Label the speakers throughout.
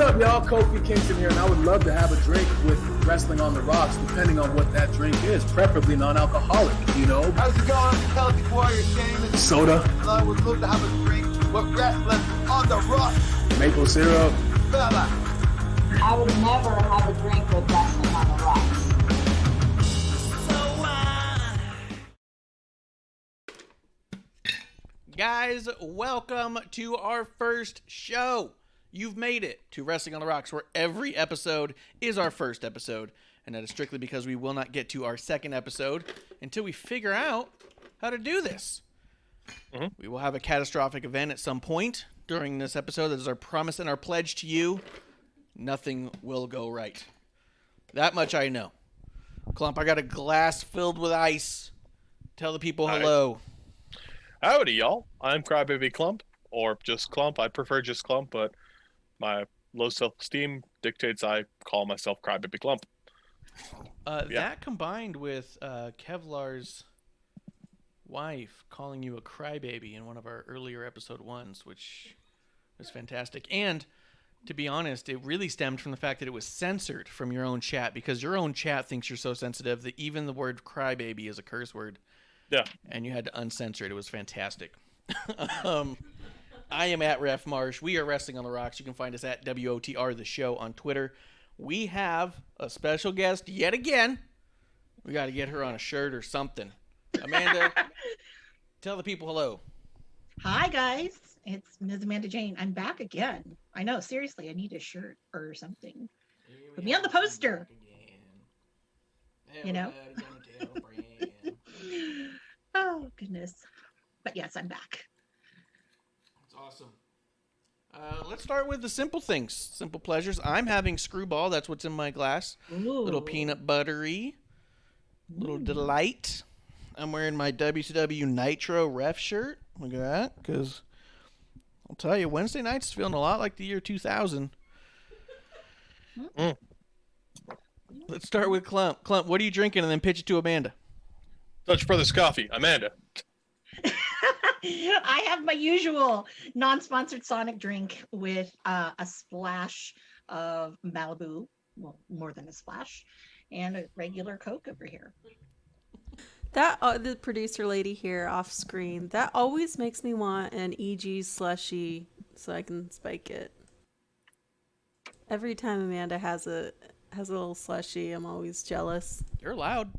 Speaker 1: up, y'all? Kofi Kingston here, and I would love to have a drink with Wrestling on the Rocks, depending on what that drink is, preferably non-alcoholic, you know?
Speaker 2: How's it going, Healthy Warrior Shane?
Speaker 1: Soda.
Speaker 2: I would love to have a drink with Wrestling on the Rocks.
Speaker 1: Maple syrup.
Speaker 2: Fella.
Speaker 3: I would never have a drink with Wrestling on the Rocks.
Speaker 4: Guys, welcome to our first show. You've made it to Wrestling on the Rocks, where every episode is our first episode. And that is strictly because we will not get to our second episode until we figure out how to do this. We will have a catastrophic event at some point during this episode. That is our promise and our pledge to you. Nothing will go right. That much I know. Klump, I got a glass filled with ice. Tell the people hello.
Speaker 5: Howdy, y'all. I'm Crybaby Klump, or just Klump. I prefer just Klump, but my low self-esteem dictates I call myself Crybaby Klump.
Speaker 4: That combined with Kevlar's wife calling you a crybaby in one of our earlier episode ones, which was fantastic. And to be honest, it really stemmed from the fact that it was censored from your own chat, because your own chat thinks you're so sensitive that even the word crybaby is a curse word.
Speaker 5: Yeah.
Speaker 4: And you had to uncensor it. It was fantastic. I am at Ref Marsh. We are Wrestling on the Rocks. You can find us at WOTR The Show on Twitter. We have a special guest yet again. We got to get her on a shirt or something. Amanda, tell the people hello.
Speaker 6: Hi, guys. It's Ms. Amanda Jane. I'm back again. I know. Seriously, I need a shirt or something. Put me on the poster. You know? Oh, goodness. But yes, I'm back.
Speaker 4: That's awesome. Let's start with the simple things, simple pleasures. I'm having Screwball. That's what's in my glass.
Speaker 6: Ooh.
Speaker 4: Little peanut buttery. Little delight. I'm wearing my WCW Nitro Ref shirt. Look at that. Because I'll tell you, Wednesday night's feeling a lot like the year 2000. Let's start with Klump. Klump, what are you drinking? And then pitch it to Amanda.
Speaker 5: Dutch Brothers Coffee. Amanda.
Speaker 6: I have my usual non-sponsored Sonic drink with a splash of Malibu. Well, more than a splash. And a regular Coke over here.
Speaker 7: That the producer lady here off screen, that always makes me want an EG slushy so I can spike it. Every time Amanda has a little slushy, I'm always jealous.
Speaker 4: You're allowed.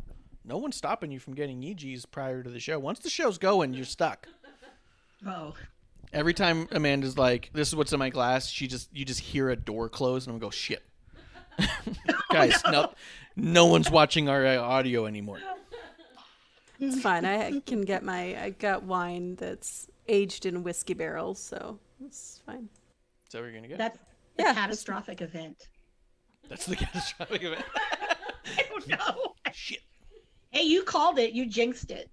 Speaker 4: No one's stopping you from getting EGs prior to the show. Once the show's going, you're stuck.
Speaker 6: Oh.
Speaker 4: Every time Amanda's like, "This is what's in my glass," you just hear a door close, and I'm go, "Shit, guys, no one's watching our audio anymore."
Speaker 7: It's fine. I got wine that's aged in whiskey barrels, so it's fine.
Speaker 4: Is that what you're gonna get?
Speaker 6: That's the catastrophic event.
Speaker 4: That's the catastrophic event.
Speaker 6: I don't know.
Speaker 4: Shit.
Speaker 6: Hey, you called it. You jinxed it.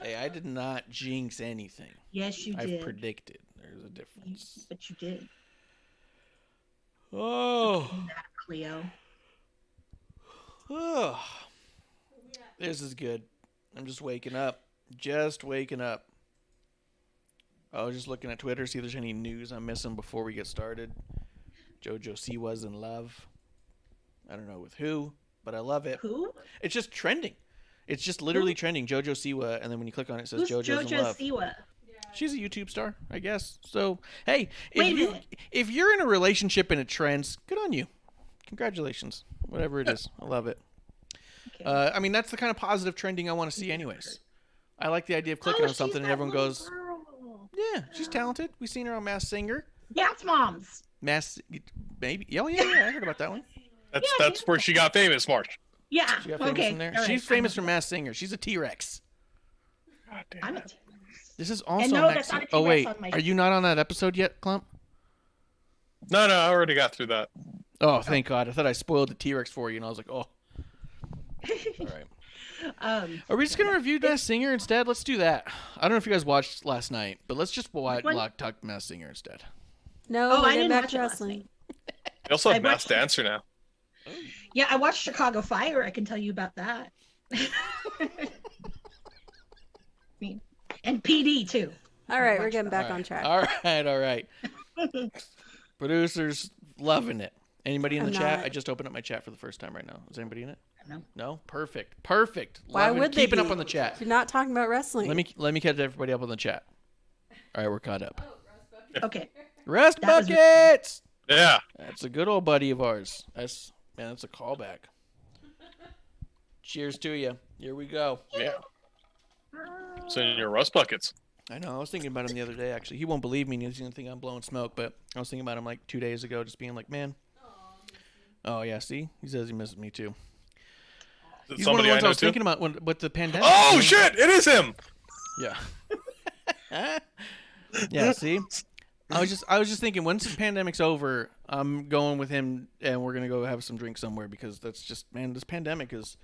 Speaker 4: Hey, I did not jinx anything.
Speaker 6: Yes, you did.
Speaker 4: I've predicted. There's a difference.
Speaker 6: But you did.
Speaker 4: Oh.
Speaker 6: Cleo.
Speaker 4: Oh. This is good. I'm just waking up. Just waking up. I was just looking at Twitter, see if there's any news I'm missing before we get started. JoJo Siwa's in love. I don't know with who, but I love it.
Speaker 6: Who?
Speaker 4: It's just trending. It's just literally trending. JoJo Siwa, and then when you click on it, it says
Speaker 6: Who's
Speaker 4: JoJo's in love.
Speaker 6: Siwa?
Speaker 4: She's a YouTube star, I guess. So, hey,
Speaker 6: Wait a minute.
Speaker 4: if you're in a relationship and it trends, good on you. Congratulations. Whatever it is. I love it.
Speaker 6: Okay.
Speaker 4: I mean, that's the kind of positive trending I want to see anyways. I like the idea of clicking on something and everyone goes,
Speaker 6: girl.
Speaker 4: yeah, she's talented. We've seen her on Masked Singer.
Speaker 6: Dance Moms.
Speaker 4: Maybe. Oh, yeah, I heard about that one.
Speaker 5: That's where she got famous, Marsh.
Speaker 6: Yeah.
Speaker 4: She got famous
Speaker 6: Okay.
Speaker 4: from there.
Speaker 6: All right.
Speaker 4: She's famous from Masked Singer. She's a T-Rex.
Speaker 5: God damn
Speaker 6: I'm a
Speaker 5: it.
Speaker 4: This is also
Speaker 6: no,
Speaker 4: next.
Speaker 6: that's not a
Speaker 4: Oh wait,
Speaker 6: T-Rex on my-
Speaker 4: are you not on that episode yet, Klump?
Speaker 5: No, I already got through that.
Speaker 4: Oh, thank God! I thought I spoiled the T-Rex for you, and I was like, oh. All right. Are we just gonna review Masked Singer instead? Let's do that. I don't know if you guys watched last night, but let's just talk Masked Singer instead.
Speaker 7: No,
Speaker 6: Oh,
Speaker 7: we're
Speaker 6: I
Speaker 7: getting
Speaker 6: didn't
Speaker 7: back
Speaker 6: watch
Speaker 7: to
Speaker 6: it last
Speaker 7: wrestling.
Speaker 6: night.
Speaker 5: You also
Speaker 6: I
Speaker 5: have Masked
Speaker 6: watched-
Speaker 5: Dancer now.
Speaker 6: Yeah, I watched Chicago Fire. I can tell you about that. And PD too.
Speaker 7: All right, we're getting back on track.
Speaker 4: All right. Producers, Loving it. Anybody in the
Speaker 7: I'm
Speaker 4: chat?
Speaker 7: not.
Speaker 4: I just opened up my chat for the first time right now. Is anybody in it?
Speaker 6: No.
Speaker 4: No? Perfect. Perfect.
Speaker 7: Why
Speaker 4: Loving it.
Speaker 7: would they
Speaker 4: Keeping
Speaker 7: be?
Speaker 4: up on the chat.
Speaker 7: You're not talking about wrestling.
Speaker 4: Let me catch everybody up on the chat. All right, we're caught up.
Speaker 6: Okay.
Speaker 4: Rust
Speaker 6: That was-
Speaker 4: buckets.
Speaker 5: Yeah.
Speaker 4: That's a good old buddy of ours. That's a callback. Cheers to you. Here we go.
Speaker 5: Yeah. Send your rust buckets.
Speaker 4: I know. I was thinking about him the other day. Actually, he won't believe me. And he's gonna think I'm blowing smoke. But I was thinking about him like 2 days ago, just being like, "Man, oh yeah, see, he says he misses me too."
Speaker 5: Is it
Speaker 4: He's one of the
Speaker 5: somebody I
Speaker 4: ones I
Speaker 5: know
Speaker 4: was
Speaker 5: too?
Speaker 4: thinking about with the pandemic.
Speaker 5: Oh
Speaker 4: you know?
Speaker 5: shit! It is him.
Speaker 4: Yeah. Yeah. See, I was just thinking, once the pandemic's over, I'm going with him, and we're gonna go have some drinks somewhere because that's just, man, this pandemic is.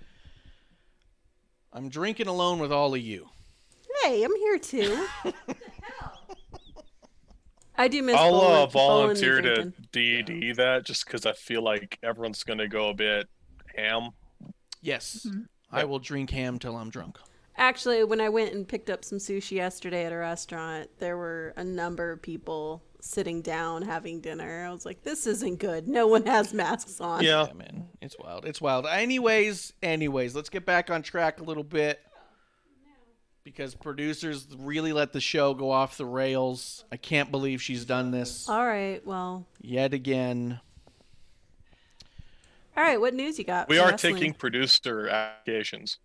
Speaker 4: I'm drinking alone with all of you.
Speaker 7: Hey, I'm here too. I do miss
Speaker 5: I'll
Speaker 7: bowling,
Speaker 5: volunteer
Speaker 7: bowling
Speaker 5: to
Speaker 7: and drinking.
Speaker 5: DD that just because I feel like everyone's gonna go a bit ham.
Speaker 4: Yes, I will drink ham till I'm drunk.
Speaker 7: Actually, when I went and picked up some sushi yesterday at a restaurant, there were a number of people sitting down having dinner. I was like, this isn't good. No one has masks on.
Speaker 5: Yeah.
Speaker 4: Yeah, man, it's wild. It's wild. Anyways, let's get back on track a little bit. Because producers really let the show go off the rails. I can't believe she's done this
Speaker 7: All right, well.
Speaker 4: yet again.
Speaker 7: All right, what news you got?
Speaker 5: We
Speaker 7: for
Speaker 5: are
Speaker 7: wrestling?
Speaker 5: taking producer applications.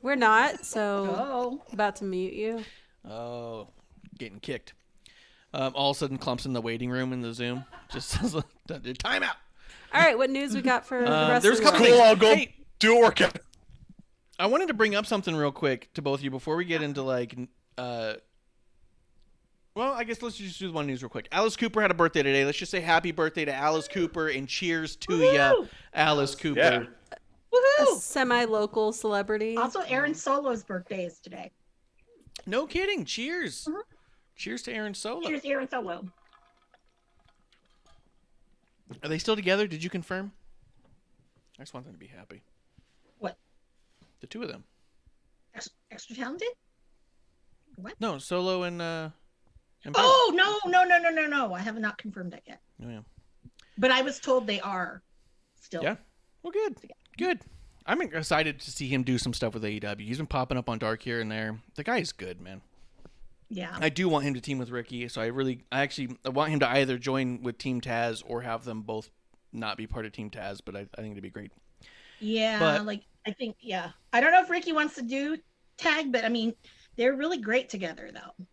Speaker 7: We're not, so
Speaker 6: Oh.
Speaker 7: about to mute you.
Speaker 4: Oh, getting kicked. All of a sudden, Klump's in the waiting room in the Zoom. Just says, time out.
Speaker 7: All right, what news we got for the wrestling?
Speaker 4: there's a couple
Speaker 7: world?
Speaker 4: things.
Speaker 5: Cool, I'll go
Speaker 4: Hey.
Speaker 5: do a workout.
Speaker 4: I wanted to bring up something real quick to both of you before we get into well, I guess let's just do one news real quick. Alice Cooper had a birthday today. Let's just say happy birthday to Alice Cooper and cheers to ya,
Speaker 6: Woohoo!
Speaker 4: Alice Cooper.
Speaker 5: Yeah.
Speaker 7: A
Speaker 6: Woohoo!
Speaker 7: semi-local celebrity.
Speaker 6: Also, Aaron Solo's birthday is today.
Speaker 4: No kidding. Cheers.
Speaker 6: Mhm.
Speaker 4: Cheers to Aaron Solo.
Speaker 6: Here's Aaron Solo.
Speaker 4: Are they still together? Did you confirm? I just want them to be happy.
Speaker 6: What?
Speaker 4: The two of them.
Speaker 6: Extra talented?
Speaker 4: No, Solo and Bill.
Speaker 6: Oh, no. I have not confirmed that yet.
Speaker 4: Oh, yeah.
Speaker 6: But I was told they are still.
Speaker 4: Yeah. Well, good. Good. I'm excited to see him do some stuff with AEW. He's been popping up on Dark here and there. The guy is good, man.
Speaker 6: Yeah.
Speaker 4: I do want him to team with Ricky, so I want him to either join with Team Taz or have them both not be part of Team Taz, but I think it'd be great.
Speaker 6: Yeah,
Speaker 4: But-
Speaker 6: I think, yeah. I don't know if Ricky wants to do tag, but I mean, they're really great together, though.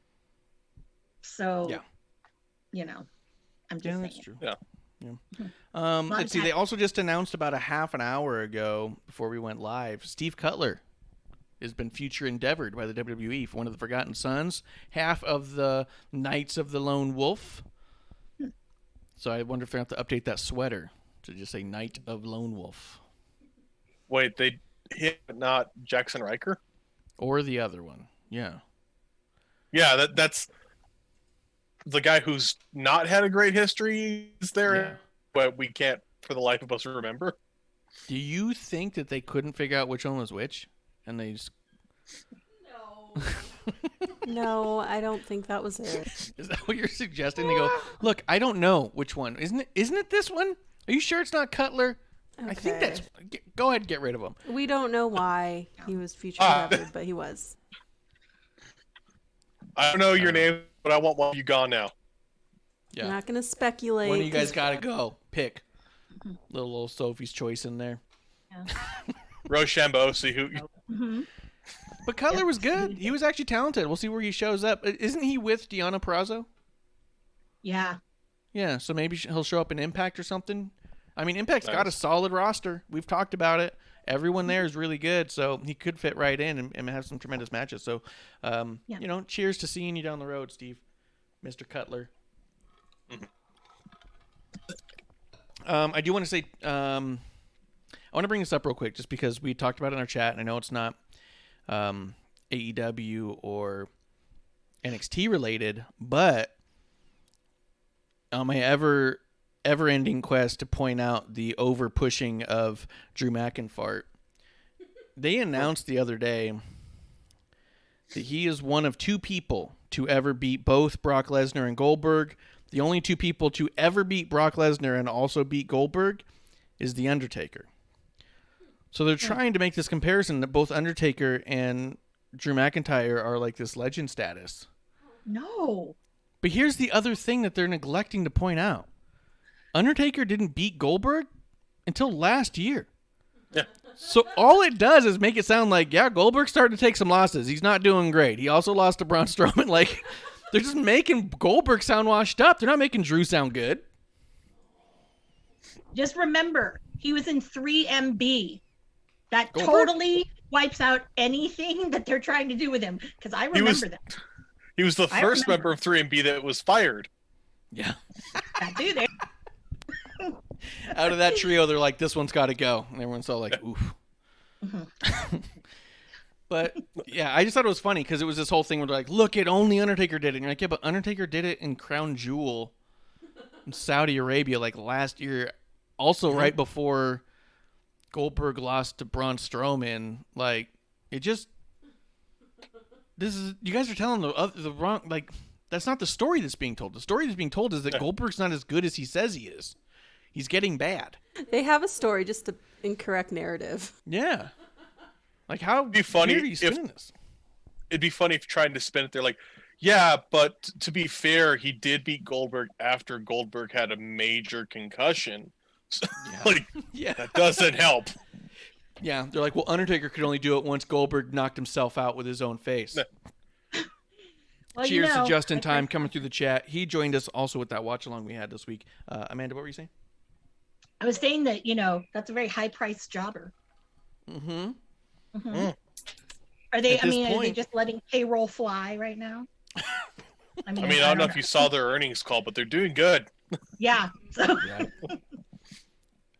Speaker 6: So,
Speaker 4: Yeah.
Speaker 6: I'm just
Speaker 4: Yeah,
Speaker 6: saying.
Speaker 4: that's true.
Speaker 5: Yeah.
Speaker 4: Let's see. They also just announced about a half an hour ago before we went live, Steve Cutler has been future endeavored by the WWE for one of the Forgotten Sons, half of the Knights of the Lone Wolf. So I wonder if they have to update that sweater to just say Knight of Lone Wolf.
Speaker 5: Wait, they hit not Jackson Riker?
Speaker 4: Or the other one. Yeah.
Speaker 5: Yeah, that's the guy who's not had a great history is there,
Speaker 4: Yeah.
Speaker 5: but we can't for the life of us remember.
Speaker 4: Do you think that they couldn't figure out which one was which? And they just...
Speaker 7: No, I don't think that was it.
Speaker 4: Is that what you're suggesting? They go, look, I don't know which one. Isn't it this one? Are you sure it's not Cutler? I think
Speaker 7: Okay.
Speaker 4: that's... Go ahead and get rid of him.
Speaker 7: We don't know why he was featured endeavored, but he was.
Speaker 5: I don't know your name, but I want one of you gone now.
Speaker 4: Yeah.
Speaker 7: I'm not going to speculate.
Speaker 4: One of you guys
Speaker 7: 'cause
Speaker 4: got to go. Pick. Little Sophie's choice in there.
Speaker 5: Rochambeau, see who.
Speaker 6: Hmm.
Speaker 4: But Cutler was good. He was actually talented. We'll see where he shows up. Isn't he with Deanna Purrazzo?
Speaker 6: Yeah.
Speaker 4: Yeah, so maybe he'll show up in Impact or something. I mean, Impact's got a
Speaker 5: Nice.
Speaker 4: solid roster. We've talked about it. Everyone there is really good, so he could fit right in and have some tremendous matches. So,
Speaker 6: Yeah.
Speaker 4: Cheers to seeing you down the road, Steve, Mr. Cutler. I do want to say, I want to bring this up real quick, just because we talked about it in our chat, and I know it's not AEW or NXT related, but on my ever-ending quest to point out the over-pushing of Drew McIntyre, they announced the other day that he is one of two people to ever beat both Brock Lesnar and Goldberg The only two people to ever beat Brock Lesnar and also beat Goldberg is The Undertaker. So they're trying to make this comparison that both Undertaker and Drew McIntyre are like this legend status.
Speaker 6: No.
Speaker 4: But here's the other thing that they're neglecting to point out. Undertaker didn't beat Goldberg until last year.
Speaker 5: Yeah.
Speaker 4: So all it does is make it sound like, yeah, Goldberg started to take some losses. He's not doing great. He also lost to Braun Strowman. Like, they're just making Goldberg sound washed up. They're not making Drew sound good.
Speaker 6: Just remember, he was in 3MB. That
Speaker 4: Goldberg?
Speaker 6: totally wipes out anything that they're trying to do with him. Because I remember that.
Speaker 5: He was the
Speaker 6: I
Speaker 5: first
Speaker 6: remember.
Speaker 5: member of 3MB that was fired.
Speaker 4: Yeah.
Speaker 6: That dude there.
Speaker 4: Out of that trio, they're like, this one's got to go. And everyone's all like, oof. But, yeah, I just thought it was funny because it was this whole thing where they're like, look, only Undertaker did it. And you're like, yeah, but Undertaker did it in Crown Jewel in Saudi Arabia like last year. Also right before Goldberg lost to Braun Strowman. Like, it just... You guys are telling the wrong... Like, that's not the story that's being told. The story that's being told is that Goldberg's not as good as he says he is. He's getting bad.
Speaker 7: They have a story, just an incorrect narrative.
Speaker 4: Yeah. Like, how
Speaker 5: It'd be funny
Speaker 4: weird are you spinning this?
Speaker 5: It'd be funny if trying to spin it. They're like, yeah, but to be fair, he did beat Goldberg after Goldberg had a major concussion. So, like,
Speaker 4: Yeah.
Speaker 5: that doesn't help.
Speaker 4: Yeah, they're like, well, Undertaker could only do it once Goldberg knocked himself out with his own face.
Speaker 6: Well,
Speaker 4: Cheers to Justin Time coming through the chat. He joined us also with that watch-along we had this week. Amanda, what were you saying?
Speaker 6: I was saying that, that's a very high-priced jobber.
Speaker 4: Mm-hmm.
Speaker 6: Are they,
Speaker 4: At this
Speaker 6: are they
Speaker 4: point-
Speaker 6: just letting payroll fly right now? I
Speaker 5: I don't know if you saw their earnings call, but they're doing good.
Speaker 6: Yeah. So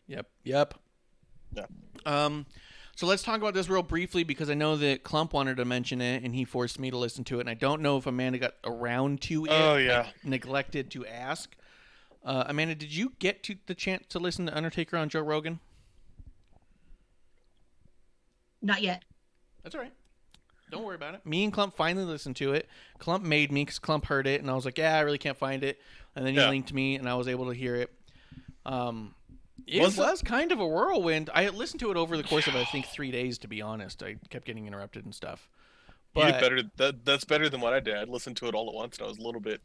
Speaker 4: Yep.
Speaker 5: Yeah.
Speaker 4: So let's talk about this real briefly because I know that Klump wanted to mention it and he forced me to listen to it, and I don't know if Amanda got around to it.
Speaker 5: Oh, yeah.
Speaker 4: I neglected to ask. Amanda, did you get the chance to listen to Undertaker on Joe Rogan?
Speaker 6: not yet.
Speaker 4: That's all right. Don't worry about it. Me and Klump finally listened to it. Klump made me because Klump heard it, and I was like, yeah, I really can't find it. And then he linked me, and I was able to hear it. It was kind of a whirlwind. I listened to it over the course of, I think, 3 days, to be honest. I kept getting interrupted and stuff.
Speaker 5: You did
Speaker 4: But
Speaker 5: better. That's better than what I did. I listened to it all at once, and I was a little bit...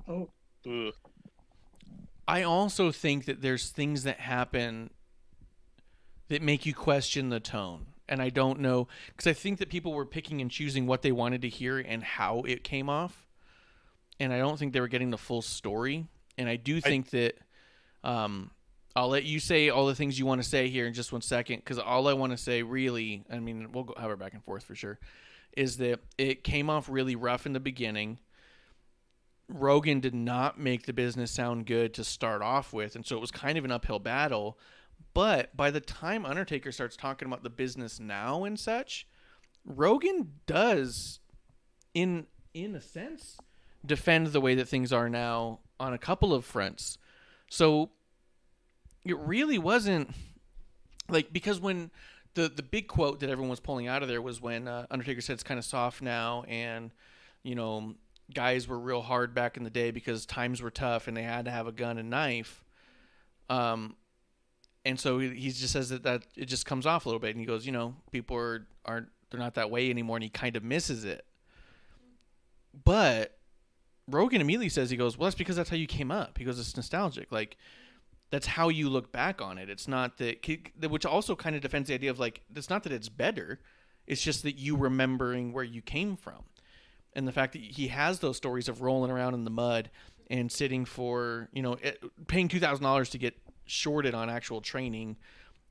Speaker 6: Oh.
Speaker 5: Ugh.
Speaker 4: I also think that there's things that happen that make you question the tone. And I don't know, because I think that people were picking and choosing what they wanted to hear and how it came off. And I don't think they were getting the full story. And I do think that I'll let you say all the things you want to say here in just 1 second, because all I want to say really, I mean, we'll have our back and forth for sure, is that it came off really rough in the beginning. Rogan did not make the business sound good to start off with, and so it was kind of an uphill battle. But by the time Undertaker starts talking about the business now and such, Rogan does, in a sense, defend the way that things are now on a couple of fronts. So it really wasn't like, because when the big quote that everyone was pulling out of there was when Undertaker said it's kind of soft now, and guys were real hard back in the day because times were tough and they had to have a gun and knife. And so he just says that it just comes off a little bit, and he goes, people they're not that way anymore, and he kind of misses it. But Rogan immediately says, he goes, well, that's because that's how you came up. He goes, it's nostalgic. Like, that's how you look back on it. It's not that, which also kind of defends the idea of, like, it's not that it's better. It's just that you remembering where you came from. And the fact that he has those stories of rolling around in the mud and sitting for, paying $2,000 to get shorted on actual training,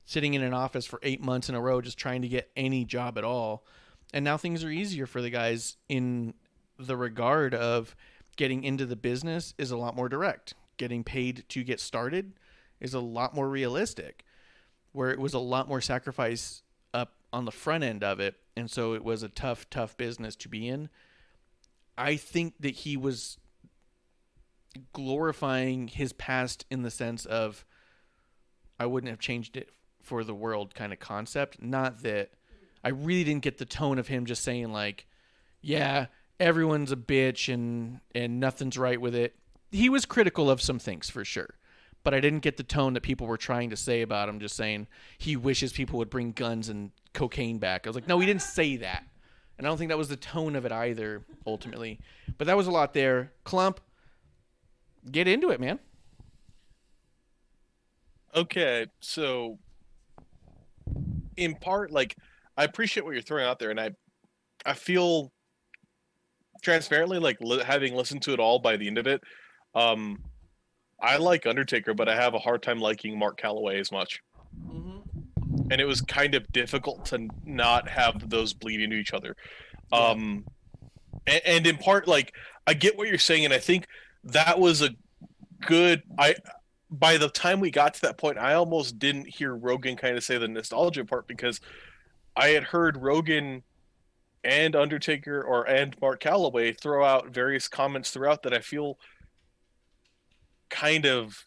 Speaker 4: sitting in an office for 8 months in a row, just trying to get any job at all. And now things are easier for the guys in the regard of getting into the business is a lot more direct. Getting paid to get started is a lot more realistic, where it was a lot more sacrifice up on the front end of it. And so it was a tough business to be in. I think that he was glorifying his past in the sense of, I wouldn't have changed it for the world kind of concept. Not that I really didn't get the tone of him just saying, like, yeah, everyone's a bitch and nothing's right with it. he was critical of some things for sure, but I didn't get the tone that people were trying to say about him, just saying he wishes people would bring guns and cocaine back. I was like, no, he didn't say that. And I don't think that was the tone of it either, ultimately. But that was a lot there. Klump, get into it, man.
Speaker 5: Okay, so in part, like, I appreciate what you're throwing out there, and I feel transparently, like, having listened to it all by the end of it, I like Undertaker, but I have a hard time liking Mark Calloway as much. And it was kind of difficult to not have those bleed into each other. And in part, like, I get what you're saying, and I think that was a good... By the time we got to that point, I almost didn't hear Rogan kind of say the nostalgia part, because I had heard Rogan and Undertaker and Mark Calloway throw out various comments throughout that I feel kind of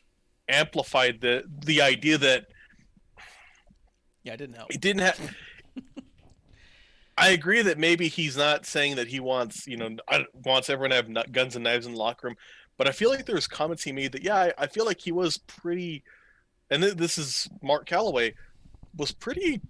Speaker 5: amplified the idea that
Speaker 4: Yeah, I didn't help.
Speaker 5: it didn't have... I agree that maybe he's not saying that he wants, wants everyone to have guns and knives in the locker room, but I feel like there's comments he made that, I feel like he was pretty, and this is Mark Calloway, was pretty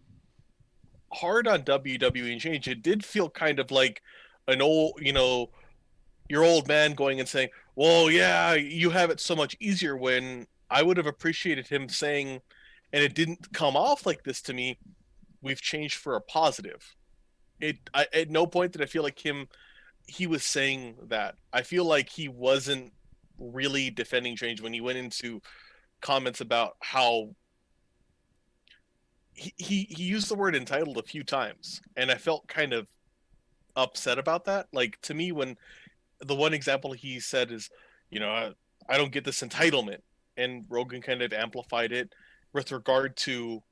Speaker 5: hard on WWE and change. It did feel kind of like an old, your old man going and saying, well, yeah, you have it so much easier, when I would have appreciated him saying, and it didn't come off like this to me, we've changed for a positive. At no point did I feel like he was saying that. I feel like he wasn't really defending change when he went into comments about how he used the word entitled a few times, and I felt kind of upset about that. Like, to me, when the one example he said is, I don't get this entitlement, and Rogan kind of amplified it with regard to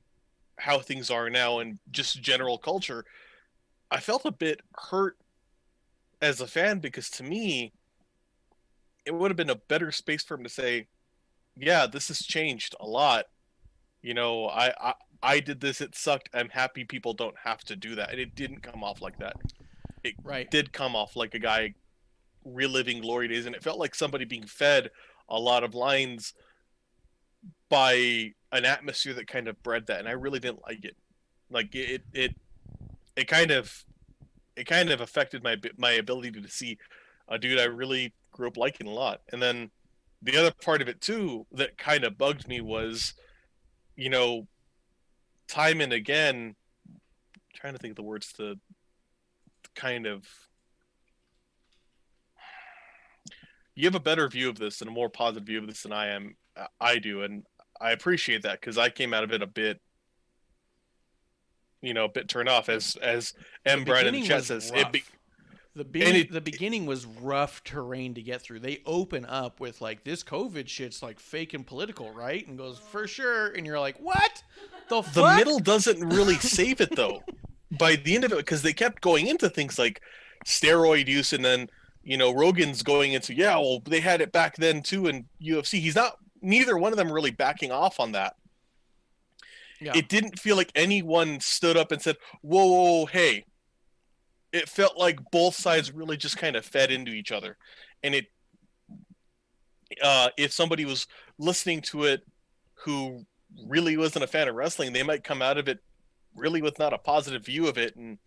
Speaker 5: how things are now and just general culture, I felt a bit hurt as a fan, because to me, it would have been a better space for him to say, yeah, this has changed a lot. I did this, it sucked. I'm happy people don't have to do that. And it didn't come off like that. It did come off like a guy reliving glory days, and it felt like somebody being fed a lot of lines by an atmosphere that kind of bred that, and I really didn't like it. Like, it kind of affected my ability to see a dude I really grew up liking a lot. And then the other part of it too that kind of bugged me was, time and again, trying to think of the words to kind of... You have a better view of this and a more positive view of this than I do, and I appreciate that, because I came out of it a bit turned off, as M. Brian in the chat says. The
Speaker 4: beginning was rough terrain to get through. They open up with, like, this COVID shit's like fake and political, right? And goes, for sure. And you're like, what the fuck?
Speaker 5: The middle doesn't really save it, though, by the end of it, because they kept going into things like steroid use, and then, Rogan's going into, they had it back then too in UFC. Neither one of them really backing off on that. Yeah. It didn't feel like anyone stood up and said, whoa, hey. It felt like both sides really just kind of fed into each other. And if somebody was listening to it who really wasn't a fan of wrestling, they might come out of it really with not a positive view of it. And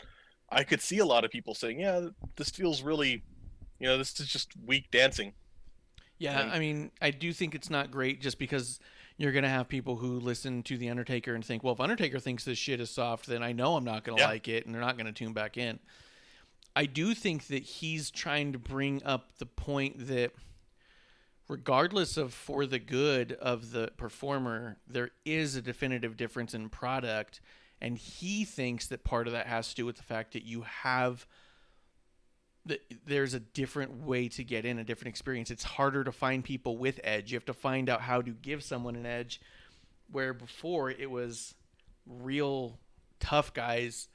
Speaker 5: I could see a lot of people saying, yeah, this feels really, this is just weak dancing.
Speaker 4: Yeah, I mean, I do think it's not great, just because you're going to have people who listen to The Undertaker and think, well, if Undertaker thinks this shit is soft, then I know I'm not going to like it, and they're not going to tune back in. I do think that he's trying to bring up the point that regardless of for the good of the performer, there is a definitive difference in product, and he thinks that part of that has to do with the fact that there's a different way to get in, a different experience. It's harder to find people with edge. You have to find out how to give someone an edge, where before it was real tough guys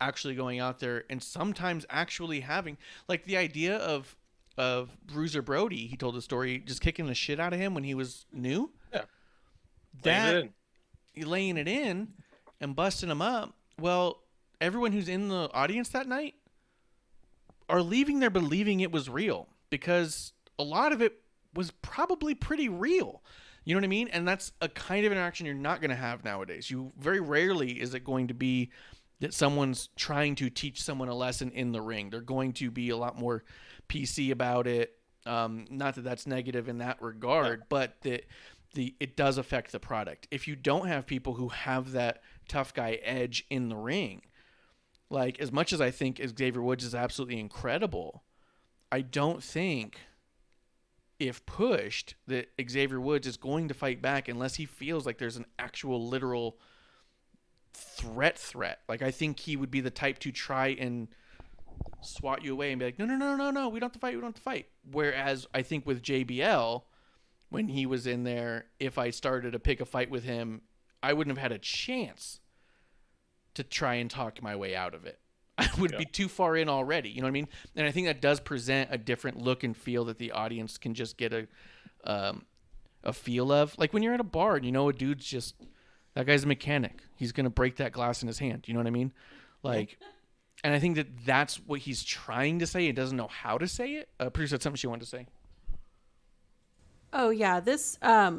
Speaker 4: actually going out there and sometimes actually having, like, the idea of Bruiser Brody. He told a story just kicking the shit out of him when he was new. Yeah. Laying it in and busting him up. Well, everyone who's in the audience that night are leaving there believing it was real, because a lot of it was probably pretty real. You know what I mean? And that's a kind of interaction you're not going to have nowadays. You very rarely is it going to be that someone's trying to teach someone a lesson in the ring. They're going to be a lot more PC about it. Not that that's negative in that regard, but it does affect the product. If you don't have people who have that tough guy edge in the ring, like as much as I think Xavier Woods is absolutely incredible, I don't think if pushed that Xavier Woods is going to fight back unless he feels like there's an actual literal threat. Like I think he would be the type to try and swat you away and be like, no, we don't have to fight. Whereas I think with JBL, when he was in there, if I started to pick a fight with him, I wouldn't have had a chance to try and talk my way out of it. I would be too far in already. You know what I mean? And I think that does present a different look and feel that the audience can just get a feel of. Like when you're at a bar and you know a dude's just, that guy's a mechanic. He's going to break that glass in his hand. You know what I mean? Like, and I think that that's what he's trying to say. He doesn't know how to say it. Producer had something she wanted to say.
Speaker 7: Oh yeah, this I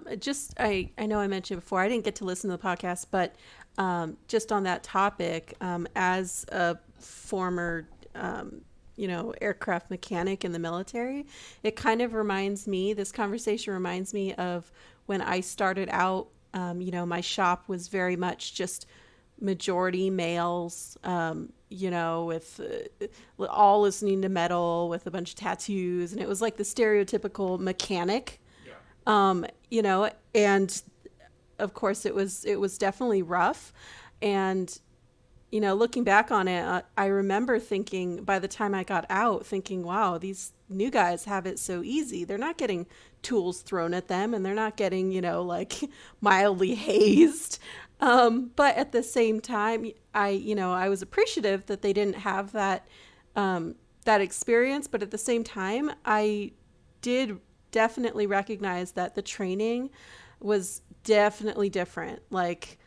Speaker 7: know I mentioned before, I didn't get to listen to the podcast, but just on that topic, as a former aircraft mechanic in the military, it kind of reminds me, this conversation reminds me of when I started out. My shop was very much just majority males, with all listening to metal with a bunch of tattoos, and it was like the stereotypical mechanic. And of course it was definitely rough. And, looking back on it, I remember thinking, by the time I got out, thinking, wow, these new guys have it so easy. They're not getting tools thrown at them, and they're not getting, mildly hazed. But at the same time, I was appreciative that they didn't have that experience. But at the same time, I did definitely recognize that the training was definitely different. Like,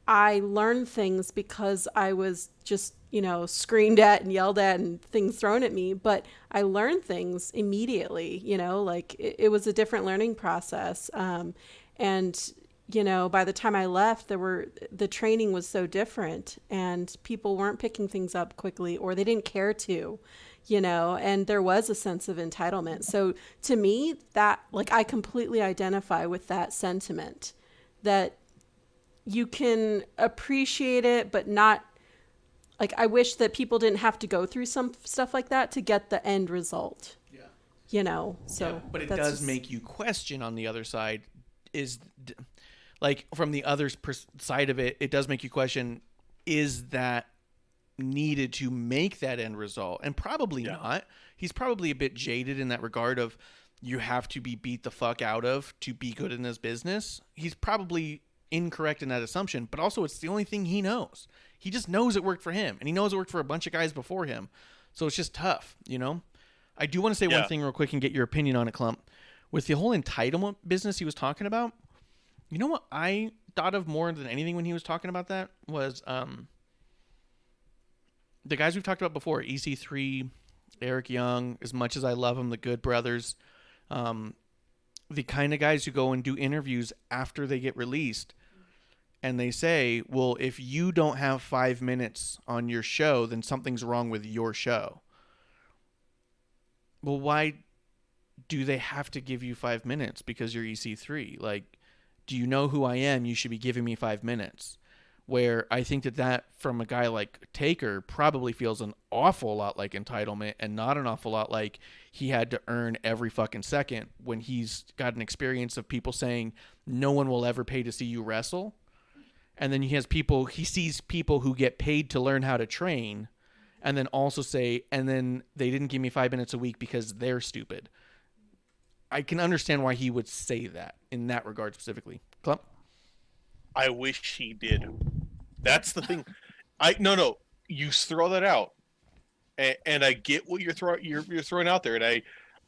Speaker 7: I learned things because I was just, screamed at and yelled at and things thrown at me, but I learned things immediately, it was a different learning process. And by the time I left, the training was so different, and people weren't picking things up quickly, or they didn't care to, and there was a sense of entitlement. So to me, that, I completely identify with that sentiment, that you can appreciate it, but not, I wish that people didn't have to go through some stuff like that to get the end result. But it does make you question on the other side, from the other side of it, it does make you question, is that needed to make that end result? And probably not. He's probably a bit jaded in that regard of, you have to be beat the fuck out of to be good in this business. He's probably incorrect in that assumption, but also it's the only thing he knows. He just knows it worked for him, and he knows it worked for a bunch of guys before him. So it's just tough, I do want to say one thing real quick and get your opinion on it, Klump. With the whole entitlement business he was talking about, you know what I thought of more than anything when he was talking about that was the guys we've talked about before, EC3, Eric Young, as much as I love them, the Good Brothers, the kind of guys who go and do interviews after they get released, and they say, well, if you don't have 5 minutes on your show, then something's wrong with your show. Well, why do they have to give you 5 minutes because you're EC3? Do you know who I am? You should be giving me 5 minutes. Where I think that from a guy like Taker probably feels an awful lot like entitlement, and not an awful lot like he had to earn every fucking second, when he's got an experience of people saying no one will ever pay to see you wrestle. And then he sees people who get paid to learn how to train, and then also say, and then they didn't give me 5 minutes a week because they're stupid. I can understand why he would say that in that regard specifically. Klump?
Speaker 5: I wish he did. That's the thing. No. You throw that out, and I get what you're throwing out there, and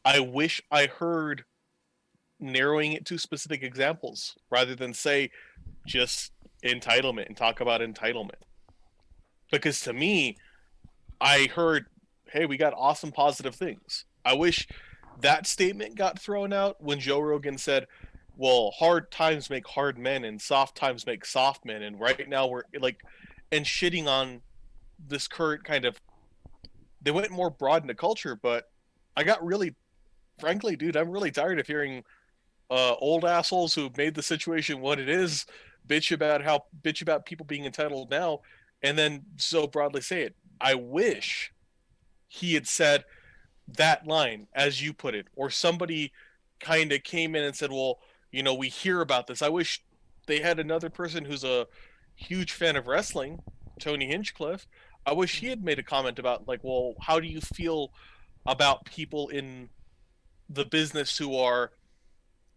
Speaker 5: I wish I heard narrowing it to specific examples rather than say just entitlement and talk about entitlement. Because to me, I heard, hey, we got awesome positive things. I wish that statement got thrown out when Joe Rogan said, well, hard times make hard men and soft times make soft men. And right now we're like, and shitting on this current kind of, they went more broad into culture, but I got really, frankly, dude, I'm really tired of hearing old assholes who made the situation what it is bitch about people being entitled now, and then so broadly say it. I wish he had said that line, as you put it, or somebody kind of came in and said, well, we hear about this. I wish they had another person who's a huge fan of wrestling, Tony Hinchcliffe. I wish he had made a comment about, like, well, how do you feel about people in the business who are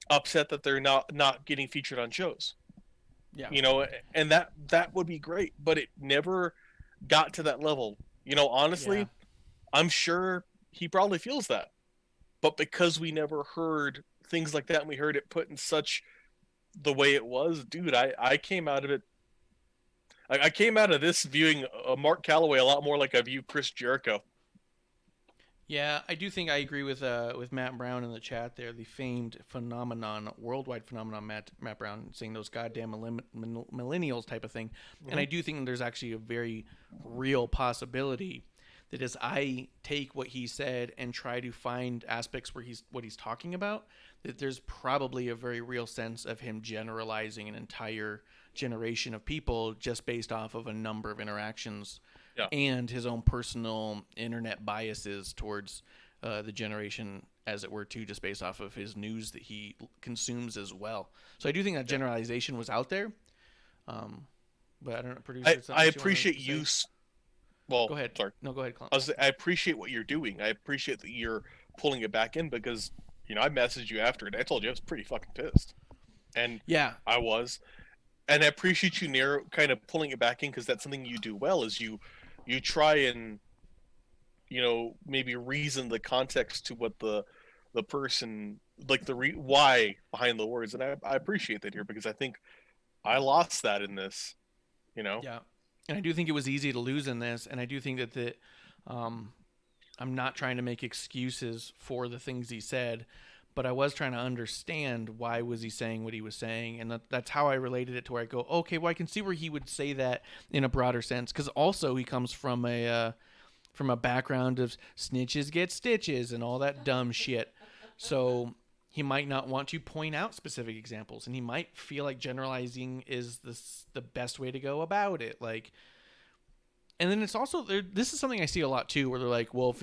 Speaker 5: upset that they're not getting featured on shows?
Speaker 4: Yeah.
Speaker 5: And that would be great, but it never got to that level. Honestly,
Speaker 4: Yeah.
Speaker 5: I'm sure he probably feels that, but because we never heard things like that and we heard it put in such the way it was, dude, I came out of it. I came out of this viewing Mark Calloway a lot more like I view Chris Jericho.
Speaker 4: Yeah, I do think I agree with Matt Brown in the chat there, the famed worldwide phenomenon, Matt Brown, saying those goddamn millennials type of thing. Mm-hmm. And I do think there's actually a very real possibility that as I take what he said and try to find aspects where what he's talking about, that there's probably a very real sense of him generalizing an entire generation of people just based off of a number of interactions. Yeah. And his own personal internet biases towards the generation, as it were, too, just based off of his news that he consumes as well. So I do think that generalization was out there. But I don't know, producer.
Speaker 5: I appreciate you. Well,
Speaker 4: go ahead.
Speaker 5: Sorry.
Speaker 4: No, go ahead, Klump.
Speaker 5: I appreciate what you're doing. I appreciate that you're pulling it back in because, I messaged you after it. I told you I was pretty fucking pissed. And
Speaker 4: yeah,
Speaker 5: I was. And I appreciate you kind of pulling it back in because that's something you do well is you try and, maybe reason the context to what the person, like why behind the words. And I appreciate that here because I think I lost that in this,
Speaker 4: Yeah. And I do think it was easy to lose in this. And I do think that I'm not trying to make excuses for the things he said, but I was trying to understand why was he saying what he was saying. And that's how I related it to where I go, okay, well, I can see where he would say that in a broader sense. Because also he comes from a background of snitches get stitches and all that dumb shit. So he might not want to point out specific examples, and he might feel like generalizing is the best way to go about it. Like, and then it's also this is something I see a lot too, where they're like, well,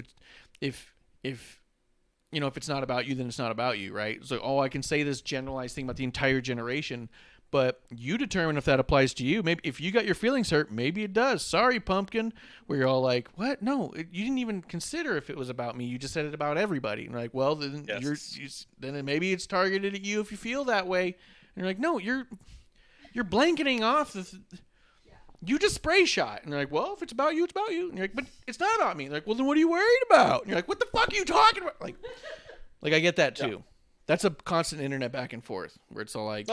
Speaker 4: if it's not about you, then it's not about you, right? So, I can say this generalized thing about the entire generation, but you determine if that applies to you. Maybe if you got your feelings hurt, maybe it does. Sorry, pumpkin. Where you're all like, what? No, you didn't even consider if it was about me. You just said it about everybody. And like, well, then then maybe it's targeted at you if you feel that way. And you're like, no, you're blanketing off you just spray shot. And they're like, well, if it's about you, it's about you. And you're like, but it's not about me. And they're like, well, then what are you worried about? And you're like, what the fuck are you talking about? Like I get that too. Yeah. That's a constant internet back and forth where it's all like,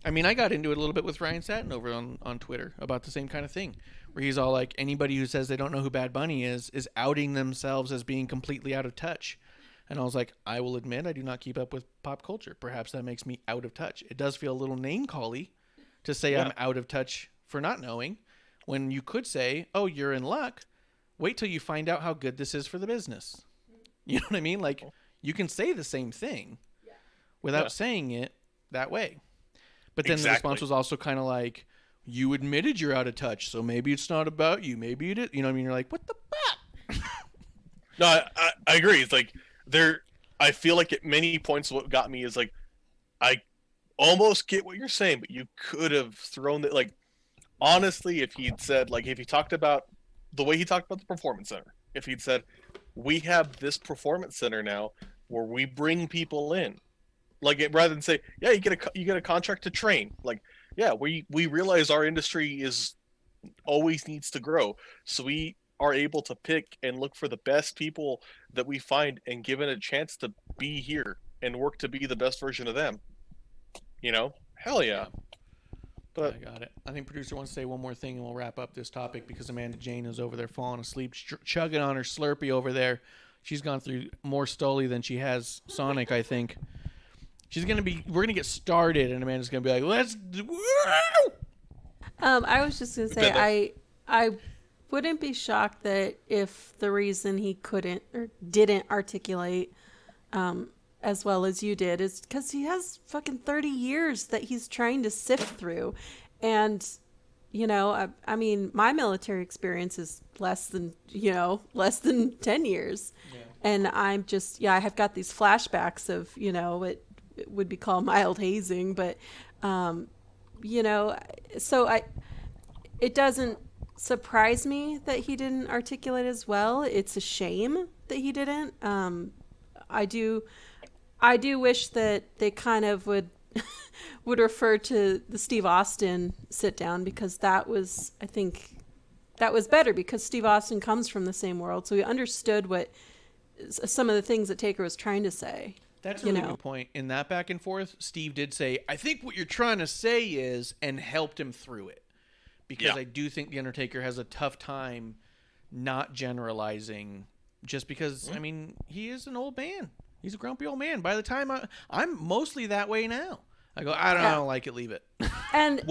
Speaker 4: I mean, I got into it a little bit with Ryan Satin over on Twitter about the same kind of thing, where he's all like, anybody who says they don't know who Bad Bunny is outing themselves as being completely out of touch. And I was like, I will admit I do not keep up with pop culture. Perhaps that makes me out of touch. It does feel a little name-cally to say I'm out of touch for not knowing, when you could say, oh, you're in luck. Wait till you find out how good this is for the business. You know what I mean? Like, you can say the same thing without saying it that way. But then the response was also kind of like, you admitted you're out of touch, so maybe it's not about you. Maybe it is. You know what I mean? You're like, what the fuck?
Speaker 5: No, I agree. It's like, I feel like at many points what got me is like, I almost get what you're saying, but you could have thrown it. Like, honestly, if he'd said, like, if he talked about the way he talked about the performance center, if he'd said, we have this performance center now where we bring people in, like, rather than say, yeah, you get a contract to train. Like, yeah, we realize our industry always needs to grow, so we are able to pick and look for the best people that we find and give it a chance to be here and work to be the best version of them. Hell yeah. But
Speaker 4: I got it. I think producer wants to say one more thing and we'll wrap up this topic because Amanda Jane is over there falling asleep, chugging on her Slurpee over there. She's gone through more Stully than she has Sonic, I think. We're gonna get started, and Amanda's gonna be like, let's.
Speaker 7: I was just gonna say, I wouldn't be shocked that if the reason he couldn't or didn't articulate as well as you did is because he has fucking 30 years that he's trying to sift through. And, I mean, my military experience is less than 10 years. Yeah. And I'm just, I have got these flashbacks of, it would be called mild hazing, but, it doesn't surprise me that he didn't articulate as well. It's a shame that he didn't. I do wish that they kind of would refer to the Steve Austin sit down, because I think that was better, because Steve Austin comes from the same world, so he understood what some of the things that Taker was trying to say.
Speaker 4: That's a really good point. In that back and forth, Steve did say, I think what you're trying to say is, and helped him through it. Because I do think The Undertaker has a tough time not generalizing, just because, I mean, he is an old man. He's a grumpy old man. By the time I'm mostly that way now. I go, I don't like it, leave it.
Speaker 7: And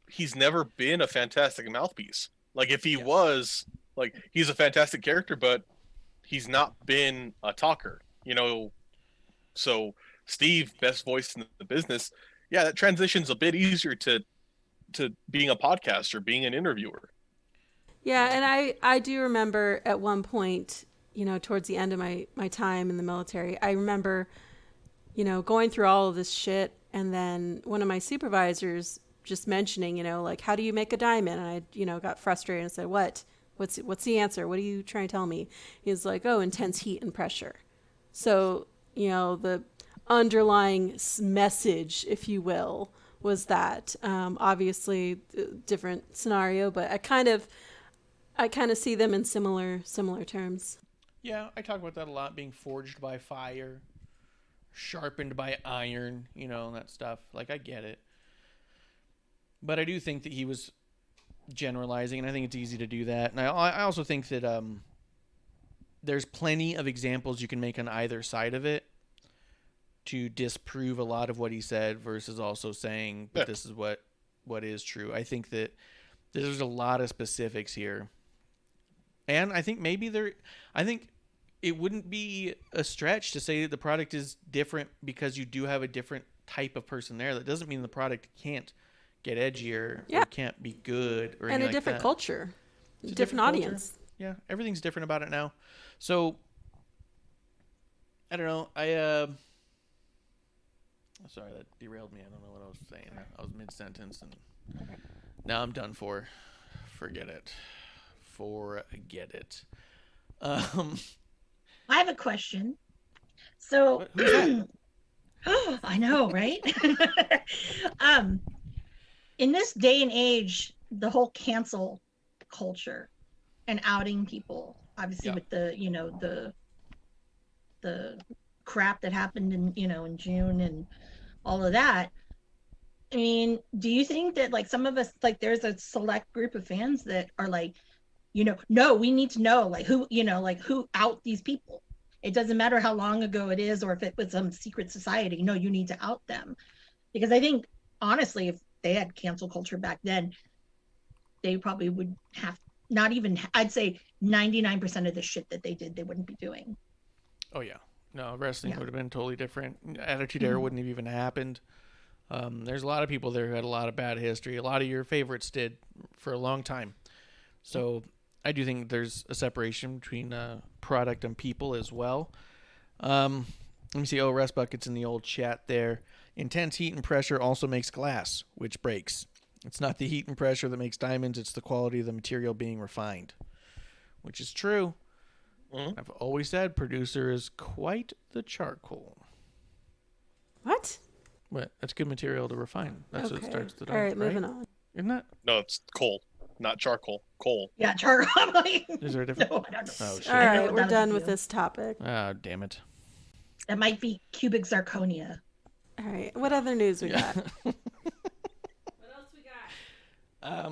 Speaker 5: he's never been a fantastic mouthpiece. Like, if he was, like, he's a fantastic character, but he's not been a talker, So Steve, best voice in the business, that transition's a bit easier to being a podcaster, being an interviewer.
Speaker 7: Yeah, and I do remember at one point, towards the end of my time in the military, I remember, going through all of this shit, and then one of my supervisors just mentioning, like, how do you make a diamond? And I, got frustrated and said, what's the answer? What are you trying to tell me? He's like, intense heat and pressure. So, the underlying message, if you will, was that obviously different scenario, but I kind of see them in similar terms.
Speaker 4: Yeah, I talk about that a lot, being forged by fire, sharpened by iron, that stuff. Like, I get it. But I do think that he was generalizing, and I think it's easy to do that. And I also think that there's plenty of examples you can make on either side of it to disprove a lot of what he said, versus also saying, but this is what is true. I think that there's a lot of specifics here. And I think I think it wouldn't be a stretch to say that the product is different because you do have a different type of person there. That doesn't mean the product can't get edgier or can't be good or anything
Speaker 7: a different
Speaker 4: like that.
Speaker 7: Culture.
Speaker 4: It's a
Speaker 7: different audience.
Speaker 4: Culture. Yeah, everything's different about it now. So, I don't know. Sorry, that derailed me. I don't know what I was saying. I was mid-sentence, and now I'm done for. Forget it.
Speaker 6: I have a question. So, I know, right? In this day and age, the whole cancel culture and outing people, obviously with the crap that happened in June and all of that. I mean, do you think that, like, some of us, like, there's a select group of fans that are like, no, we need to know, like, who out these people? It doesn't matter how long ago it is, or if it was some secret society. No, you need to out them. Because I think, honestly, if they had cancel culture back then, they probably would have not even, I'd say 99% of the shit that they did, they wouldn't be doing.
Speaker 4: Oh, yeah. No, wrestling would have been totally different. Attitude Era wouldn't have even happened. There's a lot of people there who had a lot of bad history. A lot of your favorites did for a long time. So I do think there's a separation between product and people as well. Let me see. Rest Bucket's in the old chat there. Intense heat and pressure also makes glass, which breaks. It's not the heat and pressure that makes diamonds. It's the quality of the material being refined, which is true. Mm-hmm. I've always said producer is quite the charcoal.
Speaker 7: What?
Speaker 4: What? That's good material to refine. That's what starts the diamond.
Speaker 7: All right, moving on.
Speaker 4: Isn't that?
Speaker 5: No, it's coal, not charcoal. Coal.
Speaker 6: Yeah, charcoal.
Speaker 4: Is there a difference?
Speaker 6: No, I don't know.
Speaker 4: Oh, shit.
Speaker 7: All right, we're done with this topic.
Speaker 4: Ah, damn it.
Speaker 6: That might be cubic zirconia.
Speaker 7: All right, what other news we got?
Speaker 3: What else we got?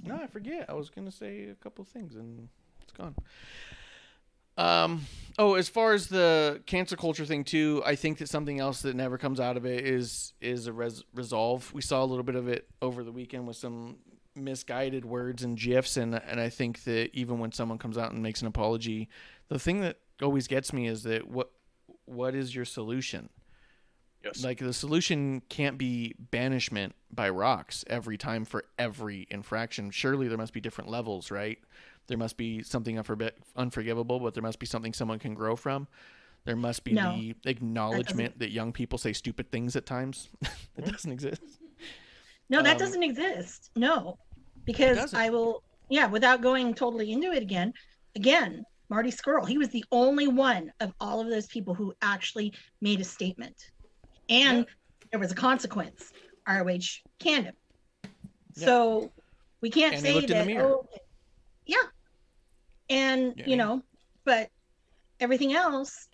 Speaker 4: No, I forget. I was gonna say a couple things, and it's gone. As far as the cancel culture thing too, I think that something else that never comes out of it is a resolve. We saw a little bit of it over the weekend with some misguided words and gifs, and I think that even when someone comes out and makes an apology, the thing that always gets me is that what is your solution?
Speaker 5: Yes.
Speaker 4: Like, the solution can't be banishment by rocks every time for every infraction. Surely there must be different levels, right? There must be something unforgivable, but there must be something someone can grow from. There must be the acknowledgement that young people say stupid things at times. That doesn't exist.
Speaker 6: No, that doesn't exist. No, because without going totally into it again, Marty Scurll, he was the only one of all of those people who actually made a statement. And there was a consequence. ROH canned him. Yeah. So we can't say that, And, but everything else,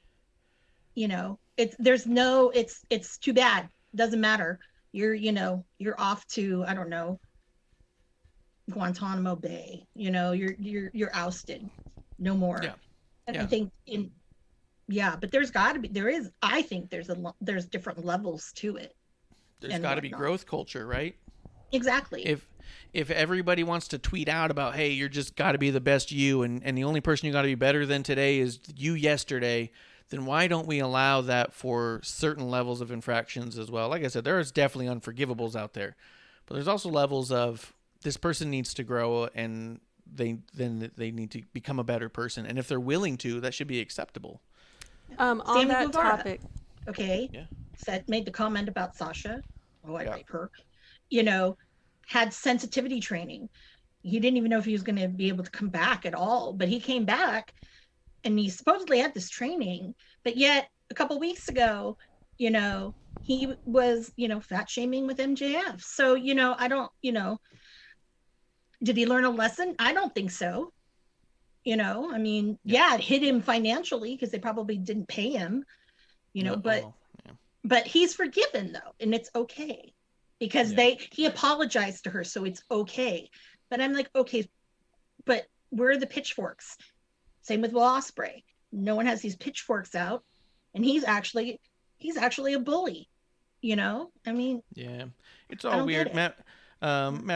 Speaker 6: it's too bad. Doesn't matter. You're off to, I don't know, Guantanamo Bay. You're ousted. No more. Yeah. And I think but I think there's different levels to it.
Speaker 4: There's got to be growth culture, right?
Speaker 6: Exactly.
Speaker 4: If everybody wants to tweet out about, hey, you're just got to be the best you, and the only person you got to be better than today is you yesterday, then why don't we allow that for certain levels of infractions as well? Like I said, there is definitely unforgivables out there, but there's also levels of this person needs to grow and they need to become a better person, and if they're willing to, that should be acceptable.
Speaker 7: On that topic,
Speaker 6: made the comment about Sasha. I rape her. Had sensitivity training. He didn't even know if he was going to be able to come back at all, but he came back, and he supposedly had this training. But yet, a couple weeks ago, he was, fat shaming with MJF. So, I don't, did he learn a lesson? I don't think so. It hit him financially because they probably didn't pay him, but he's forgiven though. And it's okay because he apologized to her. So it's okay. But I'm like, okay, but where are the pitchforks? Same with Will Ospreay. No one has these pitchforks out, and he's actually a bully, Yeah.
Speaker 4: It's all weird. Matt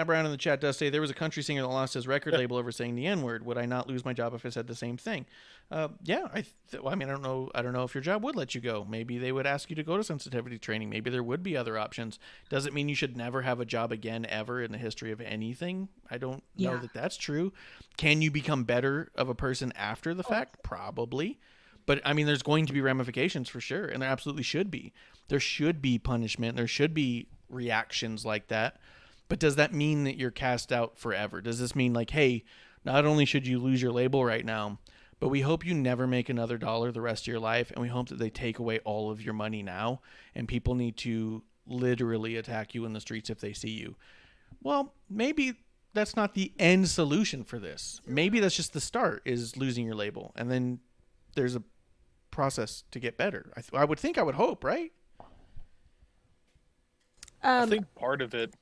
Speaker 4: Brown in the chat does say there was a country singer that lost his record label over saying the N-word. Would I not lose my job if I said the same thing? I don't know. I don't know if your job would let you go. Maybe they would ask you to go to sensitivity training. Maybe there would be other options. Doesn't mean you should never have a job again ever in the history of anything. I don't know that that's true. Can you become better of a person after the fact? Probably. But there's going to be ramifications for sure. And there absolutely should be. There should be punishment. There should be reactions like that. But does that mean that you're cast out forever? Does this mean like, hey, not only should you lose your label right now, but we hope you never make another dollar the rest of your life, and we hope that they take away all of your money now, and people need to literally attack you in the streets if they see you? Well, maybe that's not the end solution for this. Maybe that's just the start, is losing your label, and then there's a process to get better. I would hope, right?
Speaker 5: I think part of it.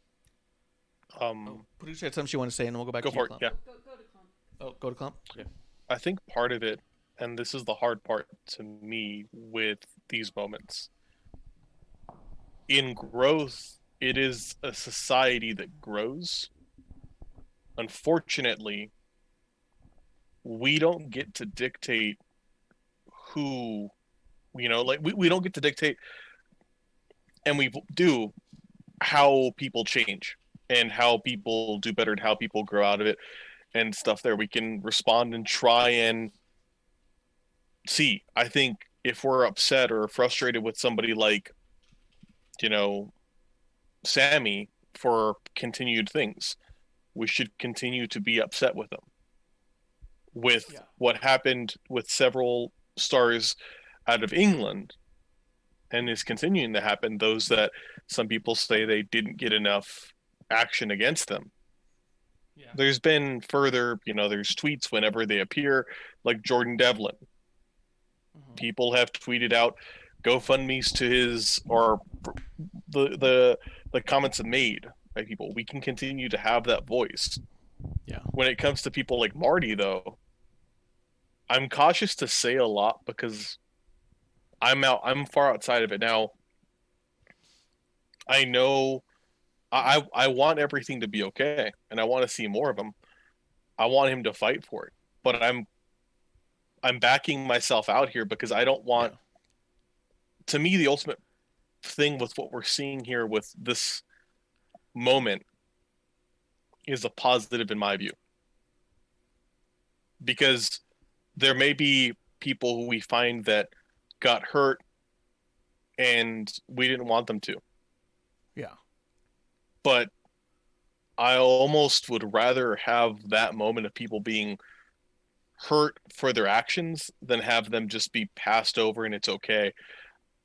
Speaker 4: Producer had something she wanted to say, and then we'll go back to
Speaker 5: Klump.
Speaker 4: Yeah. Go to Klump. Yeah.
Speaker 5: I think part of it, and this is the hard part to me with these moments. In growth, it is a society that grows. Unfortunately, we don't get to dictate who, we don't get to dictate, and we do, how people change. And how people do better and how people grow out of it and stuff there. We can respond and try and see. I think if we're upset or frustrated with somebody like, Sammy for continued things, we should continue to be upset with them. With what happened with several stars out of England and is continuing to happen, those that some people say they didn't get enough action against them. There's been further, there's tweets whenever they appear, like Jordan Devlin. People have tweeted out GoFundMe's to his, or the comments made by people. We can continue to have that voice. When it comes to people like Marty, though, I'm cautious to say a lot because I'm far outside of it now. I know I want everything to be okay, and I want to see more of him. I want him to fight for it, but I'm backing myself out here because I don't want.
Speaker 4: Yeah.
Speaker 5: To me, the ultimate thing with what we're seeing here with this moment is a positive in my view, because there may be people who we find that got hurt and we didn't want them to.
Speaker 4: Yeah.
Speaker 5: But I almost would rather have that moment of people being hurt for their actions than have them just be passed over and it's okay,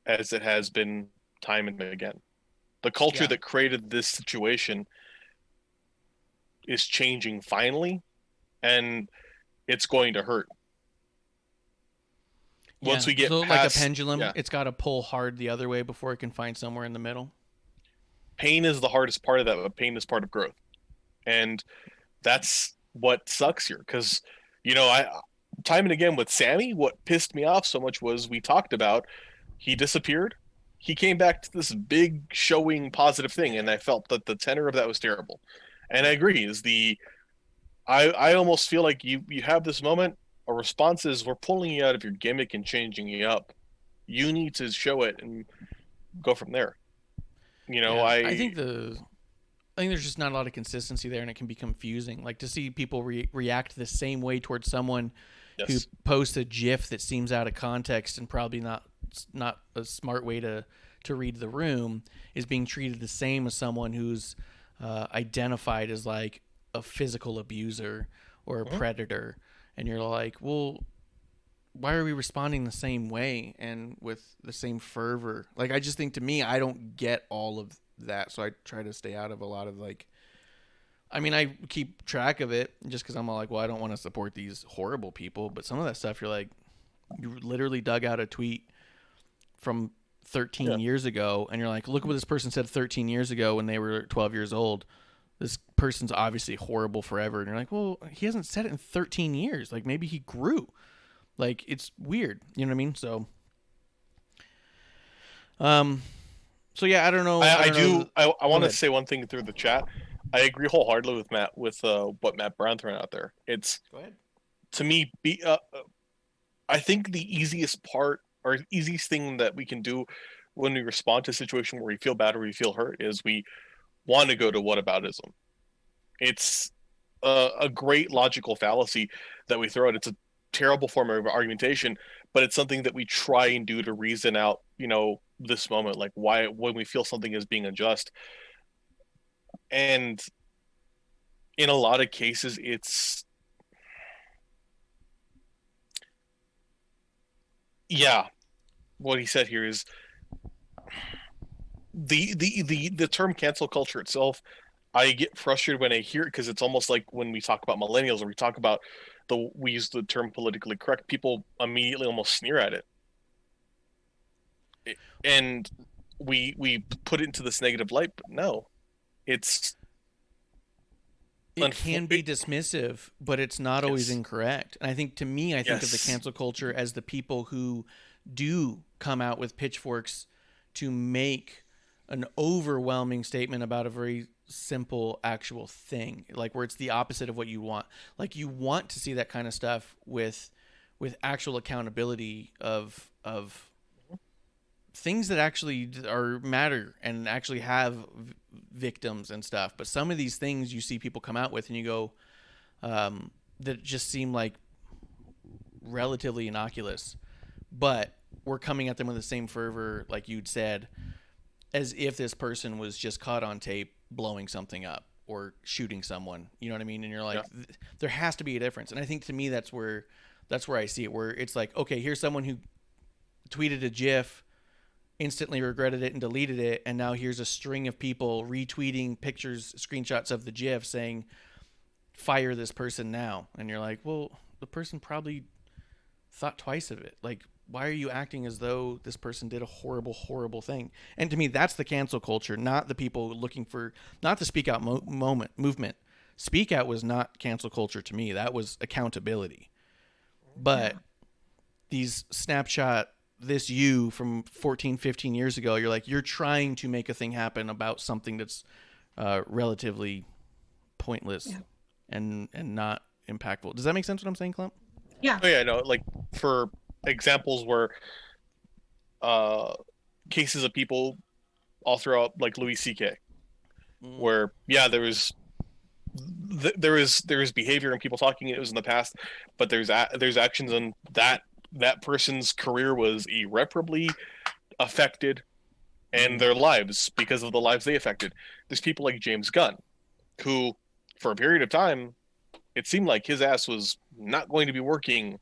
Speaker 5: as it has been time and again. The culture
Speaker 4: Yeah.
Speaker 5: that created this situation is changing finally, and it's going to hurt. Once we get
Speaker 4: so
Speaker 5: past,
Speaker 4: like a pendulum,
Speaker 5: yeah.
Speaker 4: it's got to pull hard the other way before it can find somewhere in the middle.
Speaker 5: Pain is the hardest part of that, but pain is part of growth. And that's what sucks here. Because, I time and again with Sammy, what pissed me off so much was we talked about he disappeared. He came back to this big showing positive thing, and I felt that the tenor of that was terrible. And I agree, I almost feel like you have this moment, a response is we're pulling you out of your gimmick and changing you up. You need to show it and go from there.
Speaker 4: I think there's just not a lot of consistency there, and it can be confusing. Like to see people react the same way towards someone who posts a GIF that seems out of context and probably not a smart way to read the room is being treated the same as someone who's identified as like a physical abuser or a predator, and you're like, well, why are we responding the same way and with the same fervor? Like, I just think, to me, I don't get all of that, so I try to stay out of a lot of I keep track of it just because I'm all like, well, I don't want to support these horrible people, but some of that stuff, you're like, you literally dug out a tweet from 13 years ago, and you're like, look what this person said 13 years ago when they were 12 years old. This person's obviously horrible forever. And you're like, well, he hasn't said it in 13 years. Like, maybe he grew. Like, it's weird. You know what I mean? So yeah, I don't know.
Speaker 5: I want to say one thing through the chat. I agree wholeheartedly with Matt, with what Matt Brown thrown out there. It's,
Speaker 4: go ahead.
Speaker 5: To me, I think the easiest part or easiest thing that we can do when we respond to a situation where we feel bad or we feel hurt is we want to go to whataboutism. It's a great logical fallacy that we throw out. It's a terrible form of argumentation, but it's something that we try and do to reason out, this moment, like why, when we feel something is being unjust. And in a lot of cases, it's, what he said here is the term cancel culture itself. I get frustrated when I hear it because it's almost like when we talk about millennials or we talk about we use the term politically correct, people immediately almost sneer at it. And we put it into this negative light, but no, it
Speaker 4: can be dismissive, but it's not always incorrect. And I think, to me, I think of the cancel culture as the people who do come out with pitchforks to make an overwhelming statement about a very simple actual thing, like where it's the opposite of what you want. Like, you want to see that kind of stuff with actual accountability of things that actually matter and actually have victims and stuff. But some of these things you see people come out with and you go, that just seem like relatively innocuous, but we're coming at them with the same fervor, like you'd said, as if this person was just caught on tape blowing something up or shooting someone. You know what I mean? And you're like, there has to be a difference. And I think, to me, that's where I see it, where it's like, okay, here's someone who tweeted a GIF, instantly regretted it and deleted it, and now here's a string of people retweeting pictures, screenshots of the GIF saying, fire this person now. And you're like, well, the person probably thought twice of it. Like, why are you acting as though this person did a horrible, horrible thing? And to me, that's the cancel culture, not the people looking for, not the speak out movement. Speak out was not cancel culture to me. That was accountability. But these snapshot, this you from 14, 15 years ago, you're trying to make a thing happen about something that's relatively pointless and not impactful. Does that make sense what I'm saying, Klump?
Speaker 6: Yeah.
Speaker 5: Oh yeah, no, like for examples where cases of people all throughout, like Louis C.K., where there was behavior and people talking it was in the past, but there's actions, and that person's career was irreparably affected, and their lives because of the lives they affected. There's people like James Gunn, who for a period of time it seemed like his ass was not going to be working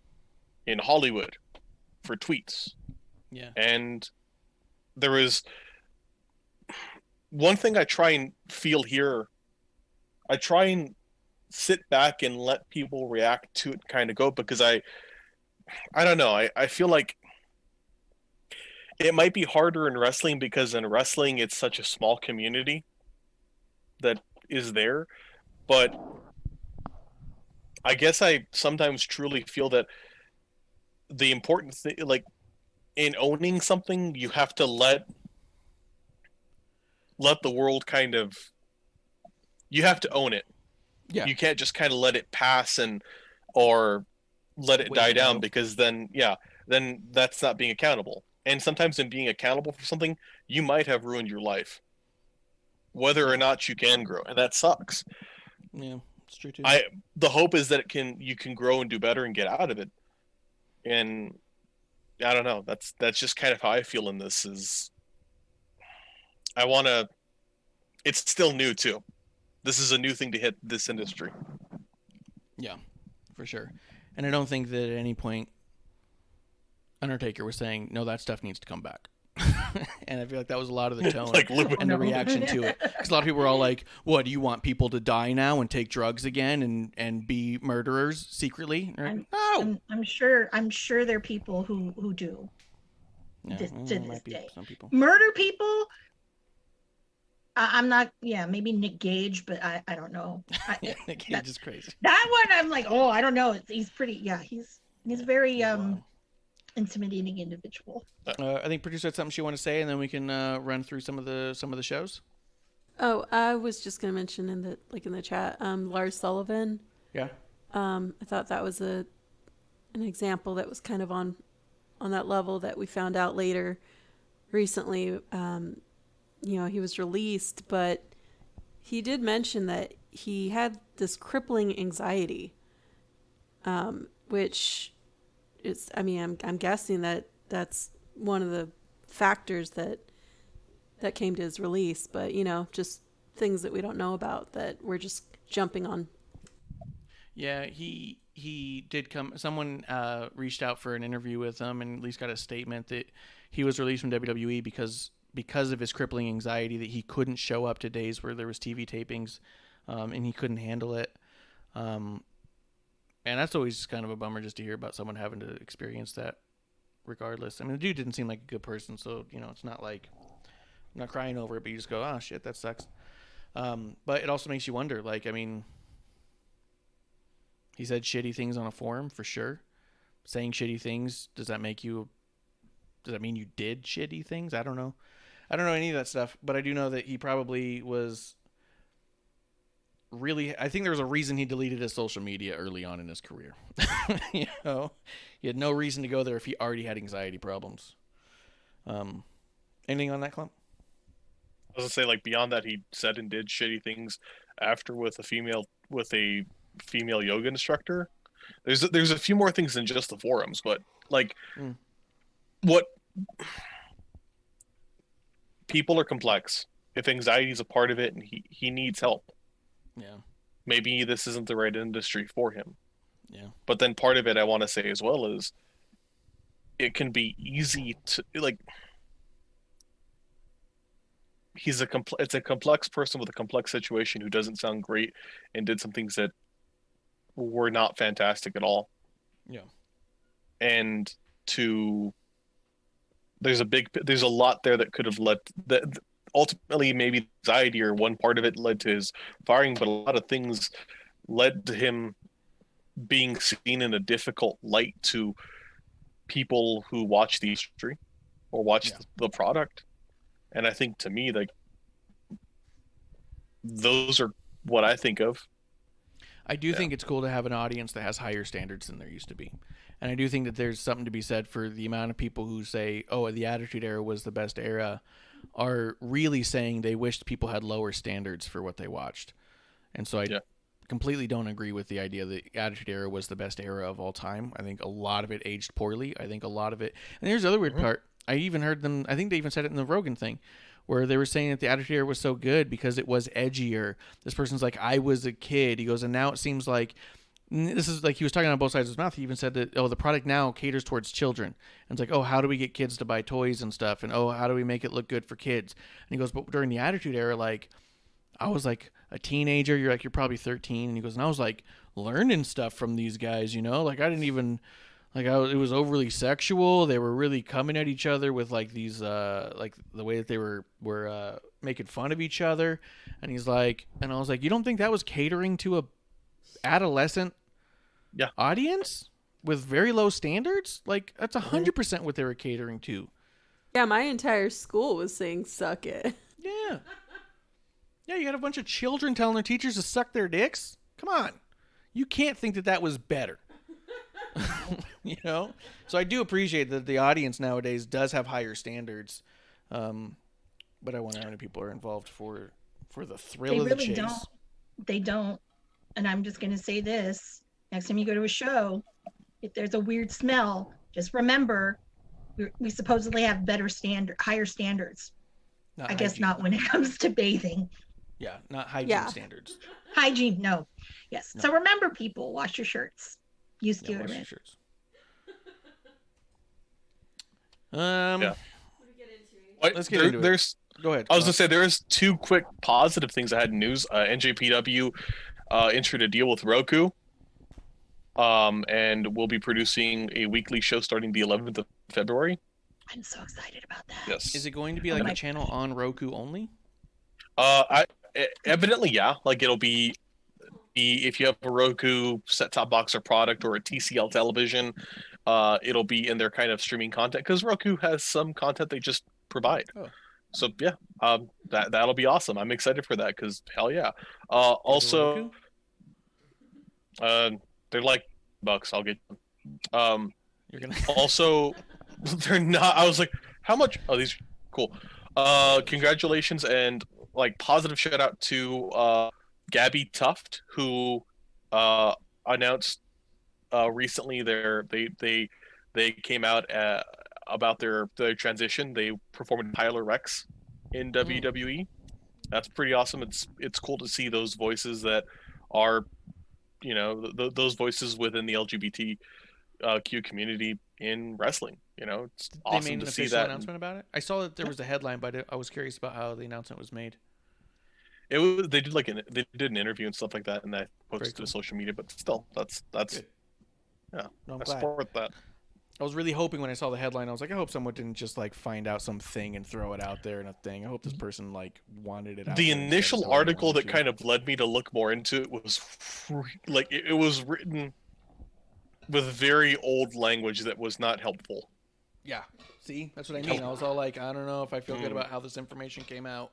Speaker 5: in Hollywood for tweets.
Speaker 4: Yeah.
Speaker 5: And there was one thing I try and feel here. I try and sit back and let people react to it kind of go, because I don't know. I feel like it might be harder in wrestling, because in wrestling it's such a small community that is there. But I guess I sometimes truly feel that the important thing, like in owning something, you have to let the world kind of, you have to own it.
Speaker 4: Yeah.
Speaker 5: You can't just kind of let it pass or let it die down, because then that's not being accountable. And sometimes in being accountable for something, you might have ruined your life, whether or not you can grow, and that sucks.
Speaker 4: Yeah, it's true too.
Speaker 5: The hope is that you can grow and do better and get out of it. And I don't know. That's just kind of how I feel in this. Is it's still new too. This is a new thing to hit this industry.
Speaker 4: Yeah, for sure. And I don't think that at any point Undertaker was saying, no, that stuff needs to come back. And I feel like that was a lot of the tone and the reaction to it. Because a lot of people were all like, what, do you want people to die now and take drugs again and be murderers secretly? No.
Speaker 6: I'm sure there are people who do.
Speaker 4: Yeah,
Speaker 6: to this day.
Speaker 4: Some people.
Speaker 6: Murder people? I'm not, maybe Nick Gage, but I don't know.
Speaker 4: Nick Gage is crazy.
Speaker 6: That one, I'm like, oh, I don't know. He's pretty, he's very intimidating individual.
Speaker 4: I think producer had something she wanted to say, and then we can run through some of the shows.
Speaker 7: Oh, I was just gonna mention in the chat, Lars Sullivan.
Speaker 4: Yeah.
Speaker 7: I thought that was an example that was kind of on that level that we found out later recently. He was released, but he did mention that he had this crippling anxiety, which is, I'm guessing that that's one of the factors that came to his release, but just things that we don't know about that we're just jumping on. Yeah,
Speaker 4: he did come. Someone reached out for an interview with him, and at least got a statement that he was released from WWE because of his crippling anxiety, that he couldn't show up to days where there was TV tapings, and he couldn't handle it. And that's always kind of a bummer just to hear about someone having to experience that regardless. The dude didn't seem like a good person, so, it's not like, I'm not crying over it, but you just go, oh, shit, that sucks. But it also makes you wonder, he said shitty things on a forum, for sure. Saying shitty things, does that mean you did shitty things? I don't know. I don't know any of that stuff, but I do know that he probably was really, I think there was a reason he deleted his social media early on in his career. He had no reason to go there if he already had anxiety problems. Anything on that, Klump?
Speaker 5: I was gonna say, beyond that, he said and did shitty things after with a female yoga instructor. There's a few more things than just the forums, but what people are complex. If anxiety is a part of it and he needs help, maybe this isn't the right industry for him. But then part of it I want to say as well is it can be easy to it's a complex person with a complex situation who doesn't sound great and did some things that were not fantastic at all. And there's a lot there that could have led that ultimately maybe anxiety or one part of it led to his firing, but a lot of things led to him being seen in a difficult light to people who watch the industry or watch the product. And I think, to me, like, those are what I think of.
Speaker 4: I do think it's cool to have an audience that has higher standards than there used to be. And I do think that there's something to be said for the amount of people who say, oh, the Attitude Era was the best era, are really saying they wished people had lower standards for what they watched. And so I completely don't agree with the idea that Attitude Era was the best era of all time. I think a lot of it aged poorly. I think a lot of it... And here's the other weird part. I even heard them... I think they even said it in the Rogan thing, where they were saying that the Attitude Era was so good because it was edgier. This person's like, I was a kid. He goes, and now it seems like... This is like he was talking on both sides of his mouth. He even said that, oh, the product now caters towards children. And it's like, oh, how do we get kids to buy toys and stuff? And, oh, how do we make it look good for kids? And he goes, but during the Attitude Era, like, I was like a teenager. You're probably 13. And he goes, and I was like learning stuff from these guys, you know? Like, I didn't even... Like, it was overly sexual. They were really coming at each other with, like, these, like, the way that they were making fun of each other. And he's like... And I was like, you don't think that was catering to a adolescent audience with very low standards? Like, that's 100% what they were catering to.
Speaker 7: Yeah, my entire school was saying suck it.
Speaker 4: Yeah. Yeah, you had a bunch of children telling their teachers to suck their dicks. Come on. You can't think that that was better. You know? So I do appreciate that the audience nowadays does have higher standards. But I wonder how many people are involved for the thrill of the chase.
Speaker 6: They don't. And I'm just going to say this. Next time you go to a show, if there's a weird smell, just remember we supposedly have higher standards. I guess not when it comes to bathing.
Speaker 4: Yeah, not hygiene standards.
Speaker 6: Hygiene, no. Yes. No. So remember, people, wash your shirts. Use deodorant. Wash your shirts.
Speaker 4: Let's get into it. Go ahead.
Speaker 5: I was going to say, there's two quick positive things I had in news. NJPW entered a deal with Roku. And we'll be producing a weekly show starting the 11th of February.
Speaker 6: I'm so excited about that.
Speaker 5: Yes.
Speaker 4: Is it going to be like a channel on Roku only?
Speaker 5: Evidently, yeah. Like, it'll be if you have a Roku set-top box or product or a TCL television, it'll be in their kind of streaming content, because Roku has some content they just provide. Oh. So yeah, that'll be awesome. I'm excited for that, because hell yeah. Also, they're like $bucks. I'll get them.
Speaker 4: You're gonna
Speaker 5: also, they're not. I was like, how much? Oh, these are cool. Congratulations and like positive shout out to Gabby Tuft, who announced recently they came out about their transition. They performed Tyler Rex in WWE. That's pretty awesome. It's cool to see those voices that are, you know, those voices within the LGBTQ community in wrestling. You know, it's awesome to see that. They made an official
Speaker 4: announcement about it. I saw that there was a headline, but I was curious about how the announcement was made.
Speaker 5: They did an interview and stuff like that, and I posted to social media. But still, that's good. Yeah,
Speaker 4: no, I'm
Speaker 5: I
Speaker 4: glad.
Speaker 5: Support that.
Speaker 4: I was really hoping when I saw the headline, I was like, I hope someone didn't just like find out something and throw it out there in a thing. I hope this person like wanted it out.
Speaker 5: The initial article that kind of led me to look more into it was like it was written with very old language that was not helpful.
Speaker 4: Yeah. See, that's what I mean. I was all like, I don't know if I feel good about how this information came out.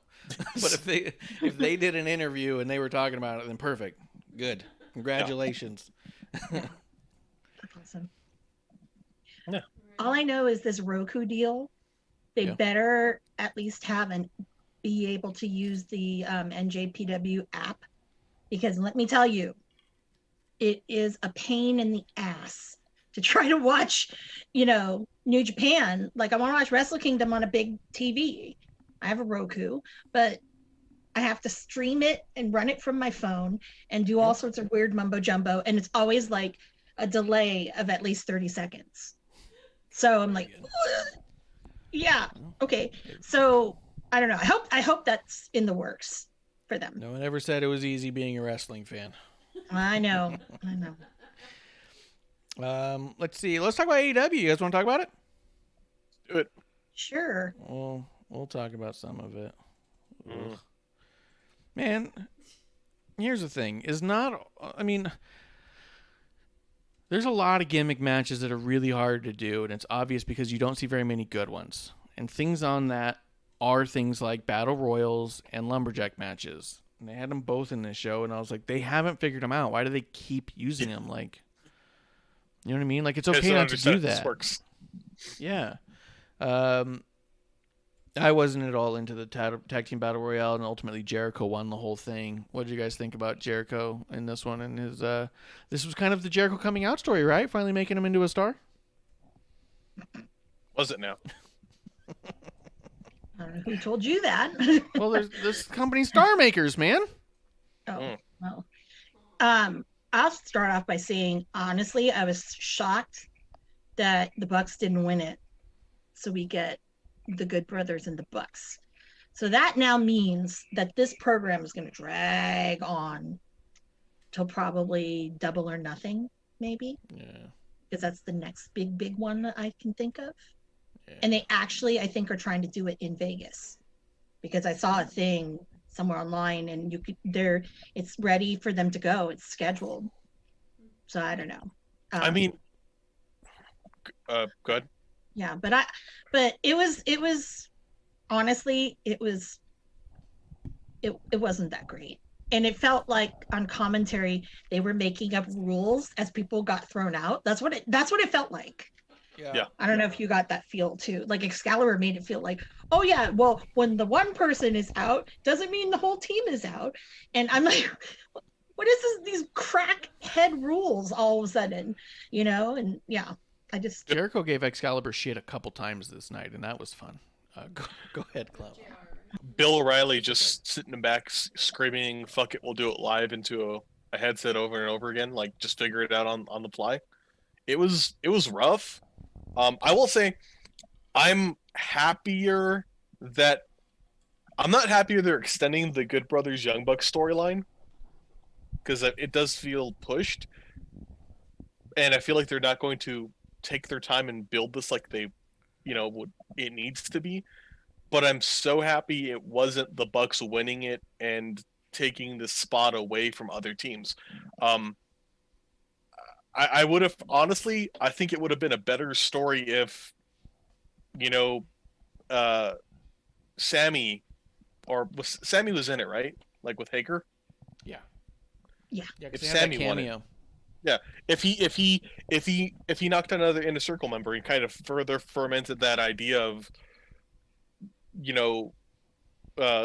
Speaker 4: But if they did an interview and they were talking about it, then perfect. Good. Congratulations.
Speaker 6: Yeah. Awesome.
Speaker 5: Yeah.
Speaker 6: All I know is this Roku deal. They better at least be able to use the NJPW app, because let me tell you, it is a pain in the ass to try to watch, you know, New Japan. Like, I want to watch Wrestle Kingdom on a big TV. I have a Roku, but I have to stream it and run it from my phone and do all sorts of weird mumbo jumbo. And it's always like a delay of at least 30 seconds. So I'm like, yeah, okay. So I don't know. I hope that's in the works for them.
Speaker 4: No one ever said it was easy being a wrestling fan.
Speaker 6: I know.
Speaker 4: Let's see. Let's talk about AEW. You guys want to talk about it?
Speaker 5: Do it.
Speaker 6: Sure.
Speaker 4: We'll talk about some of it. Man, here's the thing. There's a lot of gimmick matches that are really hard to do, and it's obvious because you don't see very many good ones. And things on that are things like battle royals and lumberjack matches. And they had them both in this show, and I was like, they haven't figured them out. Why do they keep using them? Like, you know what I mean? Like, it's okay not to do that.
Speaker 5: Works.
Speaker 4: Yeah. I wasn't at all into the tag team battle royale, and ultimately Jericho won the whole thing. What did you guys think about Jericho in this one? And his this was kind of the Jericho coming out story, right? Finally making him into a star.
Speaker 5: Was it now?
Speaker 6: I don't know who told you that.
Speaker 4: Well, there's this company Star Makers, man.
Speaker 6: Oh, well. I'll start off by saying, honestly, I was shocked that the Bucks didn't win it. So we get the Good Brothers and the Bucks. So that now means that this program is going to drag on till probably Double or Nothing, maybe.
Speaker 4: Yeah.
Speaker 6: Because that's the next big one that I can think of.
Speaker 4: Yeah.
Speaker 6: And they actually, I think, are trying to do it in Vegas. Because I saw a thing somewhere online, and it's ready for them to go. It's scheduled. So I don't know.
Speaker 5: I mean, good.
Speaker 6: Yeah, but it was honestly, it wasn't that great. And it felt like on commentary they were making up rules as people got thrown out. That's what it felt like.
Speaker 4: Yeah.
Speaker 6: I don't know if you got that feel too. Like Excalibur made it feel like, oh yeah, well, when the one person is out, doesn't mean the whole team is out. And I'm like, what is this? These crackhead rules all of a sudden, you know? And yeah,
Speaker 4: Jericho gave Excalibur shit a couple times this night, and that was fun. Go ahead, Klump.
Speaker 5: Bill O'Reilly just sitting in the back screaming, "Fuck it, we'll do it live" into a headset over and over again, like just figure it out on the fly. It was rough. I will say, I'm not happier they're extending the Good Brothers Young Bucks storyline, because it does feel pushed, and I feel like they're not going to take their time and build this like they, what it needs to be. But I'm so happy it wasn't the Bucks winning it and taking the spot away from other teams. I would have, honestly, I think it would have been a better story if, Sammy was in it, right? Like with Hager?
Speaker 4: Yeah.
Speaker 6: Yeah.
Speaker 5: If Sammy won it. Yeah. If he knocked out another Inner Circle member and kind of further fermented that idea of,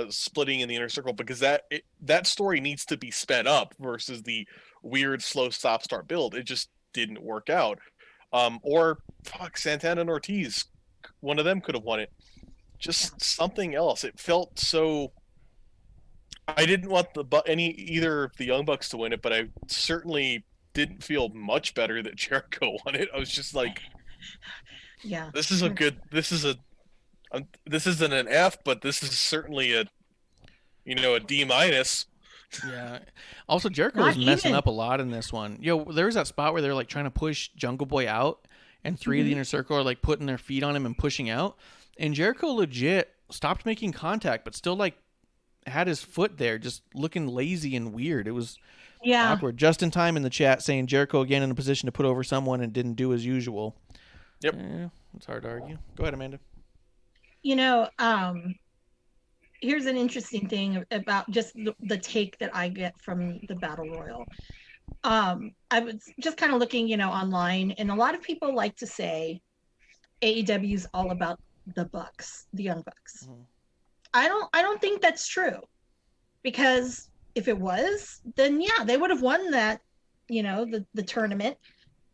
Speaker 5: splitting in the Inner Circle, because that story needs to be sped up versus the weird slow start build. It just didn't work out. Or Santana and Ortiz, one of them could have won it. Just something else. It felt so. I didn't want either of the Young Bucks to win it, but I certainly didn't feel much better that Jericho won it. I was just like,
Speaker 6: yeah,
Speaker 5: this isn't an F, but this is certainly a D-.
Speaker 4: Yeah. Also, Jericho was messing up a lot in this one. There was that spot where they're like trying to push Jungle Boy out, and three of the Inner Circle are like putting their feet on him and pushing out, and Jericho legit stopped making contact, but still like had his foot there, just looking lazy and weird. It was awkward. Just in time in the chat saying Jericho again in a position to put over someone and didn't do as usual.
Speaker 5: Yep.
Speaker 4: Yeah, it's hard to argue. Go ahead, Amanda.
Speaker 6: Here's an interesting thing about just the take that I get from the Battle Royal. I was just kind of looking, online, and a lot of people like to say AEW is all about the Bucks, the Young Bucks. Mm-hmm. I don't think that's true, because if it was, then yeah, they would have won that, the tournament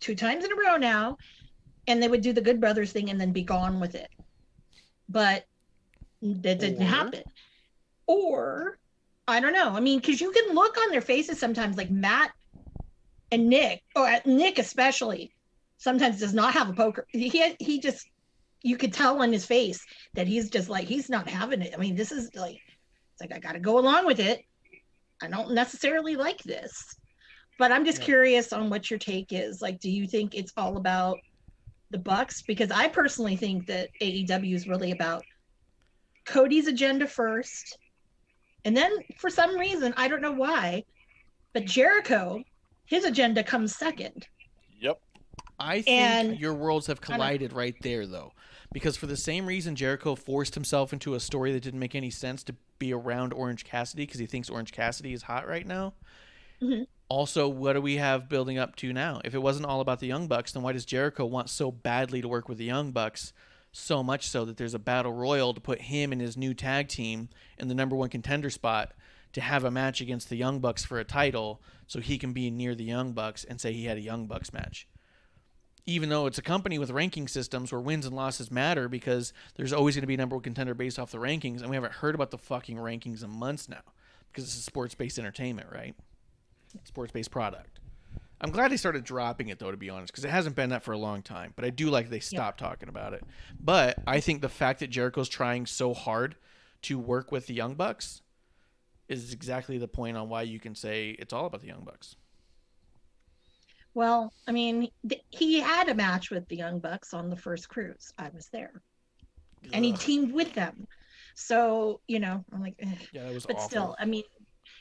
Speaker 6: 2 times in a row now, and they would do the Good Brothers thing and then be gone with it. But that didn't happen. Or I don't know. I mean, because you can look on their faces sometimes, like Matt and Nick, or Nick especially, sometimes does not have a poker. He just, you could tell on his face that he's just like, he's not having it. I mean, this is like, it's like, I got to go along with it. I don't necessarily like this, but I'm just curious on what your take is. Like, do you think it's all about the Bucks? Because I personally think that AEW is really about Cody's agenda first, and then for some reason, I don't know why, but Jericho, his agenda comes second.
Speaker 5: Yep.
Speaker 4: I think
Speaker 6: And-
Speaker 4: your worlds have collided right there, though. Because for the same reason Jericho forced himself into a story that didn't make any sense to be around Orange Cassidy because he thinks Orange Cassidy is hot right now.
Speaker 6: Mhm.
Speaker 4: Also, what do we have building up to now? If it wasn't all about the Young Bucks, then why does Jericho want so badly to work with the Young Bucks? So much so that there's a battle royal to put him and his new tag team in the number one contender spot to have a match against the Young Bucks for a title so he can be near the Young Bucks and say he had a Young Bucks match. Even though it's a company with ranking systems where wins and losses matter because there's always going to be a number one contender based off the rankings, and we haven't heard about the fucking rankings in months now because it's a sports-based entertainment, right? Sports-based product. I'm glad they started dropping it, though, to be honest, because it hasn't been that for a long time. But I do like they stopped talking about it. But I think the fact that Jericho's trying so hard to work with the Young Bucks is exactly the point on why you can say it's all about the Young Bucks.
Speaker 6: Well, I mean, he had a match with the Young Bucks on the first cruise. I was there. And he teamed with them. So, you know, I'm like,
Speaker 4: Yeah, that was
Speaker 6: but
Speaker 4: awful.
Speaker 6: still, I mean,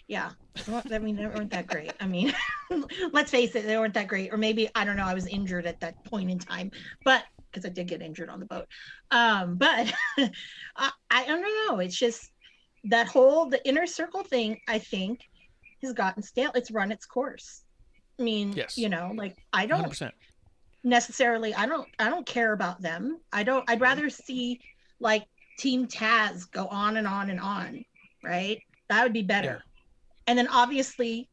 Speaker 6: yeah. I mean, they weren't that great. I mean, let's face it, they weren't that great. Or maybe, I don't know, I was injured at that point in time. But, because I did get injured on the boat. But I don't know. It's just the inner circle thing, I think, has gotten stale. It's run its course. I mean,
Speaker 4: Yes.
Speaker 6: you know, like I don't
Speaker 4: 100%.
Speaker 6: necessarily, I don't care about them. I'd rather see like Team Taz go on and on and on, right? That would be better.
Speaker 4: Yeah.
Speaker 6: And then obviously,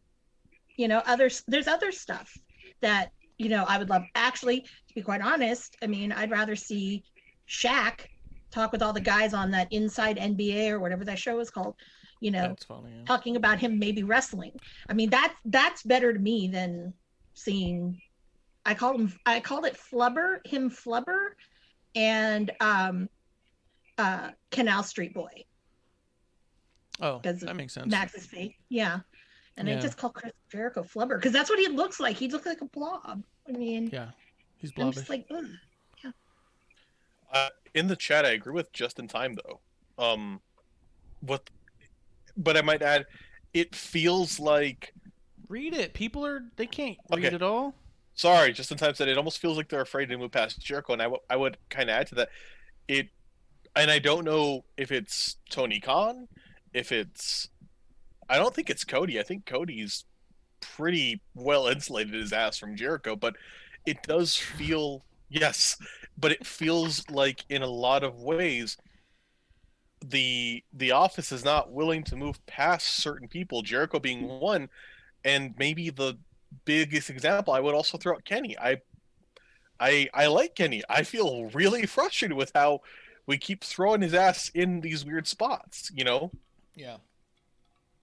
Speaker 6: you know, there's other stuff that, you know, I would love. Actually, to be quite honest, I mean, I'd rather see Shaq talk with all the guys on that Inside NBA or whatever that show is called, you know,
Speaker 4: That's funny. Yeah.
Speaker 6: talking about him maybe wrestling. I mean, that's better to me than seeing. I called it Flubber, and Canal Street Boy.
Speaker 4: Oh,
Speaker 6: Because
Speaker 4: that makes sense.
Speaker 6: Max's fake, yeah. And
Speaker 4: Yeah.
Speaker 6: I just call Chris Jericho Flubber because that's what he looks like. He looks like a blob. I mean,
Speaker 4: Yeah, he's
Speaker 6: I'm
Speaker 4: blobbish.
Speaker 6: just like, ugh.
Speaker 5: In the chat, I agree with Just in Time though. But I might add, it feels like.
Speaker 4: Read it. They can't
Speaker 5: Okay.
Speaker 4: read it all.
Speaker 5: Sorry, Just in Time said it almost feels like they're afraid to move past Jericho, and I would kind of add to that. And I don't know if it's Tony Khan, I don't think it's Cody. I think Cody's pretty well insulated his ass from Jericho, but it does feel. Yes, but it feels like in a lot of ways the office is not willing to move past certain people, Jericho being one, and maybe the biggest example I would also throw out Kenny. I like Kenny. I feel really frustrated with how we keep throwing his ass in these weird spots, you know?
Speaker 4: Yeah.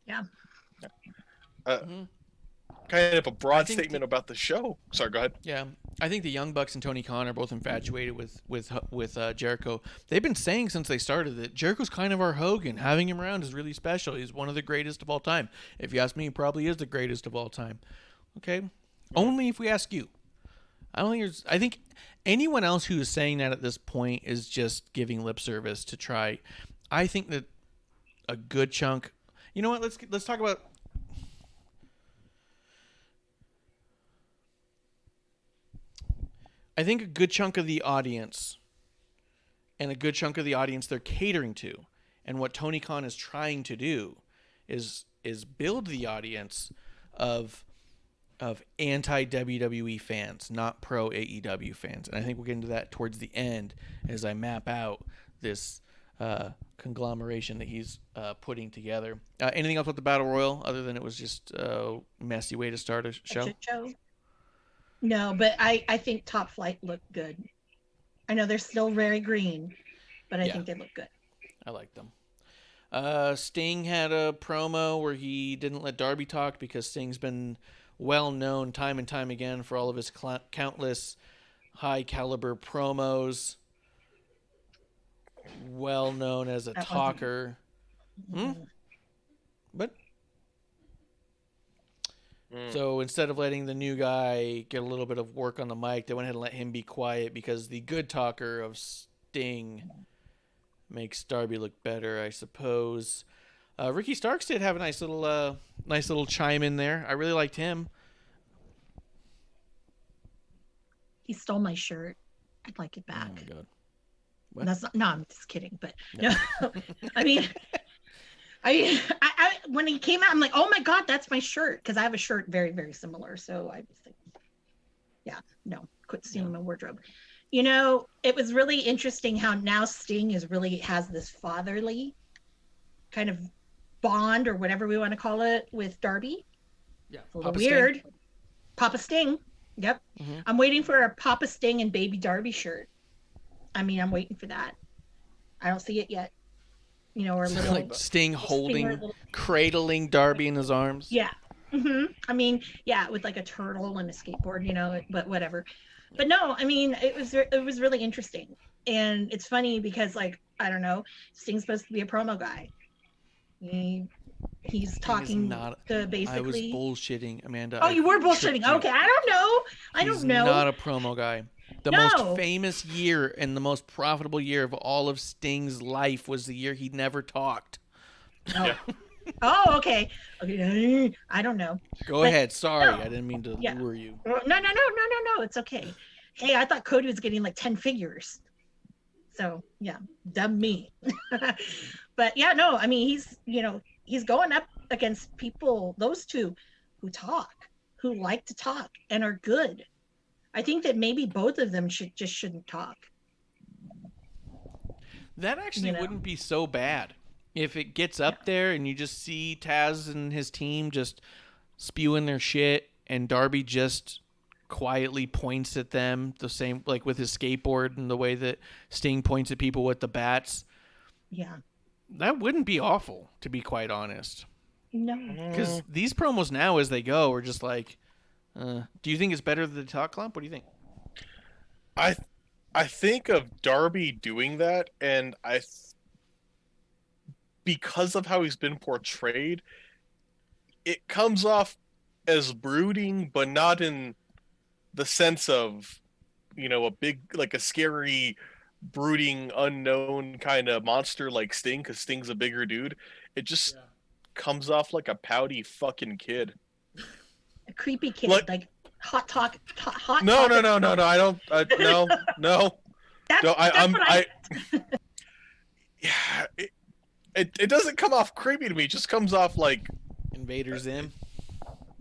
Speaker 6: Yeah.
Speaker 5: Kind of a broad
Speaker 4: think
Speaker 5: statement about the show. Sorry, go ahead.
Speaker 4: Yeah, I think the Young Bucks and Tony Khan are both infatuated with Jericho. They've been saying since they started that Jericho's kind of our Hogan. Having him around is really special. He's one of the greatest of all time. If you ask me, he probably is the greatest of all time. Okay, only if we ask you. I think anyone else who is saying that at this point is just giving lip service to try. I think that a good chunk. You know what? Let's talk about. I think a good chunk of the audience they're catering to, and what Tony Khan is trying to do is build the audience of anti WWE fans, not pro AEW fans. And I think we'll get into that towards the end as I map out this conglomeration that he's putting together. Anything else about the Battle Royal other than it was just a messy way to start a show?
Speaker 6: No, but I think Top Flight looked good. I know they're still very green, but I think they look good.
Speaker 4: I like them. Sting had a promo where he didn't let Darby talk because Sting's been well known time and time again for all of his countless high caliber promos. Well known as a talker. But so instead of letting the new guy get a little bit of work on the mic, they went ahead and let him be quiet because the good talker of Sting makes Darby look better, I suppose. Ricky Starks did have a nice little chime in there. I really liked him.
Speaker 6: He stole my shirt. I'd like it
Speaker 4: Oh
Speaker 6: back.
Speaker 4: my god. What?
Speaker 6: That's not. No, I'm just kidding. But no, I mean, I when he came out, I'm like, oh my god, that's my shirt, because I have a shirt very, very similar. So I was like, yeah, no, quit stealing my wardrobe. You know, it was really interesting how now Sting has this fatherly kind of bond, or whatever we want to call it, with Darby.
Speaker 4: Yeah.
Speaker 6: A little
Speaker 4: Papa
Speaker 6: weird.
Speaker 4: Sting?
Speaker 6: Papa Sting. Yep.
Speaker 4: Mm-hmm.
Speaker 6: I'm waiting for a Papa Sting and Baby Darby shirt. I mean, I'm waiting for that. I don't see it yet. You know, or a little
Speaker 4: Like Sting holding,
Speaker 6: little...
Speaker 4: cradling Darby in his arms.
Speaker 6: Yeah. I mean, yeah, with like a turtle and a skateboard, you know, but whatever. But no, I mean, it was really interesting. And it's funny because, like, I don't know, Sting's supposed to be a promo guy. He's talking to basically.
Speaker 4: I was bullshitting, Amanda.
Speaker 6: Oh, you were bullshitting. Okay, I don't know. I don't know.
Speaker 4: He's not a promo guy. The most famous year and the most profitable year of all of Sting's life was the year he never talked.
Speaker 6: Oh, oh, okay. Okay, I don't know.
Speaker 4: Go ahead. Sorry, I didn't mean to lure you.
Speaker 6: No. It's okay. Hey, I thought Cody was getting like 10 figures. So yeah, dumb me. But yeah, no, I mean, he's going up against people, those two, who like to talk and are good. I think that maybe both of them shouldn't talk.
Speaker 4: That actually wouldn't be so bad if it gets up there and you just see Taz and his team just spewing their shit, and Darby just quietly points at them the same, like with his skateboard and the way that Sting points at people with the bats.
Speaker 6: Yeah.
Speaker 4: That wouldn't be awful, to be quite honest.
Speaker 6: No.
Speaker 4: Because these promos now as they go are just like, do you think it's better than the talk, Klump? What do you think?
Speaker 5: I think of Darby doing that, and because of how he's been portrayed, it comes off as brooding, but not in the sense of, you know, a big, like a scary, brooding, unknown kind of monster like Sting, because Sting's a bigger dude. It just comes off like a pouty fucking kid.
Speaker 6: A creepy kid, like hot talk.
Speaker 5: No. I don't. No. Yeah. It doesn't come off creepy to me. It just comes off like
Speaker 4: Invader Zim.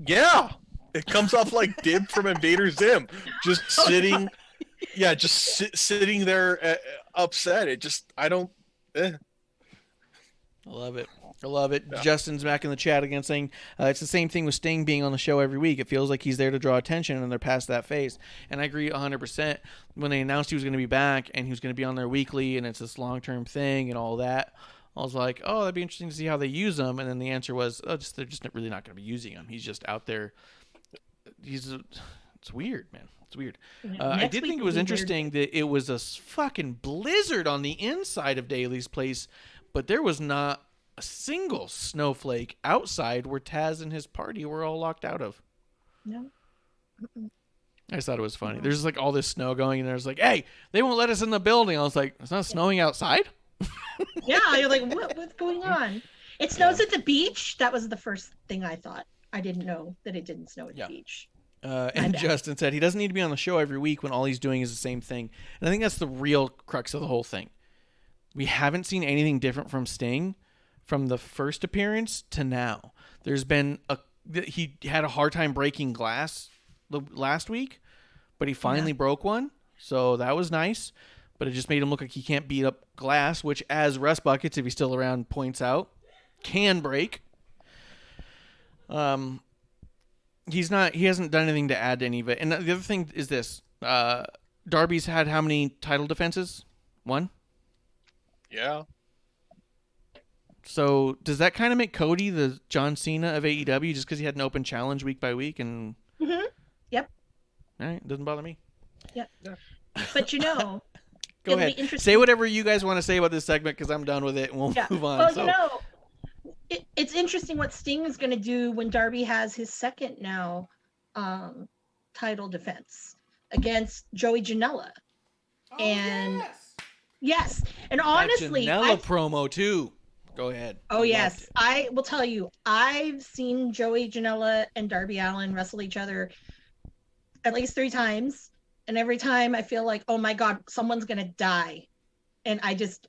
Speaker 5: Yeah, it comes off like Dib from Invader Zim, just sitting. Yeah, just sitting there upset. I don't. I
Speaker 4: love it. Yeah. Justin's back in the chat again saying it's the same thing with Sting being on the show every week. It feels like he's there to draw attention, and they're past that phase. And I agree 100%. When they announced he was going to be back and he was going to be on there weekly, and it's this long-term thing and all that, I was like, oh, that'd be interesting to see how they use him. And then the answer was, they're just really not going to be using him. He's just out there. It's weird, man. It's weird. I did think it was interesting that it was a fucking blizzard on the inside of Daly's place, but there was not a single snowflake outside where Taz and his party were all locked out of.
Speaker 6: No.
Speaker 4: I just thought it was funny. There's just like all this snow going, and there's like, hey, they won't let us in the building. I was like, it's not snowing outside?
Speaker 6: Yeah, you're like, what's going on? It snows at the beach. That was the first thing I thought. I didn't know that it didn't snow at the beach.
Speaker 4: And Justin said he doesn't need to be on the show every week when all he's doing is the same thing. And I think that's the real crux of the whole thing. We haven't seen anything different from Sting from the first appearance to now. There's been he had a hard time breaking glass last week, but he finally broke one. So that was nice. But it just made him look like he can't beat up glass, which, as Russ Buckets, if he's still around, points out, can break. He hasn't done anything to add to any of it. And the other thing is this. Darby's had how many title defenses? 1?
Speaker 5: Yeah.
Speaker 4: So does that kind of make Cody the John Cena of AEW just because he had an open challenge week by week? And
Speaker 6: Yep.
Speaker 4: All right. Doesn't bother me.
Speaker 6: Yep. But
Speaker 4: Go ahead. Say whatever you guys want to say about this segment because I'm done with it and we'll move on.
Speaker 6: Well, it's interesting what Sting is going to do when Darby has his second now title defense against Joey Janela.
Speaker 4: Oh,
Speaker 6: and yes. And honestly,
Speaker 4: that Janela promo too. Go ahead.
Speaker 6: Oh, yes. I will tell you, I've seen Joey Janela and Darby Allin wrestle each other at least 3 times. And every time I feel like, oh my God, someone's gonna die. And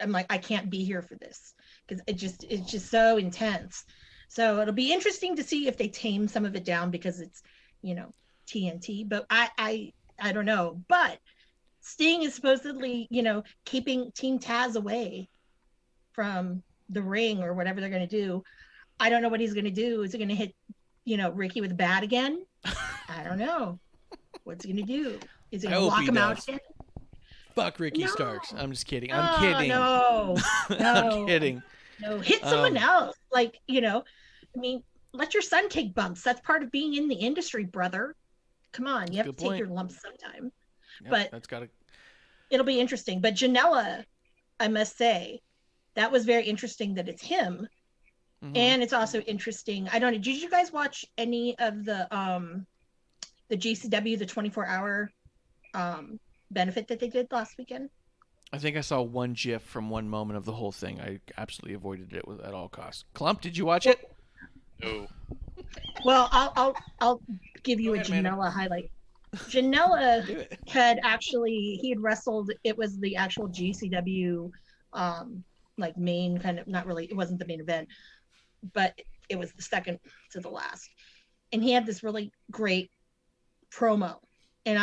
Speaker 6: I'm like, I can't be here for this. Because it's just so intense. So it'll be interesting to see if they tame some of it down because it's, TNT. But I don't know. But Sting is supposedly, keeping Team Taz away from the ring or whatever they're going to do. I don't know what he's going to do. Is he going to hit, Ricky with a bat again? I don't know. What's he going to do? Is he going to lock him out again?
Speaker 4: Fuck Ricky Starks. I'm just kidding. I'm kidding.
Speaker 6: No.
Speaker 4: I'm kidding.
Speaker 6: No, hit someone else. Like, let your son take bumps. That's part of being in the industry, brother. Come on, you have to take your lumps sometime.
Speaker 4: Yep,
Speaker 6: but
Speaker 4: that's gotta.
Speaker 6: It'll be interesting. But Janela, I must say, that was very interesting that it's him. Mm-hmm. And it's also interesting. I don't know. Did you guys watch any of the GCW, the 24-hour benefit that they did last weekend?
Speaker 4: I think I saw one GIF from one moment of the whole thing. I absolutely avoided it at all costs. Klump, did you watch it?
Speaker 5: No.
Speaker 6: Well, I'll give you a Janela highlight. Janela had wrestled. It was the actual GCW, like main kind of, not really. It wasn't the main event, but it was the second to the last. And he had this really great promo. And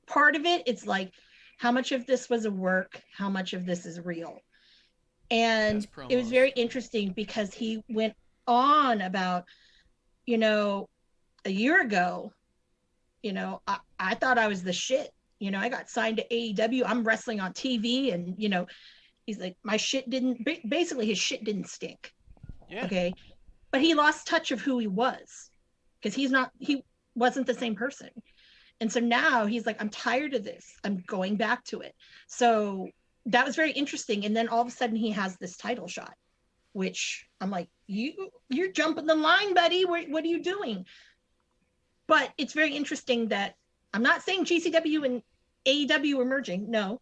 Speaker 6: part of it's like, how much of this was a work? How much of this is real? And it was very interesting because he went on about, a year ago, I thought I was the shit. I got signed to AEW. I'm wrestling on TV. And, he's like, basically his shit didn't stink.
Speaker 4: Yeah.
Speaker 6: Okay. But he lost touch of who he was because he wasn't the same person. And so now he's like, I'm tired of this. I'm going back to it. So that was very interesting. And then all of a sudden he has this title shot, which I'm like, you're jumping the line, buddy. What are you doing? But it's very interesting that I'm not saying GCW and AEW are merging. No,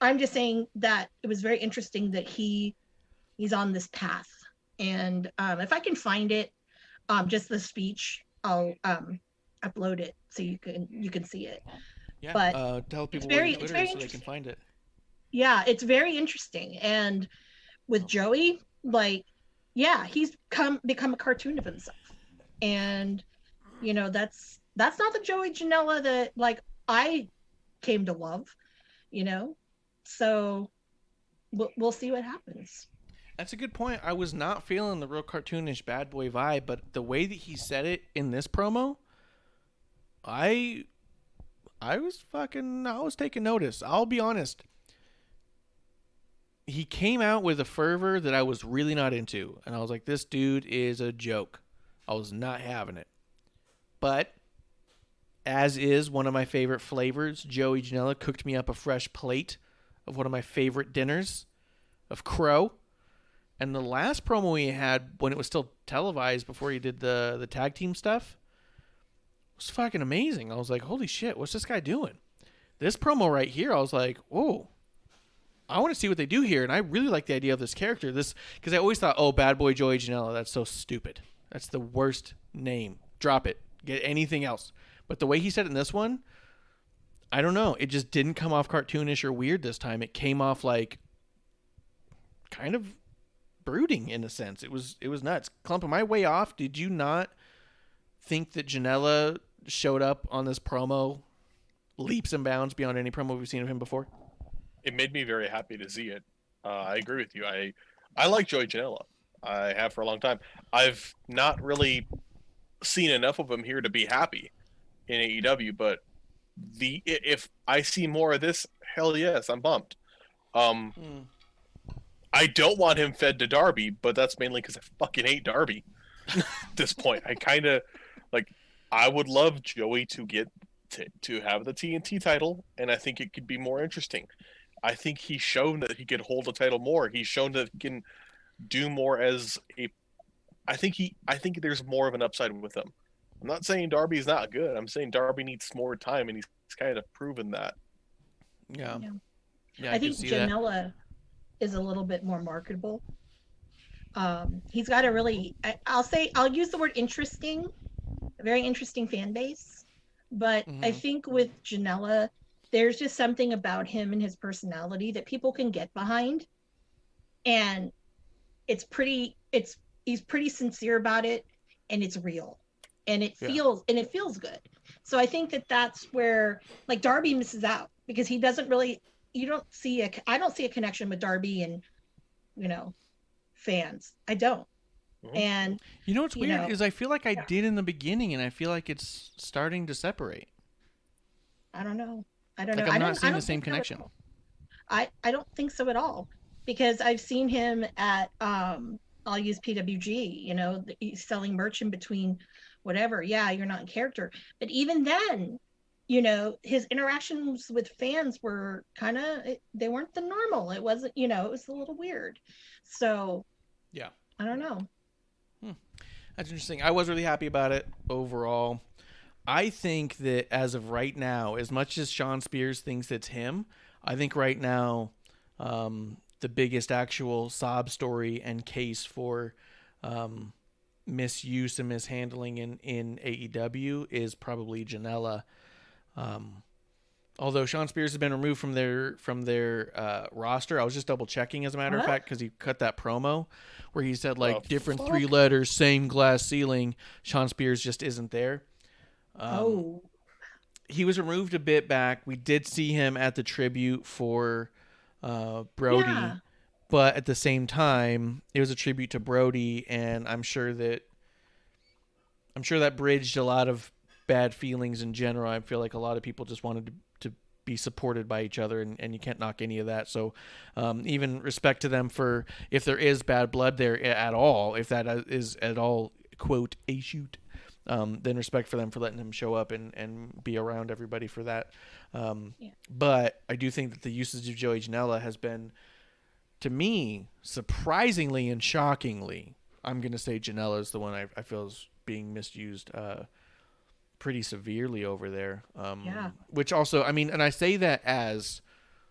Speaker 6: I'm just saying that it was very interesting that he's on this path. And if I can find it, just the speech, I'll upload it so you can see it.
Speaker 4: Yeah,
Speaker 6: but
Speaker 4: tell people
Speaker 6: it's very
Speaker 4: so they can find it. Yeah,
Speaker 6: it's very interesting. And with Joey, like, yeah, he's become a cartoon of himself. And that's not the Joey Janela that like I came to love, so we'll see what happens.
Speaker 4: That's a good point. I was not feeling the real cartoonish bad boy vibe, but the way that he said it in this promo, I was taking notice. I'll be honest. He came out with a fervor that I was really not into, and I was like, this dude is a joke. I was not having it. But as is one of my favorite flavors, Joey Janela cooked me up a fresh plate of one of my favorite dinners of crow. And the last promo he had when it was still televised before he did the tag team stuff was fucking amazing. I was like, holy shit, what's this guy doing? This promo right here, I was like, whoa, I want to see what they do here. And I really like the idea of this character. Because I always thought, oh, Bad Boy Joey Janela, that's so stupid. That's the worst name. Drop it. Get anything else. But the way he said it in this one, I don't know. It just didn't come off cartoonish or weird this time. It came off like kind of brooding in a sense. It was nuts. Klump, am I way off? Did you not think that Janela showed up on this promo leaps and bounds beyond any promo we've seen of him before?
Speaker 5: It made me very happy to see it. I agree with you. I like Joey Janela. I have for a long time. I've not really seen enough of him here to be happy in AEW, but if I see more of this, hell yes, I'm bumped. I don't want him fed to Darby, but that's mainly because I fucking hate Darby at this point. I kind of I would love Joey to get to have the TNT title, and I think it could be more interesting. I think he's shown that he could hold a title more. He's shown that he can do more as a. I think there's more of an upside with him. I'm not saying Darby's not good. I'm saying Darby needs more time, and he's kind of proven that.
Speaker 4: Yeah.
Speaker 6: I think Janela is a little bit more marketable. He's got a really, I'll use the word interesting, a very interesting fan base. But I think with Janela, there's just something about him and his personality that people can get behind. And he's pretty sincere about it, and it's real. And it feels good. So I think that's where like Darby misses out, because he doesn't really, I don't see a connection with Darby and, fans. I don't. And
Speaker 4: you know what's weird is I feel like I did in the beginning, and I feel like it's starting to separate.
Speaker 6: I don't know.
Speaker 4: I'm not seeing the same connection.
Speaker 6: I don't think so at all, because I've seen him at I'll use PWG, he's selling merch in between whatever. Yeah, you're not in character. But even then, his interactions with fans were they weren't the normal. It wasn't, it was a little weird. So
Speaker 4: yeah,
Speaker 6: I don't know.
Speaker 4: That's interesting. I was really happy about it overall. I think that as of right now, as much as Sean Spears thinks it's him, I think right now the biggest actual sob story and case for misuse and mishandling in AEW is probably Janela. Although Sean Spears has been removed from their roster. I was just double checking, as a matter of fact, because he cut that promo where he said different 3 letters, same glass ceiling. Sean Spears just isn't there. He was removed a bit back. We did see him at the tribute for Brody, but at the same time, it was a tribute to Brody, and I'm sure that bridged a lot of bad feelings in general. I feel like a lot of people just wanted to be supported by each other, and you can't knock any of that. So even respect to them for, if there is bad blood there at all, if that is at all, quote, a shoot, then respect for them for letting him show up and be around everybody for that. But I do think that the usage of Joey Janela has been, to me, surprisingly and shockingly, I'm going to say Janela is the one I feel is being misused pretty severely over there. Which also, and I say that as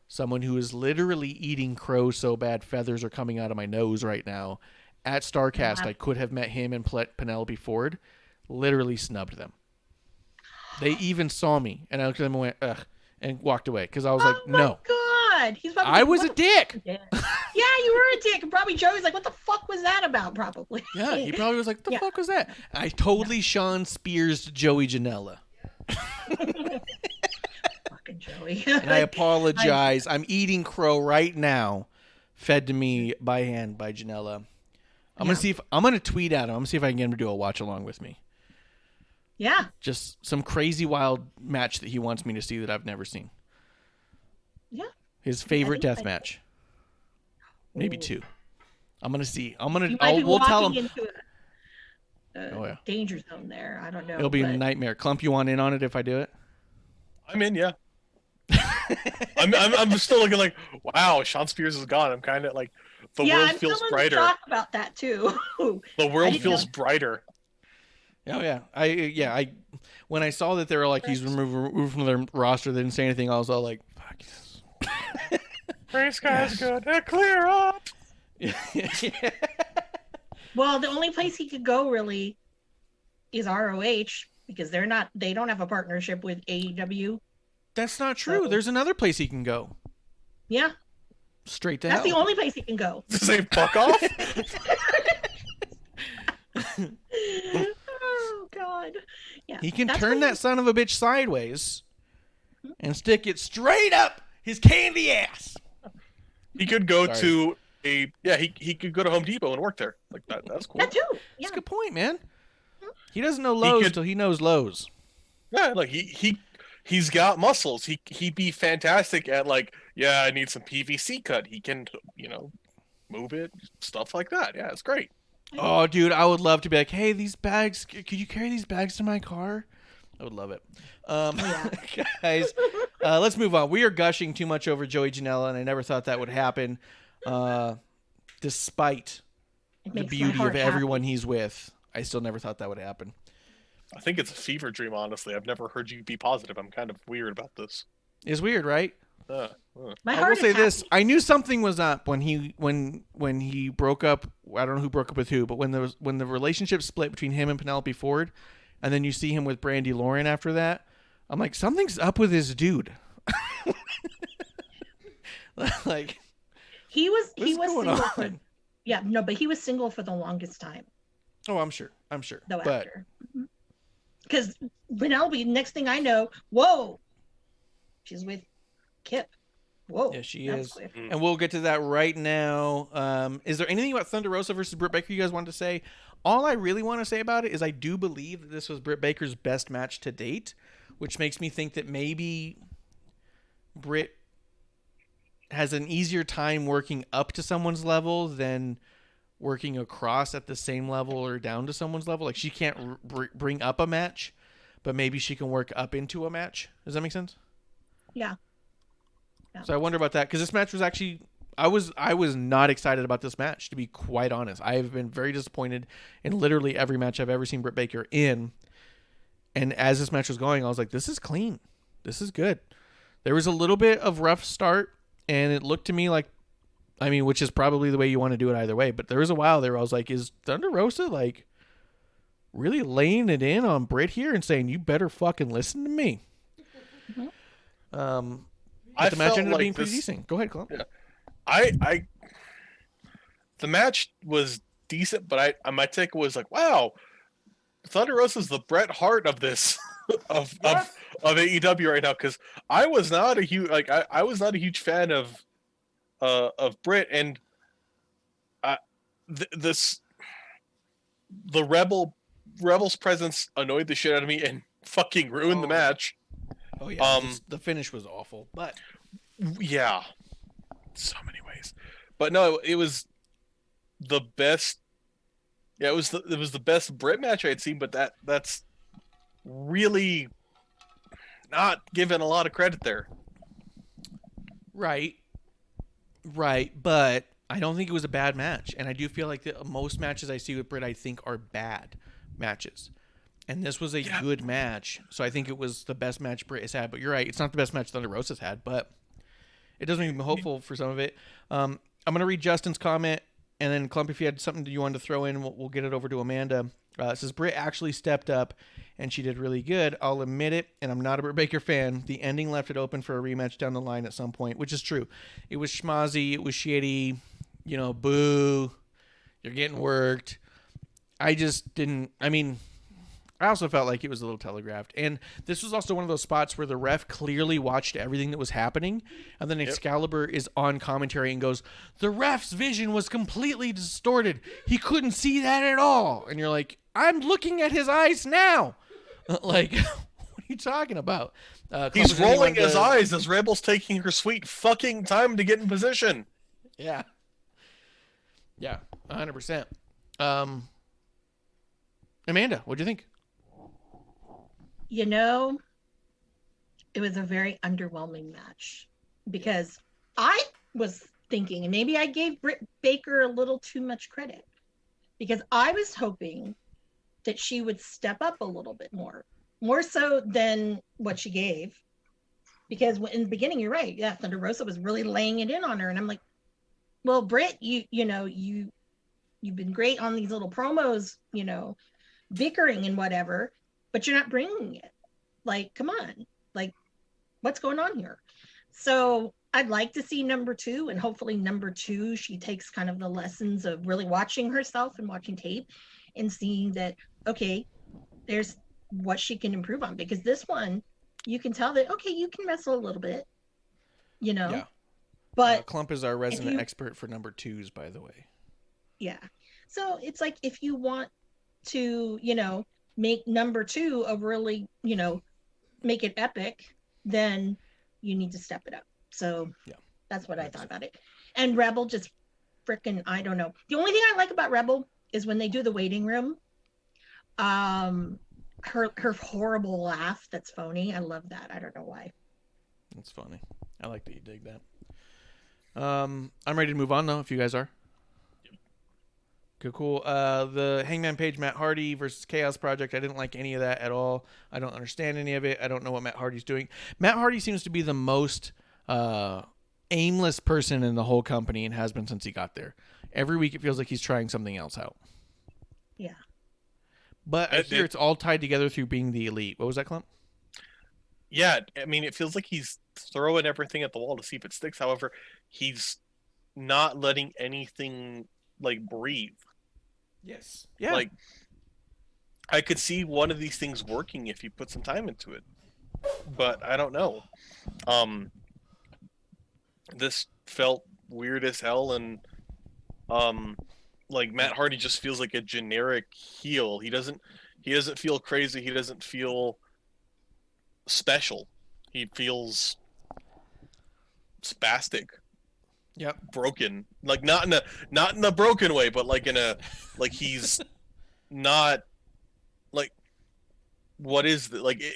Speaker 4: someone who is literally eating crow so bad feathers are coming out of my nose right now. At StarCast, I could have met him and Penelope Ford. Literally snubbed them. They even saw me, and I looked at them and went, ugh, and walked away, because I was like, no.
Speaker 6: God.
Speaker 4: I was a dick.
Speaker 6: Yeah, you were a dick. And probably Joey's like, what the fuck was that about, probably.
Speaker 4: Yeah, he probably was like, the fuck was that? I totally Sean Spears Joey Janela.
Speaker 6: Fucking Joey.
Speaker 4: And I apologize. I'm eating crow right now, fed to me by hand by Janela. I'm gonna tweet at him. I'm gonna see if I can get him to do a watch along with me.
Speaker 6: Yeah.
Speaker 4: Just some crazy wild match that he wants me to see that I've never seen.
Speaker 6: Yeah.
Speaker 4: His favorite death match. Maybe 2. I'm gonna see.
Speaker 6: We'll
Speaker 4: tell him.
Speaker 6: Into danger zone there. I don't know.
Speaker 4: It'll be a nightmare. Klump, you want in on it if I do it?
Speaker 5: I'm in, yeah. I'm still looking like, wow, Sean Spears is gone. I'm kind of like, the world feels brighter.
Speaker 6: I'm shocked about that too.
Speaker 5: The world feels brighter.
Speaker 4: Oh yeah, I when I saw that they were like he's removed from their roster, they didn't say anything. I was all like, fuck yes.
Speaker 5: Race guy's good. Clear up.
Speaker 6: Well, the only place he could go really is ROH, because they don't have a partnership with AEW.
Speaker 4: That's not true. There's another place he can go.
Speaker 6: Yeah.
Speaker 4: Straight to
Speaker 6: That's
Speaker 4: hell.
Speaker 6: the only place he can go.
Speaker 5: Say fuck off.
Speaker 6: Oh God. Yeah.
Speaker 4: He can turn that son of a bitch sideways and stick it straight up his candy ass.
Speaker 5: He could go to he could go to Home Depot and work there. Like that. That's cool.
Speaker 6: That too. Yeah.
Speaker 4: That's a good point, man. He doesn't know Lowe's until he knows Lowe's.
Speaker 5: Yeah, like he's got muscles. He'd be fantastic at like, I need some PVC cut. He can, move it, stuff like that. Yeah, it's great.
Speaker 4: Oh, dude, I would love to be like, hey, these bags, could you carry these bags to my car? I would love it. Guys, let's move on. We are gushing too much over Joey Janela, and I never thought that would happen, despite the beauty of everyone he's with. I still never thought that would happen.
Speaker 5: I think it's a fever dream, honestly. I've never heard you be positive. I'm kind of weird about this.
Speaker 4: It's weird, right?
Speaker 6: My
Speaker 4: I
Speaker 6: heart
Speaker 4: will
Speaker 6: is
Speaker 4: say
Speaker 6: happy.
Speaker 4: this. I knew something was up when he broke up. I don't know who broke up with who, but when the relationship split between him and Penelope Ford, and then you see him with Brandy Lauren after that, I'm like, something's up with this dude. Like,
Speaker 6: he was
Speaker 4: what's going
Speaker 6: single
Speaker 4: on?
Speaker 6: for but he was single for the longest time.
Speaker 4: Oh, I'm sure.
Speaker 6: Though
Speaker 4: But
Speaker 6: after. Because Penelope, next thing I know, whoa, she's with Kip. Whoa.
Speaker 4: yeah, she
Speaker 6: that's
Speaker 4: is.
Speaker 6: quick.
Speaker 4: And we'll get to that right now. Is there anything about Thunder Rosa versus Britt Baker you guys wanted to say? All I really want to say about it is I do believe that this was Britt Baker's best match to date, which makes me think that maybe Britt has an easier time working up to someone's level than working across at the same level or down to someone's level. Like, she can't bring up a match, but maybe she can work up into a match. Does that make sense?
Speaker 6: Yeah.
Speaker 4: So I wonder about that, because this match was actually, I was not excited about this match, to be quite honest. I have been very disappointed in literally every match I've ever seen Britt Baker in. And as this match was going, I was like, this is clean. This is good. There was a little bit of rough start, and it looked to me like, I mean, which is probably the way you want to do it either way, but there was a while there where I was like, is Thunder Rosa like really laying it in on Britt here and saying, you better fucking listen to me? But the match ended up being pretty decent. Go ahead, Klump.
Speaker 5: Yeah. The match was decent, but my take was like, wow, Thunder Rosa's the Bret Hart of this of AEW right now, because I was not a huge I was not a huge fan of Britt, and the Rebel's presence annoyed the shit out of me and fucking ruined the match.
Speaker 4: Oh yeah, the finish was awful, but
Speaker 5: yeah, so many ways. But no, it was the best. Yeah, it was the best Britt match I had seen, but that's really not given a lot of credit there.
Speaker 4: Right, but I don't think it was a bad match, and I do feel like most matches I see with Britt, I think, are bad matches. And this was a good match, so I think it was the best match Britt has had. But you're right, it's not the best match Thunder Rosa's had, but it doesn't make me hopeful for some of it. I'm going to read Justin's comment, and then, Klump, if you had something you wanted to throw in, we'll get it over to Amanda. It says, Britt actually stepped up, and she did really good. I'll admit it, and I'm not a Britt Baker fan. The ending left it open for a rematch down the line at some point, which is true. It was schmozzy, it was shitty, boo, you're getting worked. I just didn't, I also felt like it was a little telegraphed. And this was also one of those spots where the ref clearly watched everything that was happening. And then Excalibur is on commentary and goes, the ref's vision was completely distorted. He couldn't see that at all. And you're like, I'm looking at his eyes now. Like, what are you talking about?
Speaker 5: He's rolling his eyes as Rebel's taking her sweet fucking time to get in position.
Speaker 4: Yeah. Yeah, 100%. Amanda, what'd you think?
Speaker 6: It was a very underwhelming match, because I was thinking, and maybe I gave Britt Baker a little too much credit, because I was hoping that she would step up a little bit more so than what she gave. Because in the beginning, you're right. Yeah, Thunder Rosa was really laying it in on her, and I'm like, well, Britt, you've been great on these little promos, bickering and whatever, but you're not bringing it. Like, come on, like, what's going on here? So I'd like to see number 2, and hopefully number 2, she takes kind of the lessons of really watching herself and watching tape and seeing that, okay, there's what she can improve on, because this one, you can tell that, okay, you can wrestle a little bit,
Speaker 4: Yeah.
Speaker 6: but
Speaker 4: Klump is our resident expert for number 2s, by the way.
Speaker 6: Yeah. So it's like, if you want to, make number 2 a really, make it epic, then you need to step it up. So
Speaker 4: yeah,
Speaker 6: that's what I thought about it. And Rebel just freaking, I don't know. The only thing I like about Rebel is when they do the waiting room, her horrible laugh that's phony. I love that. I don't know why.
Speaker 4: That's funny. I like that you dig that. I'm ready to move on, though, if you guys are. Cool. The Hangman Page Matt Hardy versus Chaos Project, I didn't like any of that at all. I don't understand any of it. I don't know what Matt Hardy's doing. Matt Hardy seems to be the most aimless person in the whole company, and has been since he got there. Every week it feels like he's trying something else out.
Speaker 6: Yeah.
Speaker 4: But I hear it's all tied together through being the elite. What was that, Klump?
Speaker 5: yeah, I mean, it feels like he's throwing everything at the wall to see if it sticks. However, he's not letting anything like breathe.
Speaker 4: Yes. Yeah.
Speaker 5: Like, I could see one of these things working if you put some time into it, but I don't know. Um, this felt weird as hell, and like Matt Hardy just feels like a generic heel. He doesn't feel crazy. He doesn't feel special. He feels spastic,
Speaker 4: Yep.
Speaker 5: broken. Like not in a broken way, but like in a like he's not like what is the like it,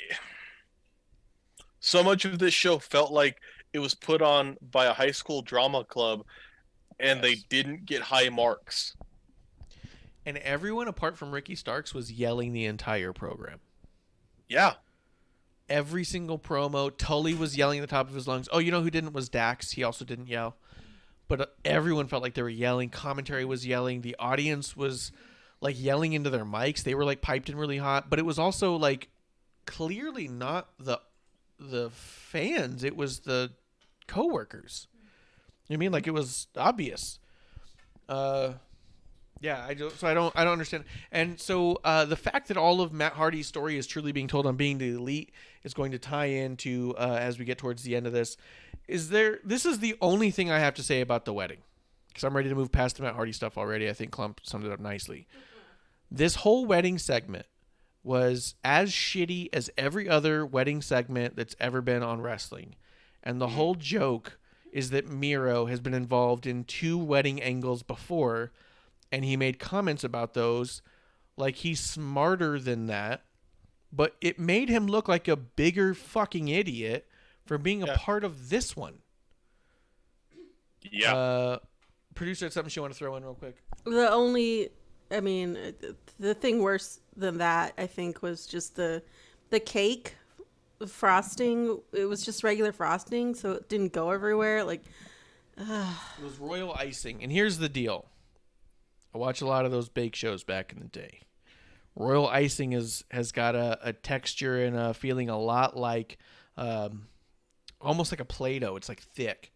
Speaker 5: so much of this show felt like it was put on by a high school drama club and they didn't get high marks.
Speaker 4: And everyone apart from Ricky Starks was yelling the entire program.
Speaker 5: Yeah.
Speaker 4: Every single promo, Tully was yelling at the top of his lungs. Oh, you know who didn't was Dax. He also didn't yell. But everyone felt like they were yelling. Commentary was yelling. The audience was like yelling into their mics. They were like piped in really hot. But it was also like clearly not the fans. It was the coworkers. You know what I mean? Like it was obvious. Yeah, I don't understand. And so the fact that all of Matt Hardy's story is truly being told on Being the Elite is going to tie into as we get towards the end of this. This is the only thing I have to say about the wedding, because I'm ready to move past the Matt Hardy stuff already. I think Klump summed it up nicely. This whole wedding segment was as shitty as every other wedding segment that's ever been on wrestling. And the whole joke is that Miro has been involved in 2 wedding angles before, and he made comments about those like he's smarter than that, but it made him look like a bigger fucking idiot for being a part of this one.
Speaker 5: Yeah.
Speaker 4: Producer had something she want to throw in real quick.
Speaker 7: The thing worse than that, I think, was just the cake frosting. It was just regular frosting, so it didn't go everywhere. Like,
Speaker 4: it was royal icing. And here's the deal. I watch a lot of those bake shows back in the day. Royal icing has got a texture and a feeling a lot like almost like a Play-Doh. It's like thick.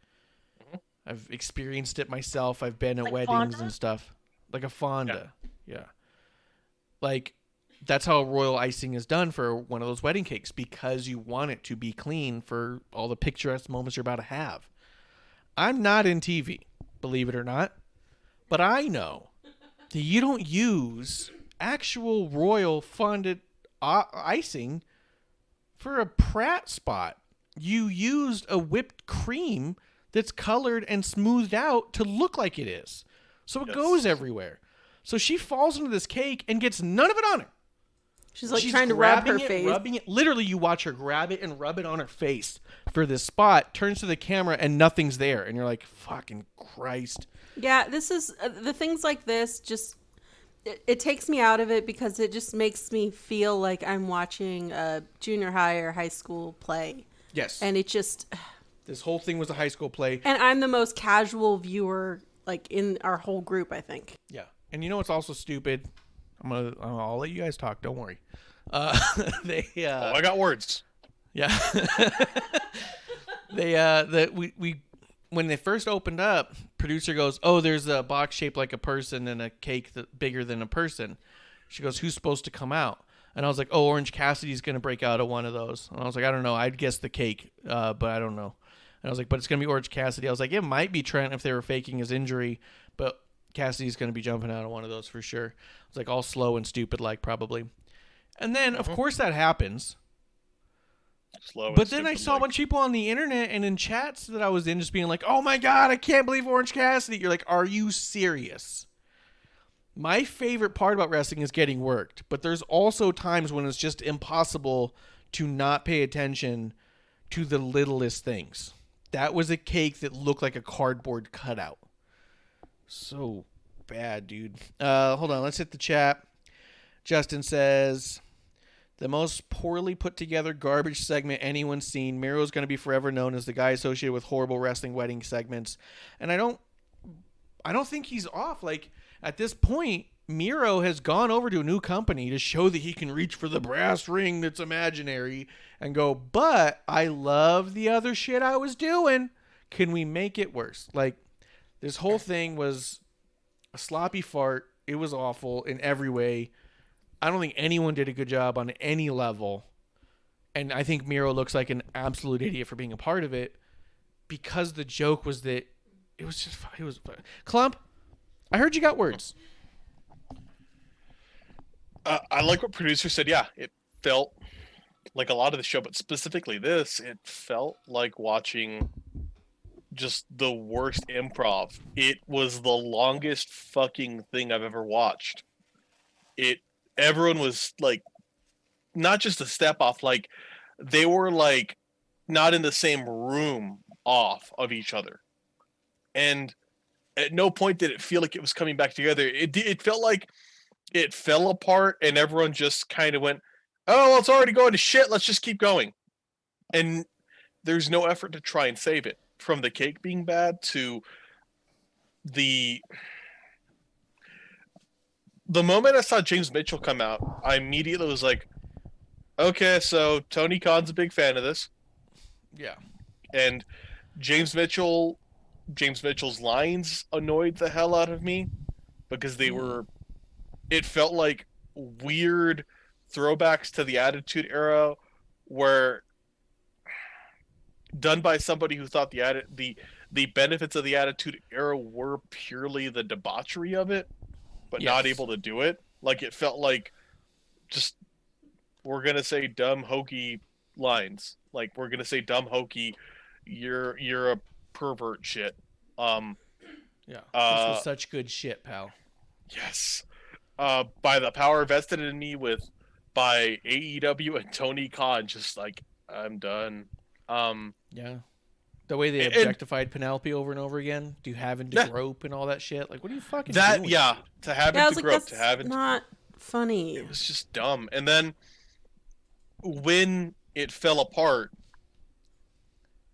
Speaker 4: I've experienced it myself. I've been at
Speaker 6: Like
Speaker 4: weddings
Speaker 6: Fonda?
Speaker 4: and stuff. Like a Fonda. Yeah. Like that's how royal icing is done for one of those wedding cakes, because you want it to be clean for all the picturesque moments you're about to have. I'm not in TV, believe it or not, but I know that you don't use actual royal fondant icing for a Pratt spot. You used a whipped cream that's colored and smoothed out to look like it is. So it goes everywhere. So she falls into this cake and gets none of it on her.
Speaker 7: she's trying to rub her
Speaker 4: it,
Speaker 7: face.
Speaker 4: rubbing it. Literally, you watch her grab it and rub it on her face for this spot, turns to the camera, and nothing's there. And you're like, fucking Christ.
Speaker 7: Yeah, this is the things like this just it takes me out of it, because it just makes me feel like I'm watching a junior high or high school play.
Speaker 4: Yes.
Speaker 7: And it just
Speaker 4: This whole thing was a high school play.
Speaker 7: and I'm the most casual viewer like in our whole group, I think.
Speaker 4: Yeah. And you know what's also stupid? I'll let you guys talk. Don't worry.
Speaker 5: I got words.
Speaker 4: Yeah. We when they first opened up, producer goes, "Oh, there's a box shaped like a person and a cake bigger than a person." She goes, "Who's supposed to come out?" And I was like, "Oh, Orange Cassidy's gonna break out of one of those." And I was like, "I don't know. I'd guess the cake, but I don't know." And I was like, "But it's gonna be Orange Cassidy." I was like, "It might be Trent if they were faking his injury, but Cassidy's gonna be jumping out of one of those for sure." I was like, all slow and stupid, like probably. And then, of course, that happens.
Speaker 5: Slow.
Speaker 4: But then I saw a bunch of people on the internet and in chats that I was in just being like, "Oh my God, I can't believe Orange Cassidy." You're like, are you serious? My favorite part about wrestling is getting worked, but there's also times when it's just impossible to not pay attention to the littlest things. That was a cake that looked like a cardboard cutout. So bad, dude. Hold on, let's hit the chat. Justin says, "The most poorly put together garbage segment anyone's seen. Miro's going to be forever known as the guy associated with horrible wrestling wedding segments." And I don't think he's off. Like, at this point, Miro has gone over to a new company to show that he can reach for the brass ring that's imaginary and go, but I love the other shit I was doing. Can we make it worse? Like, this whole thing was a sloppy fart. It was awful in every way. I don't think anyone did a good job on any level. And I think Miro looks like an absolute idiot for being a part of it, because the joke was that it was Klump, I heard you got words.
Speaker 5: I like what producer said. Yeah, it felt like a lot of the show, but specifically this, it felt like watching just the worst improv. It was the longest fucking thing I've ever watched. Everyone was like, not just a step off, like they were like not in the same room off of each other. And at no point did it feel like it was coming back together. It felt like it fell apart and everyone just kind of went, oh, well, it's already going to shit. Let's just keep going. And there's no effort to try and save it. From the cake being bad to the moment I saw James Mitchell come out, I immediately was like, okay, so Tony Khan's a big fan of this.
Speaker 4: Yeah.
Speaker 5: And James Mitchell's lines annoyed the hell out of me because it felt like weird throwbacks to the Attitude Era where done by somebody who thought the benefits of the Attitude Era were purely the debauchery of it, but not able to do it. Like, it felt like just, we're going to say dumb, hokey lines. Like, we're going to say dumb, hokey, you're a pervert shit.
Speaker 4: Yeah. This was such good shit, pal.
Speaker 5: Yes. By the power vested in me by AEW and Tony Khan, just like, I'm done.
Speaker 4: Yeah. The way they objectified Penelope over and over again, do having to grope and all that shit. Like, what are you fucking doing?
Speaker 5: Yeah, to having to grope,
Speaker 7: to having not funny.
Speaker 5: It was just dumb. And then when it fell apart,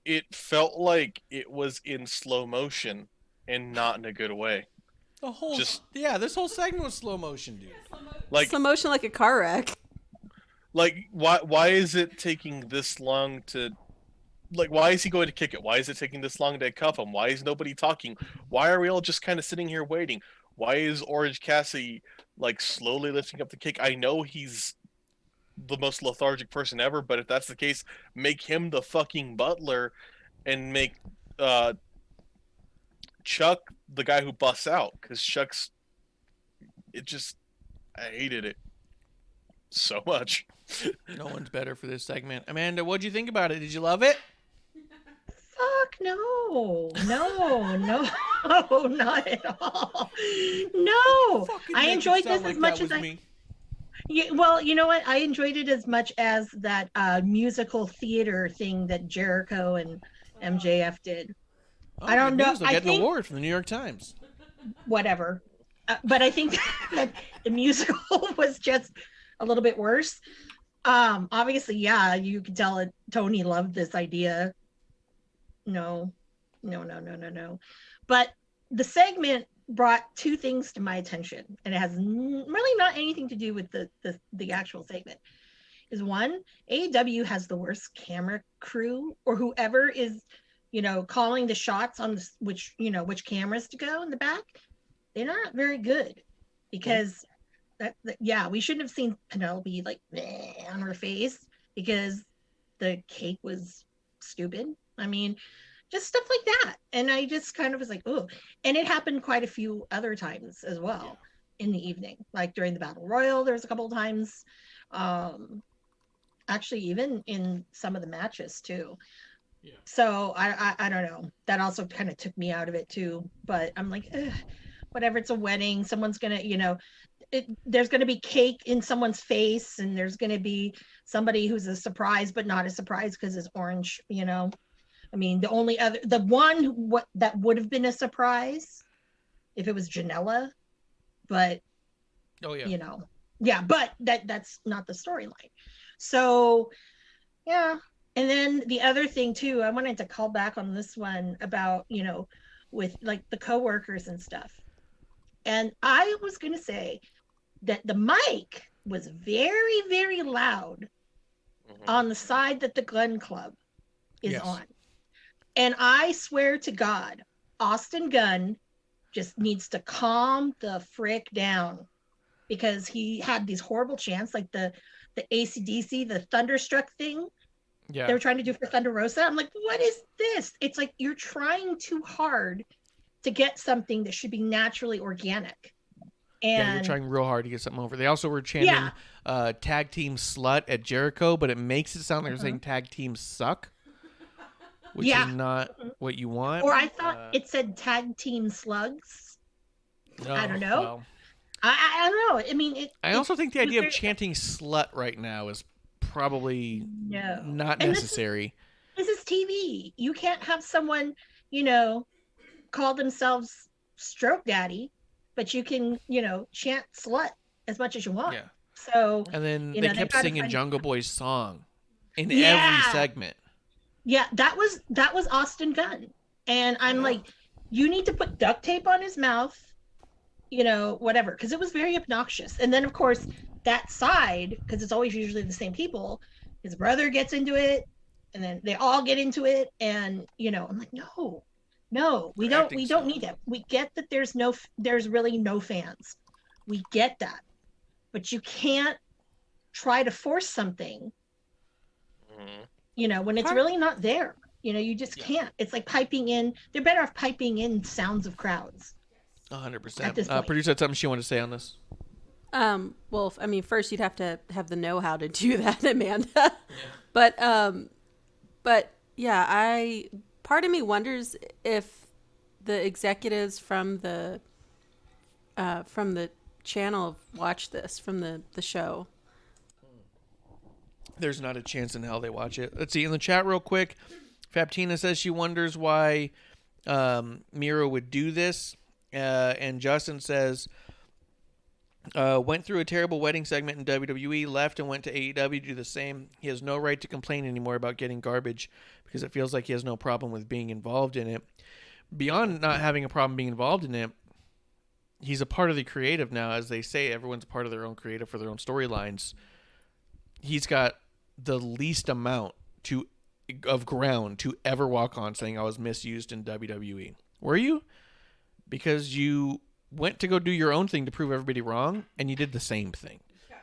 Speaker 5: it felt like it was in slow motion and not in a good way.
Speaker 4: This whole segment was slow motion, dude.
Speaker 5: Like
Speaker 7: slow motion, like a car wreck.
Speaker 5: Like, why is it taking this long to... Like, why is he going to kick it? Why is it taking this long to cuff him? Why is nobody talking? Why are we all just kind of sitting here waiting? Why is Orange Cassidy, like, slowly lifting up the kick? I know he's the most lethargic person ever, but if that's the case, make him the fucking butler and make Chuck the guy who busts out. Because Chuck's... I hated it so much.
Speaker 4: No one's better for this segment. Amanda, what'd you think about it? Did you love it?
Speaker 6: Fuck no, not at all. No, I enjoyed this as much as I. Yeah, well, you know what? I enjoyed it as much as that musical theater thing that Jericho and MJF did.
Speaker 4: Oh,
Speaker 6: I don't know.
Speaker 4: They'll get an award from the New York Times.
Speaker 6: Whatever, but I think that the musical was just a little bit worse. Obviously, yeah, you can tell it. Tony loved this idea. No. But the segment brought two things to my attention, and it has really not anything to do with the actual segment. Is one, AEW has the worst camera crew, or whoever is, calling the shots on which cameras to go in the back. They're not very good, because we shouldn't have seen Penelope like on her face because the cake was stupid. I mean, just stuff like that. And I just kind of was like, oh, and it happened quite a few other times as well in the evening, like during the Battle Royal, there was a couple of times. Actually, even in some of the matches too. Yeah. So I don't know. That also kind of took me out of it too. But I'm like, whatever. It's a wedding. Someone's gonna, there's going to be cake in someone's face, and there's going to be somebody who's a surprise, but not a surprise because it's orange, I mean, the one that would have been a surprise if it was Janela, but, but that's not the storyline. So, yeah. And then the other thing too, I wanted to call back on this one about, with like the coworkers and stuff. And I was going to say that the mic was very, very loud on the side that the Gun Club is on. And I swear to God, Austin Gunn just needs to calm the frick down, because he had these horrible chants, like the AC/DC, the Thunderstruck thing.
Speaker 4: Yeah.
Speaker 6: They were trying to do for Thunder Rosa. I'm like, what is this? It's like you're trying too hard to get something that should be naturally organic. And
Speaker 4: you're trying real hard to get something over. They also were chanting tag team slut at Jericho, but it makes it sound like they're saying tag team suck, which is not what you want.
Speaker 6: Or I thought it said tag team slugs. I don't know.
Speaker 4: Well,
Speaker 6: I don't know. I mean,
Speaker 4: I also think the idea of chanting slut right now is probably not necessary.
Speaker 6: This is TV. You can't have someone, call themselves Stroke Daddy, but you can, chant slut as much as you want.
Speaker 4: Yeah.
Speaker 6: So,
Speaker 4: and then they kept singing Jungle Boy's song in every segment.
Speaker 6: Yeah, that was Austin Gunn. And I'm like, you need to put duct tape on his mouth, whatever, because it was very obnoxious. And then, of course, that side, because it's always usually the same people, his brother gets into it, and then they all get into it, and I'm like, no, we don't need that. We get that there's really no fans. We get that, but you can't try to force something, when it's really not there. You just can't. It's like piping in. They're better off piping in sounds of crowds.
Speaker 4: 100%. Producer had something she wanted to say on this.
Speaker 7: Well, I mean, first you'd have to have the know-how to do that, Amanda. But yeah, part of me wonders if the executives from the channel watch this from the show.
Speaker 4: There's not a chance in hell they watch it. Let's see in the chat real quick. Fabtina says she wonders why Miro would do this. And Justin says, went through a terrible wedding segment in WWE, left and went to AEW to do the same. He has no right to complain anymore about getting garbage because it feels like he has no problem with being involved in it. Beyond not having a problem being involved in it, he's a part of the creative now. As they say, everyone's a part of their own creative for their own storylines. He's got the least amount of ground to ever walk on saying I was misused in WWE. Were you? Because you went to go do your own thing to prove everybody wrong, and you did the same thing.
Speaker 7: Yeah.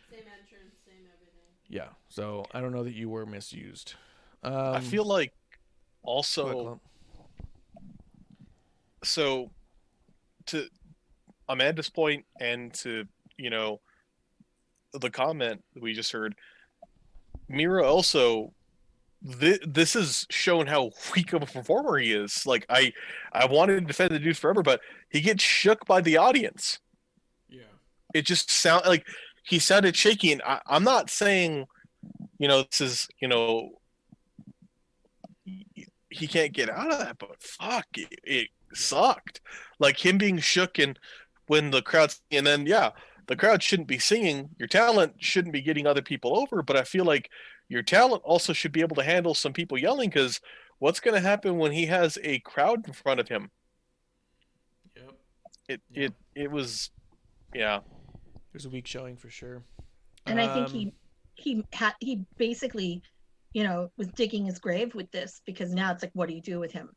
Speaker 7: Same entrance, same everything.
Speaker 4: Yeah, so I don't know that you were misused.
Speaker 5: I feel like also... So, to Amanda's point and to, the comment that we just heard, Miro also... This has shown how weak of a performer he is. Like I wanted to defend the dude forever, but he gets shook by the audience.
Speaker 4: Yeah,
Speaker 5: it just like he sounded shaky. And I'm not saying, this is, he can't get out of that, but fuck, it sucked. Like him being shook, and when the crowd's, and then the crowd shouldn't be singing. Your talent shouldn't be getting other people over, but I feel like your talent also should be able to handle some people yelling, because what's going to happen when he has a crowd in front of him? Yep. It was, It
Speaker 4: was a weak showing for sure.
Speaker 6: And I think he basically, was digging his grave with this, because now it's like, what do you do with him?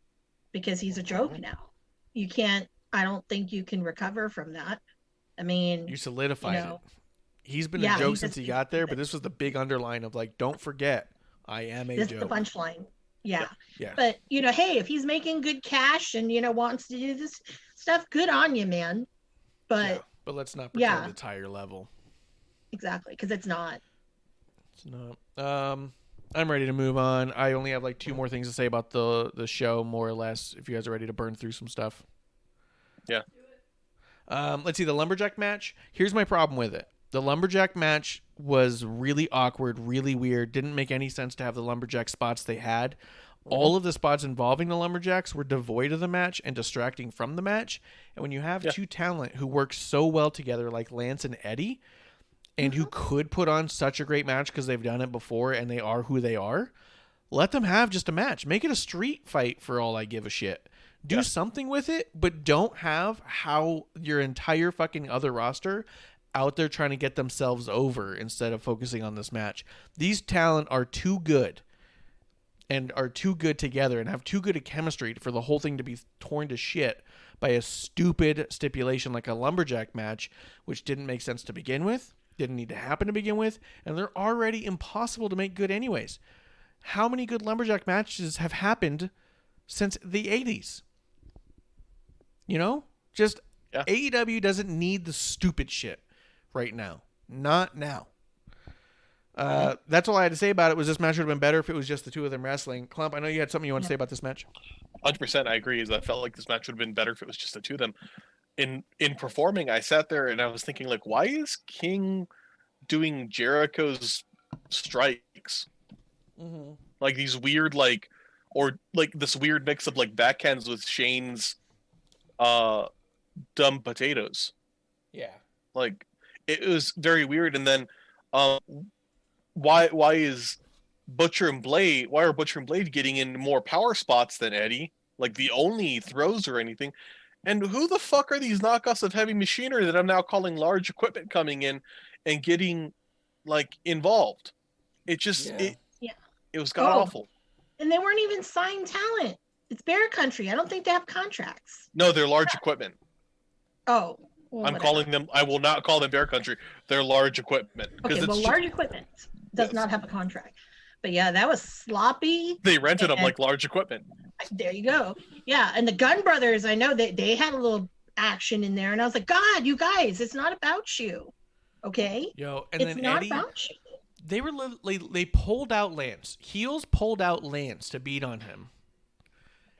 Speaker 6: Because he's a joke now. You can't. I don't think you can recover from that. I mean,
Speaker 4: you solidified it. He's been a joke since he got there, but this was the big underline of like, don't forget, I am a joke. This is
Speaker 6: the punchline. Yeah.
Speaker 4: Yeah.
Speaker 6: But, hey, if he's making good cash and, wants to do this stuff, good on you, man. But
Speaker 4: let's not pretend it's higher level.
Speaker 6: Exactly, because it's not.
Speaker 4: It's not. I'm ready to move on. I only have like 2 more things to say about the show, more or less, if you guys are ready to burn through some stuff.
Speaker 5: Yeah.
Speaker 4: Let's see, the Lumberjack match. Here's my problem with it. The Lumberjack match was really awkward, really weird. Didn't make any sense to have the Lumberjack spots they had. All of the spots involving the Lumberjacks were devoid of the match and distracting from the match. And when you have 2 talent who work so well together, like Lance and Eddie, and who could put on such a great match because they've done it before and they are who they are, Let them have just a match. Make it a street fight for all I give a shit. Do something with it, but don't have how your entire fucking other roster out there trying to get themselves over instead of focusing on this match. These talent are too good and are too good together and have too good a chemistry for the whole thing to be torn to shit by a stupid stipulation like a lumberjack match, which didn't make sense to begin with, didn't need to happen to begin with, and they're already impossible to make good anyways. How many good lumberjack matches have happened since the 80s? You know? Just AEW doesn't need the stupid shit right now. Not now. That's all I had to say about it. Was this match would have been better if it was just the two of them wrestling. Klump, I know you had something you want to say about this match.
Speaker 5: 100%, I agree. I felt like this match would have been better if it was just the two of them. In performing, I sat there and I was thinking, like, why is King doing Jericho's strikes?
Speaker 4: Mm-hmm.
Speaker 5: Like these weird, like, or like this weird mix of like backhands with Shane's dumb potatoes.
Speaker 4: Yeah.
Speaker 5: Like it was very weird. And then why is Butcher and Blade getting in more power spots than Eddie? Like the only throws or anything. And who the fuck are these knockoffs of heavy machinery that I'm now calling large equipment coming in and getting like involved? It just it was god awful.
Speaker 6: And they weren't even signed talent. It's Bear Country. I don't think they have contracts.
Speaker 5: No, they're large equipment.
Speaker 6: Oh. Well,
Speaker 5: I'm calling them. I will not call them Bear Country. They're large equipment.
Speaker 6: Okay, well, large equipment does not have a contract. But yeah, that was sloppy.
Speaker 5: They rented them like large equipment.
Speaker 6: There you go. Yeah, and the Gunn Brothers, I know they had a little action in there, and I was like, God, you guys, it's not about you, okay?
Speaker 4: Yo, and
Speaker 6: it's
Speaker 4: then
Speaker 6: not
Speaker 4: Eddie,
Speaker 6: about you.
Speaker 4: They pulled out Lance. Heels pulled out Lance to beat on him.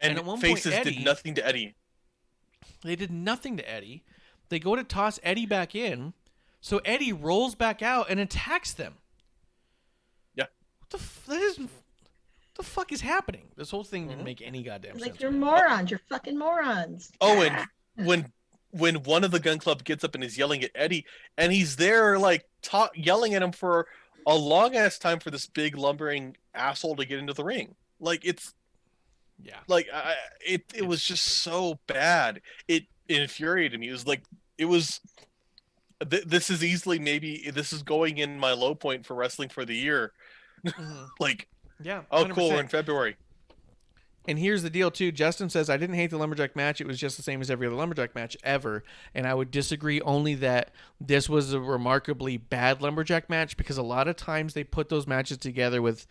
Speaker 5: And
Speaker 4: at one
Speaker 5: faces
Speaker 4: point, Eddie,
Speaker 5: did nothing to Eddie.
Speaker 4: They did nothing to Eddie. They go to toss Eddie back in, so Eddie rolls back out and attacks them.
Speaker 5: Yeah.
Speaker 4: What the fuck is happening? This whole thing didn't make any goddamn sense.
Speaker 6: Like, you're morons. You're fucking morons.
Speaker 5: Oh, and when one of the Gun Club gets up and is yelling at Eddie, and he's there like yelling at him for a long ass time for this big lumbering asshole to get into the ring. Like it's like it was just so bad. It infuriated me. It was like this is easily this is going in my low point for wrestling for the year. Like
Speaker 4: 100%.
Speaker 5: Oh cool, we're in February.
Speaker 4: And here's the deal too. Justin says, I didn't hate the lumberjack match. It was just the same as every other lumberjack match ever. And I would disagree, only that this was a remarkably bad lumberjack match, because a lot of times they put those matches together with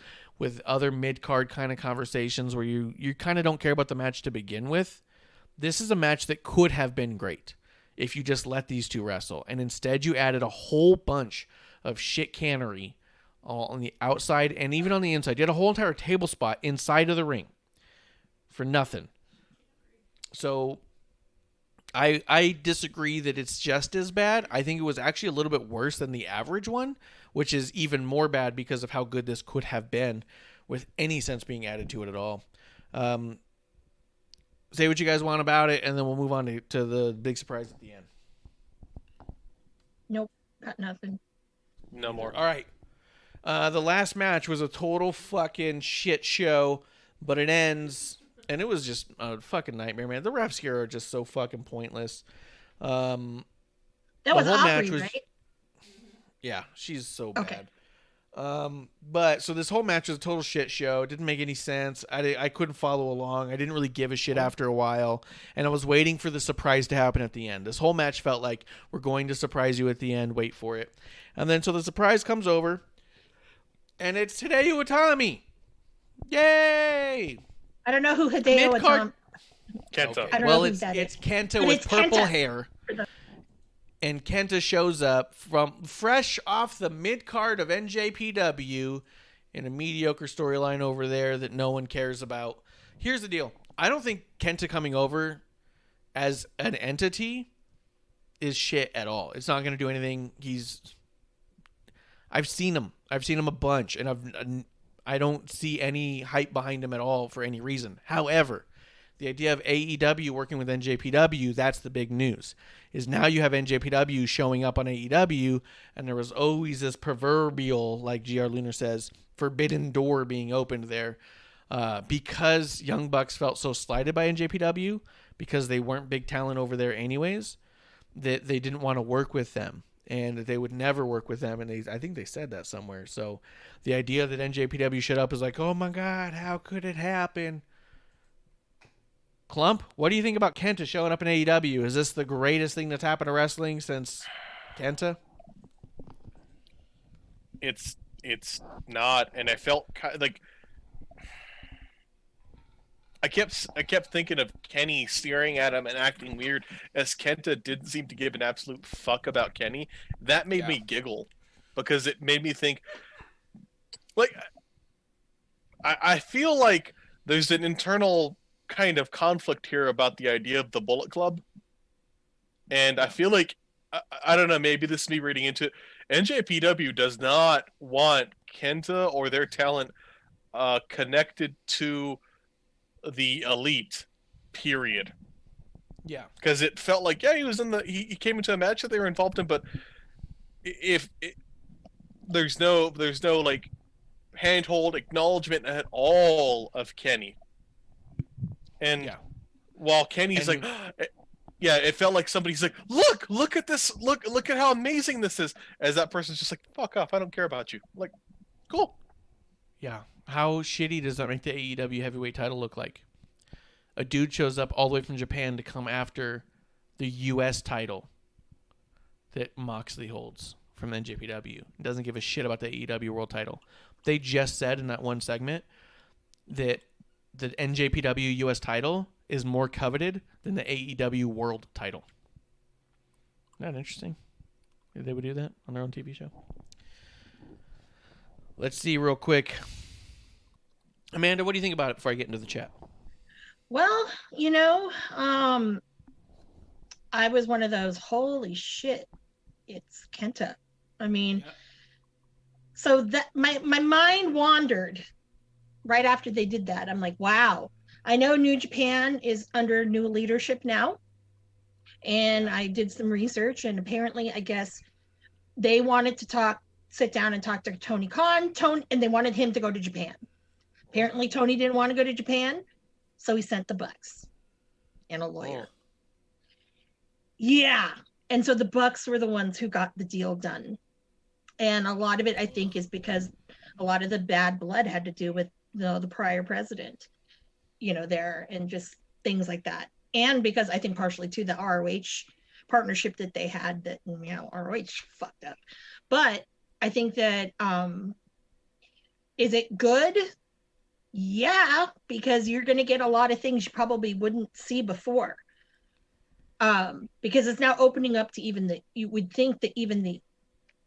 Speaker 4: other mid-card kind of conversations where you kind of don't care about the match to begin with. This is a match that could have been great if you just let these two wrestle. And instead you added a whole bunch of shit cannery on the outside and even on the inside. You had a whole entire table spot inside of the ring for nothing. So I disagree that it's just as bad. I think it was actually a little bit worse than the average one, which is even more bad because of how good this could have been with any sense being added to it at all. Say what you guys want about it, and then we'll move on to the big surprise at the end.
Speaker 6: Nope, got nothing.
Speaker 5: No more.
Speaker 4: All right. The last match was a total fucking shit show, but it ends... And it was just a fucking nightmare, man. The refs here are just so fucking pointless.
Speaker 6: That was Aubrey, right?
Speaker 4: Yeah, she's so bad. But so this whole match was a total shit show. It didn't make any sense. I couldn't follow along. I didn't really give a shit after a while. And I was waiting for the surprise to happen at the end. This whole match felt like, we're going to surprise you at the end. Wait for it. And then so the surprise comes over. And it's Hideo Itami. Yay!
Speaker 6: I don't know who Hideo Itami.
Speaker 5: Kenta.
Speaker 4: Okay.
Speaker 6: I don't
Speaker 4: Well,
Speaker 6: know who
Speaker 4: it's
Speaker 6: that is.
Speaker 4: Kenta
Speaker 6: But
Speaker 4: with
Speaker 6: it's
Speaker 4: purple
Speaker 6: Kenta.
Speaker 4: hair. And Kenta shows up from fresh off the mid card of NJPW in a mediocre storyline over there that no one cares about. Here's the deal. I don't think Kenta coming over as an entity is shit at all. It's not going to do anything. I've seen him. I've seen him a bunch, and I don't see any hype behind him at all for any reason. However, the idea of AEW working with NJPW, that's the big news, is now you have NJPW showing up on AEW, and there was always this proverbial, like GR Lunar says, forbidden door being opened there, because Young Bucks felt so slighted by NJPW because they weren't big talent over there anyways, that they didn't want to work with them and that they would never work with them. And I think they said that somewhere. So the idea that NJPW showed up is like, oh my God, how could it happen? Klump, what do you think about Kenta showing up in AEW? Is this the greatest thing that's happened to wrestling since Kenta?
Speaker 5: It's not, and I felt like I kept thinking of Kenny staring at him and acting weird, as Kenta didn't seem to give an absolute fuck about Kenny. That made me giggle, because it made me think, like, I feel like there's an internal kind of conflict here about the idea of the Bullet Club, and I feel like I don't know, maybe this is me reading into it. NJPW does not want Kenta or their talent connected to the elite, period.
Speaker 4: Yeah,
Speaker 5: because it felt like he was he came into a match that they were involved in, but there's no like handhold acknowledgement at all of Kenny, and while Kenny's like, yeah, it felt like somebody's like, look at this, look at how amazing this is, as that person's just like, fuck off, I don't care about you. Like, cool.
Speaker 4: Yeah. How shitty does that make the AEW heavyweight title look like? A dude shows up all the way from Japan to come after the U.S. title that Moxley holds from NJPW. Doesn't give a shit about the AEW world title. They just said in that one segment that the NJPW U.S. title is more coveted than the AEW world title. Isn't that interesting? They would do that on their own TV show. Let's see real quick. Amanda, what do you think about it before I get into the chat?
Speaker 6: Well, I was one of those, holy shit, it's Kenta. I mean, so that my mind wandered right after they did that. I'm like, wow. I know New Japan is under new leadership now. And I did some research, and apparently, I guess they wanted to sit down and talk to Tony Khan, and they wanted him to go to Japan. Apparently, Tony didn't want to go to Japan, so he sent the Bucks and a lawyer. Oh. Yeah. And so the Bucks were the ones who got the deal done. And a lot of it, I think, is because a lot of the bad blood had to do with the prior president, there, and just things like that. And because I think partially, too, the ROH partnership that they had that, ROH fucked up. But I think that, is it good? Yeah, because you're going to get a lot of things you probably wouldn't see before. Because it's now opening up to you would think that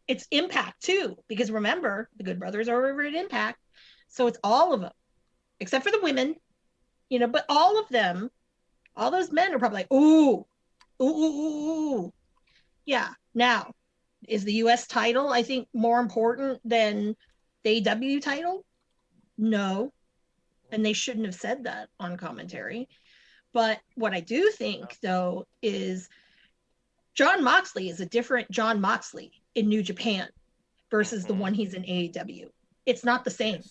Speaker 6: it's Impact too, because remember, the Good Brothers are over at Impact. So it's all of them, except for the women, but all of them, all those men are probably like, ooh. Yeah. Now, is the U.S. title, I think, more important than the AEW title? No. And they shouldn't have said that on commentary. But what I do think, though, is Jon Moxley is a different Jon Moxley in New Japan versus the one he's in AEW. It's not the same.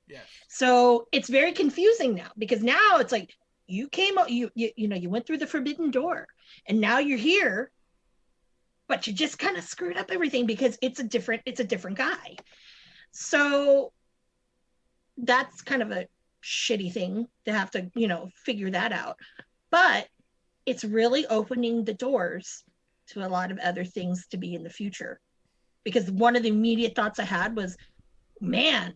Speaker 4: Yes.
Speaker 6: So it's very confusing now, because now it's like you came out, you went through the forbidden door, and now you're here, but you just kind of screwed up everything because it's a different guy. So that's kind of a shitty thing to have to, figure that out. But it's really opening the doors to a lot of other things to be in the future. Because one of the immediate thoughts I had was, man,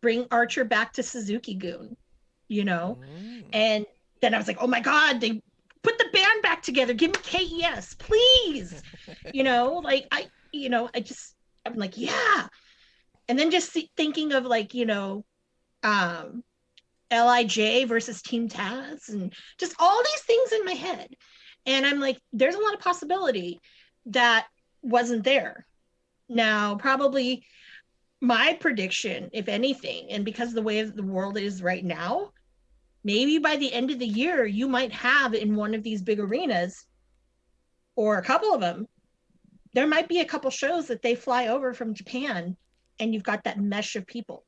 Speaker 6: bring Archer back to Suzuki-gun, And then I was like, oh my God, they put the band back together. Give me KES, please. I'm like, yeah. And then just thinking of LIJ versus Team Taz, and just all these things in my head. And I'm like, there's a lot of possibility that wasn't there. Now, probably my prediction, if anything, and because of the way the world is right now, maybe by the end of the year, you might have in one of these big arenas, or a couple of them, there might be a couple shows that they fly over from Japan and you've got that mesh of people.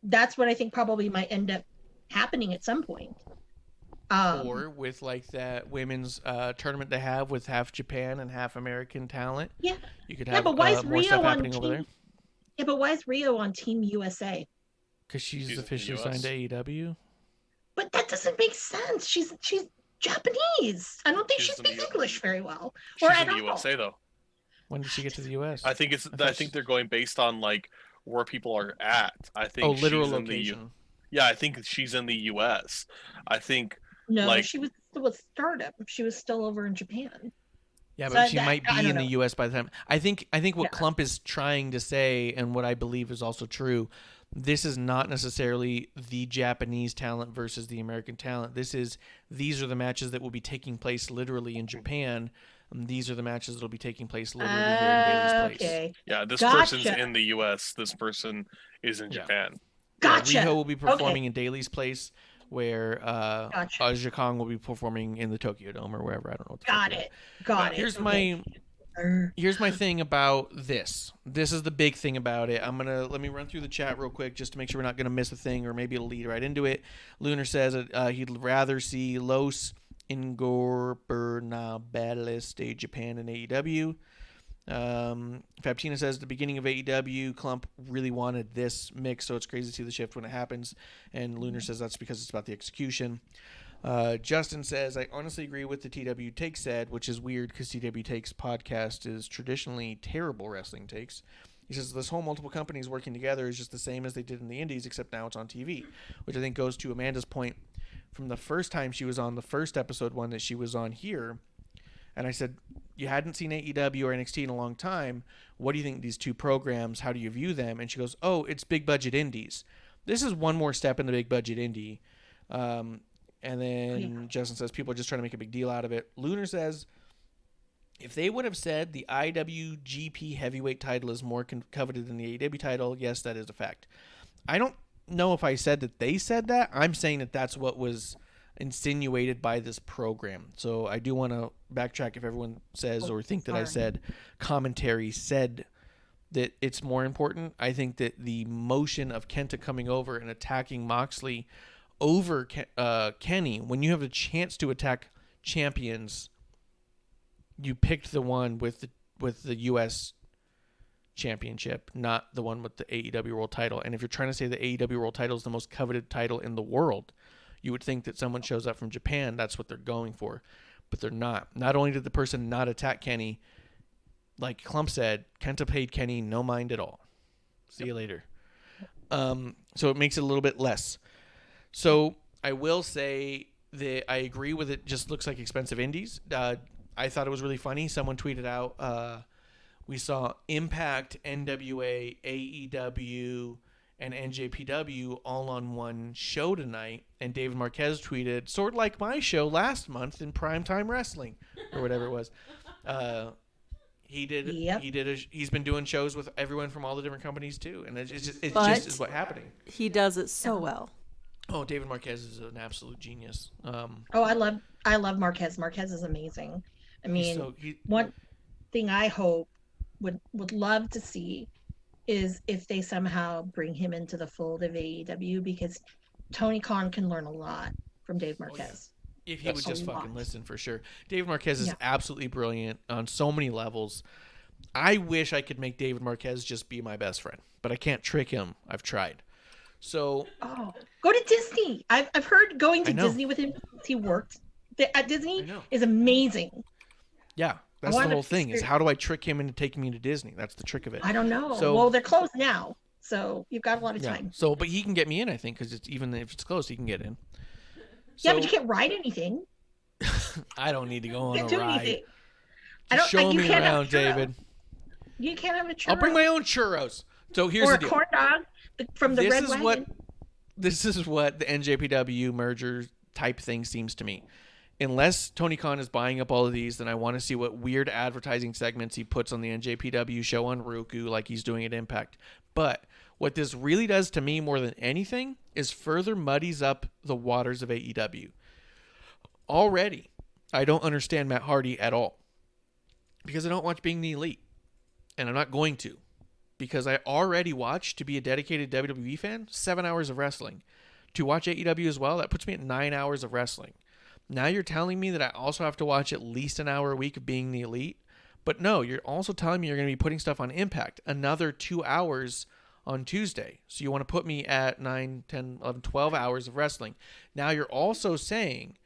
Speaker 6: That's what I think probably might end up happening at some point.
Speaker 4: Or with like that women's tournament they have with half Japan and half American talent.
Speaker 6: Yeah.
Speaker 4: You could
Speaker 6: Yeah,
Speaker 4: have
Speaker 6: but why is
Speaker 4: more
Speaker 6: Rio
Speaker 4: stuff
Speaker 6: on
Speaker 4: happening over there.
Speaker 6: Team? Yeah, but why is Rio on Team USA?
Speaker 4: Because she's
Speaker 5: She's in the
Speaker 4: officially
Speaker 5: US.
Speaker 4: signed to AEW.
Speaker 6: But that doesn't make sense. She's Japanese. I don't think she
Speaker 5: She's in the
Speaker 6: speaks
Speaker 5: U-
Speaker 6: English very well.
Speaker 5: She's
Speaker 6: Or I
Speaker 5: in the
Speaker 6: don't
Speaker 5: USA
Speaker 6: know.
Speaker 5: though.
Speaker 4: When did she get to the US?
Speaker 5: I think I think they're going based on like where people are at. I think
Speaker 4: literal
Speaker 5: she's in
Speaker 4: location.
Speaker 5: Yeah, I think she's in the US. I think
Speaker 6: No,
Speaker 5: like
Speaker 6: she was still with Stardom. She was still over in Japan.
Speaker 4: Yeah,
Speaker 6: So
Speaker 4: but she
Speaker 6: that-
Speaker 4: might
Speaker 6: I
Speaker 4: be
Speaker 6: don't
Speaker 4: in the
Speaker 6: know.
Speaker 4: U.S. by the time. I think what
Speaker 6: Yeah.
Speaker 4: Klump is trying to say, and what I believe is also true, this is not necessarily the Japanese talent versus the American talent. These are the matches that will be taking place literally in Japan. And these are the matches that will be taking place literally here in Daly's place.
Speaker 6: Okay.
Speaker 5: yeah, this
Speaker 6: Gotcha.
Speaker 5: person's in the US. This person is in
Speaker 4: Yeah.
Speaker 5: Japan.
Speaker 6: Gotcha.
Speaker 4: Riho will be performing
Speaker 6: Okay.
Speaker 4: in Daly's place, where
Speaker 6: Gotcha.
Speaker 4: Aja Kong will be performing in the Tokyo Dome or wherever. I don't know. What the fuck
Speaker 6: Got
Speaker 4: is.
Speaker 6: it. Got it.
Speaker 4: Here's
Speaker 6: Okay.
Speaker 4: Here's my thing about this. This is the big thing about it. Let me run through the chat real quick just to make sure we're not gonna miss a thing, or maybe it'll lead right into it. Lunar says he'd rather see Los Ingobernables de Japan and AEW. Fabtina says the beginning of AEW, Klump really wanted this mix, so it's crazy to see the shift when it happens. And Lunar says that's because it's about the execution. Justin says, I honestly agree with the TW Take said, which is weird because TW Takes podcast is traditionally terrible wrestling takes. He says this whole multiple companies working together is just the same as they did in the indies, except now it's on TV, which I think goes to Amanda's point from the first time she was on the first episode one that she was on here. And I said, you hadn't seen AEW or NXT in a long time. What do you think of these two programs? How do you view them? And she goes, oh, it's big budget indies. This is one more step in the big budget indie. And then Justin says people are just trying to make a big deal out of it. Lunar says if they would have said the IWGP heavyweight title is more coveted than the AEW title, yes, that is a fact. I don't know if I said that they said that. I'm saying that that's what was insinuated by this program. So I do want to backtrack if everyone says or think that I said commentary said that it's more important. I think that the motion of Kenta coming over and attacking Moxley over Kenny, when you have a chance to attack champions, you picked the one with the U.S. championship, not the one with the AEW World title. And if you're trying to say the AEW World title is the most coveted title in the world, you would think that someone shows up from Japan, that's what they're going for. But they're not. Not only did the person not attack Kenny, like Klump said, Kenta paid Kenny no mind at all. See you later. So it makes it a little bit less. So I will say that I agree with it. Just looks like expensive indies. I thought it was really funny. Someone tweeted out, we saw Impact, NWA, AEW, and NJPW all on one show tonight. And David Marquez tweeted, sort of like my show last month in Primetime Wrestling, or whatever it was. He did.
Speaker 6: Yep.
Speaker 4: He's been doing shows with everyone from all the different companies too, and it just is what's happening.
Speaker 7: He does it so well.
Speaker 4: Oh, David Marquez is an absolute genius.
Speaker 6: Oh, I love Marquez. Marquez is amazing. I mean, one thing I hope would love to see is if they somehow bring him into the fold of AEW, because Tony Khan can learn a lot from Dave Marquez.
Speaker 4: If he would just fucking listen, for sure. David Marquez is absolutely brilliant on so many levels. I wish I could make David Marquez just be my best friend, but I can't trick him. I've tried. So
Speaker 6: go to Disney. I've heard going to Disney with him since he worked at Disney is amazing.
Speaker 4: Yeah, that's the whole thing. Is how do I trick him into taking me to Disney? That's the trick of it.
Speaker 6: I don't know.
Speaker 4: So,
Speaker 6: well, they're closed now, so you've got a lot of time.
Speaker 4: So, but he can get me in, I think, because it's even if it's closed, he can get in.
Speaker 6: Yeah, but you can't ride anything.
Speaker 4: I don't need to go on
Speaker 6: You can't
Speaker 4: a
Speaker 6: do
Speaker 4: ride.
Speaker 6: anything.
Speaker 4: Show me around, David.
Speaker 6: You can't have a churro.
Speaker 4: I'll bring my own churros. So here's
Speaker 6: or
Speaker 4: the deal.
Speaker 6: a corn dog from the Red Wagon.
Speaker 4: This is what the NJPW merger type thing seems to me. Unless Tony Khan is buying up all of these, then I want to see what weird advertising segments he puts on the NJPW show on Roku like he's doing at Impact. But what this really does to me more than anything is further muddies up the waters of AEW. Already, I don't understand Matt Hardy at all because I don't watch Being the Elite, and I'm not going to because I already watch, to be a dedicated WWE fan, 7 hours of wrestling. To watch AEW as well, that puts me at 9 hours of wrestling. Now you're telling me that I also have to watch at least an hour a week of Being the Elite? But no, you're also telling me you're going to be putting stuff on Impact, another 2 hours on Tuesday. So you want to put me at 9, 10, 11, 12 hours of wrestling. Now you're also saying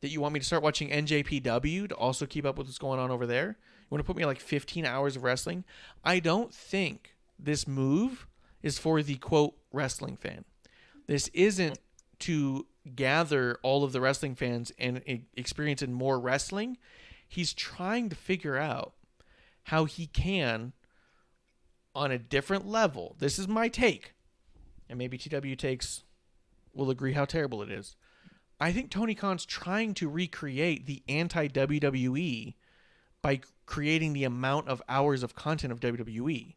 Speaker 4: that you want me to start watching NJPW to also keep up with what's going on over there. You want to put me at like 15 hours of wrestling? I don't think this move is for the, quote, wrestling fan. This isn't to gather all of the wrestling fans and experience in more wrestling. He's trying to figure out how he can, on a different level. This is my take, and maybe TW takes will agree how terrible it is. I think Tony Khan's trying to recreate the anti-WWE by creating the amount of hours of content of WWE.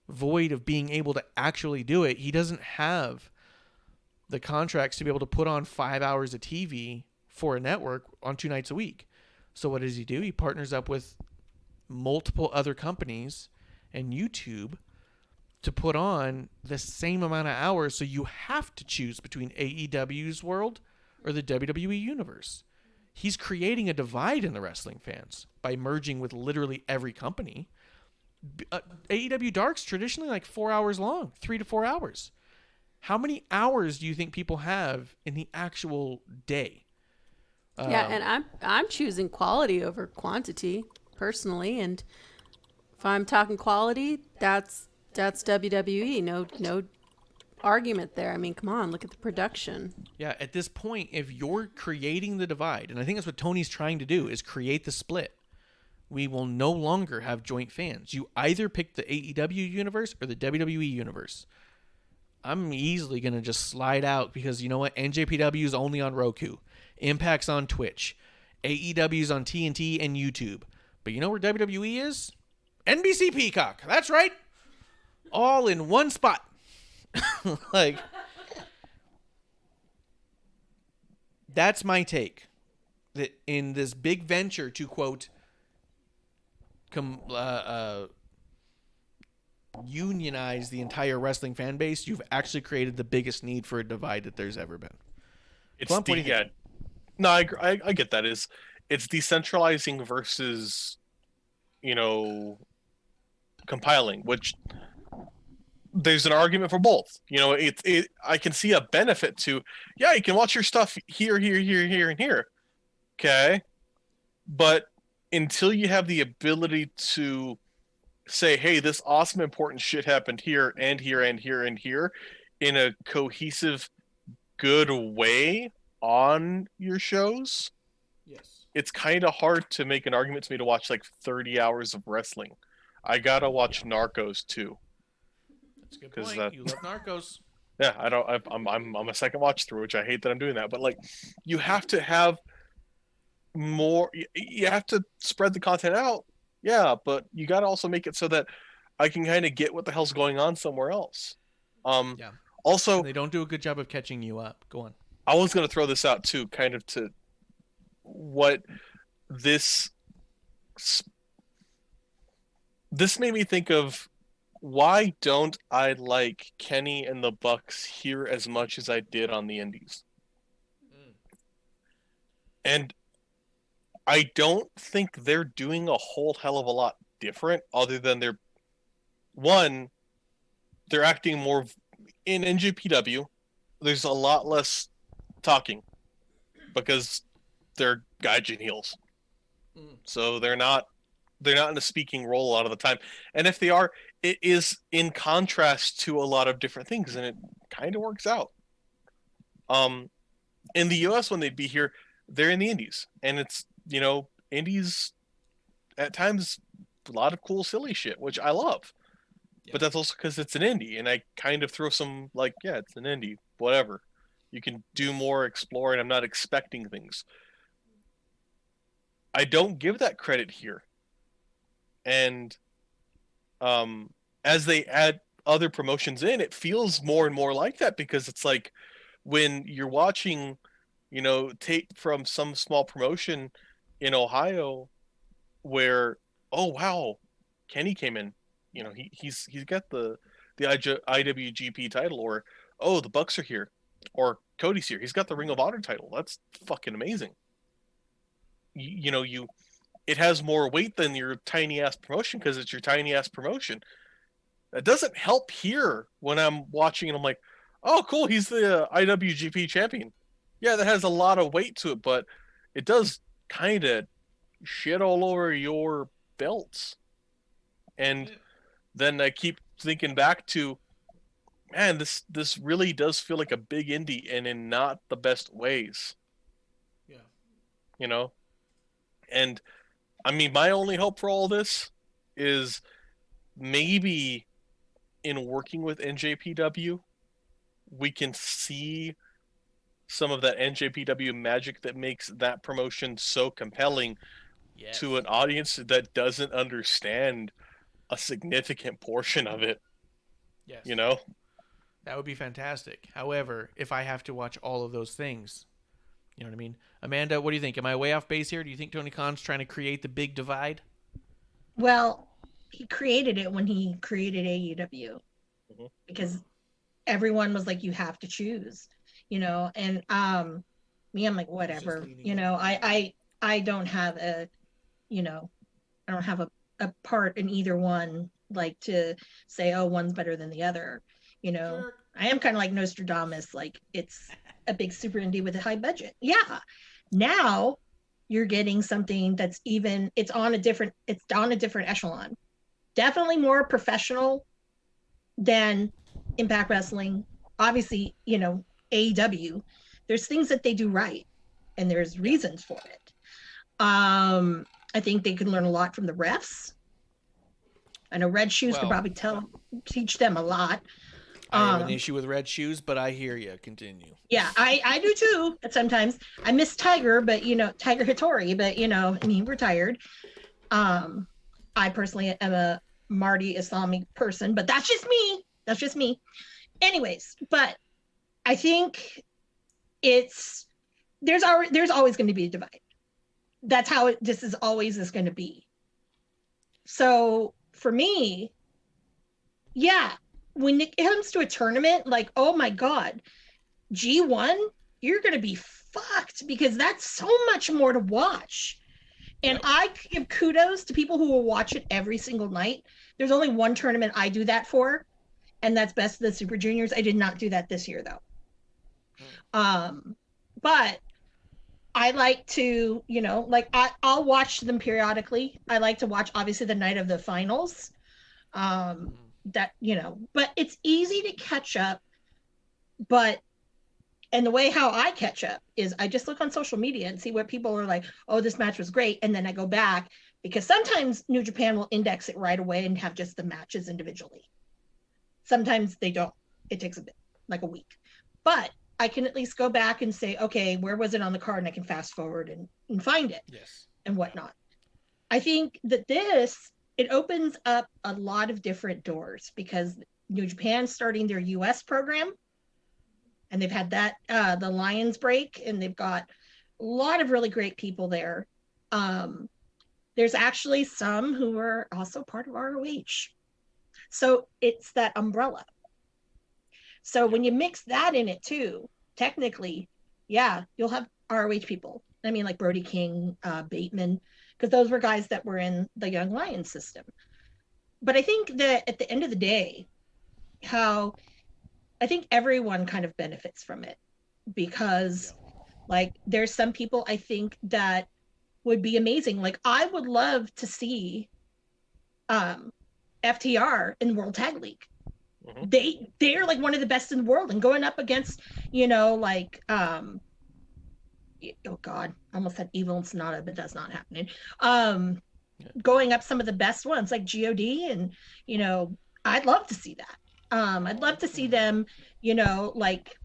Speaker 4: Void of being able to actually do it, he doesn't have the contracts to be able to put on 5 hours of TV for a network on 2 nights a week. So what does he do? He partners up with multiple other companies and YouTube to put on the same amount of hours. So you have to choose between AEW's world or the WWE universe. He's creating a divide in the wrestling fans by merging with literally every company. AEW Dark's traditionally like 4 hours long, 3 to 4 hours. How many hours do you think people have in the actual day?
Speaker 7: Yeah, and I'm choosing quality over quantity personally, and if I'm talking quality, that's WWE. No argument there. I mean, come on, look at the production.
Speaker 4: Yeah, at this point, if you're creating the divide, and I think that's what Tony's trying to do, is create the split. We will no longer have joint fans. You either pick the AEW universe or the WWE universe. I'm easily going to just slide out because you know what? NJPW is only on Roku. Impact's on Twitch. AEW's on TNT and YouTube. But you know where WWE is? NBC Peacock. That's right. All in one spot. Like, that's my take. That in this big venture to, quote, unionize the entire wrestling fan base, you've actually created the biggest need for a divide that there's ever been.
Speaker 5: It's
Speaker 4: Klump, what do you think?
Speaker 5: No, I get that. It's decentralizing versus, compiling, which there's an argument for both. I can see a benefit to, yeah, you can watch your stuff here, and here. Okay. But until you have the ability to say, hey, this awesome important shit happened here and here and here and here in a cohesive, good way on your shows,
Speaker 4: Yes.
Speaker 5: it's kind of hard to make an argument to me to watch like 30 hours of wrestling. I gotta watch Narcos too.
Speaker 4: That's a good point. You love Narcos.
Speaker 5: Yeah, I'm a second watch through, which I hate that I'm doing that. But like, you have to have more. You have to spread the content out. Yeah, but you got to also make it so that I can kind of get what the hell's going on somewhere else.
Speaker 4: Yeah.
Speaker 5: Also,
Speaker 4: and they don't do a good job of catching you up. Go on.
Speaker 5: I was going to throw this out too, kind of to what this made me think of. Why don't I like Kenny and the Bucks here as much as I did on the Indies? And I don't think they're doing a whole hell of a lot different other than they're acting more in NJPW. There's a lot less talking because they're gaijin heels. So they're not in a speaking role a lot of the time. And if they are, it is in contrast to a lot of different things, and it kind of works out. In the US, when they'd be here, they're in the Indies, and it's, Indies at times a lot of cool silly shit, which I love. Yeah. But that's also because it's an indie, and I kind of throw some like, yeah, it's an indie, whatever. You can do more, explore, and I'm not expecting things. I don't give that credit here. And as they add other promotions in, it feels more and more like that, because it's like when you're watching, tape from some small promotion in Ohio where, oh wow, Kenny came in, You know, he's got the IWGP title, or oh, the Bucks are here, or Cody's here. He's got the Ring of Honor title. That's fucking amazing. You know, it has more weight than your tiny ass promotion because it's your tiny ass promotion. That doesn't help here when I'm watching and I'm like, oh, cool, he's the IWGP champion. Yeah, that has a lot of weight to it, but it does kind of shit all over your belts. And then I keep thinking back to, man, this really does feel like a big indie, and in not the best ways.
Speaker 4: Yeah.
Speaker 5: You know? And I mean, my only hope for all this is maybe in working with NJPW, we can see some of that NJPW magic that makes that promotion so compelling to an audience that doesn't understand a significant portion of it.
Speaker 4: Yes.
Speaker 5: You know?
Speaker 4: That would be fantastic. However, if I have to watch all of those things, you know what I mean? Amanda, what do you think? Am I way off base here? Do you think Tony Khan's trying to create the big divide?
Speaker 6: Well, he created it when he created AEW because everyone was like, you have to choose, you know, and me, I'm like, whatever, you know, I don't have a, you know, I don't have a part in either one, like to say, oh, one's better than the other, you know. Sure. I am kind of like Nostradamus, like it's a big super indie with a high budget. Yeah. Now you're getting something that's it's on a different echelon. Definitely more professional than Impact Wrestling. Obviously, you know, AEW, there's things that they do right and there's reasons for it. I think they can learn a lot from the refs. I know Red Shoes could probably teach them a lot.
Speaker 4: I have an issue with Red Shoes, but I hear you. Continue.
Speaker 6: Yeah, I do too. Sometimes I miss Tiger, but you know, Tiger Hattori, but you know, and he retired. I personally am a Marty Islamic person, but that's just me. That's just me. Anyways, but I think there's always going to be a divide. That's how this is always going to be. So for me, yeah, when it comes to a tournament, like, oh my God, G1, you're going to be fucked because that's so much more to watch. And I give kudos to people who will watch it every single night. There's only one tournament I do that for, and that's Best of the Super Juniors. I did not do that this year, though. But I like to, you know, like I'll watch them periodically. I like to watch, obviously, the night of the finals. That, you know, but it's easy to catch up. And the way how I catch up is I just look on social media and see what people are like, oh, this match was great. And then I go back because sometimes New Japan will index it right away and have just the matches individually. Sometimes they don't. It takes a bit, like a week. But I can at least go back and say, okay, where was it on the card? And I can fast forward and find it.
Speaker 4: Yes. And
Speaker 6: whatnot. I think that it opens up a lot of different doors because New Japan's starting their US program. And they've had that, the Lions break, and they've got a lot of really great people there. There's actually some who are also part of ROH. So it's that umbrella. So when you mix that in it too, technically, yeah, you'll have ROH people. I mean, like Brody King, Bateman, because those were guys that were in the Young Lions system. But I think that at the end of the day, I think everyone kind of benefits from it because like there's some people I think that would be amazing. Like I would love to see FTR in World Tag League. Mm-hmm. They're like one of the best in the world and going up against, you know, like oh God, I almost said Evil and Sonata, but that's not happening. Going up some of the best ones like God, and you know, I'd love to see that. I'd love to see them, you know, like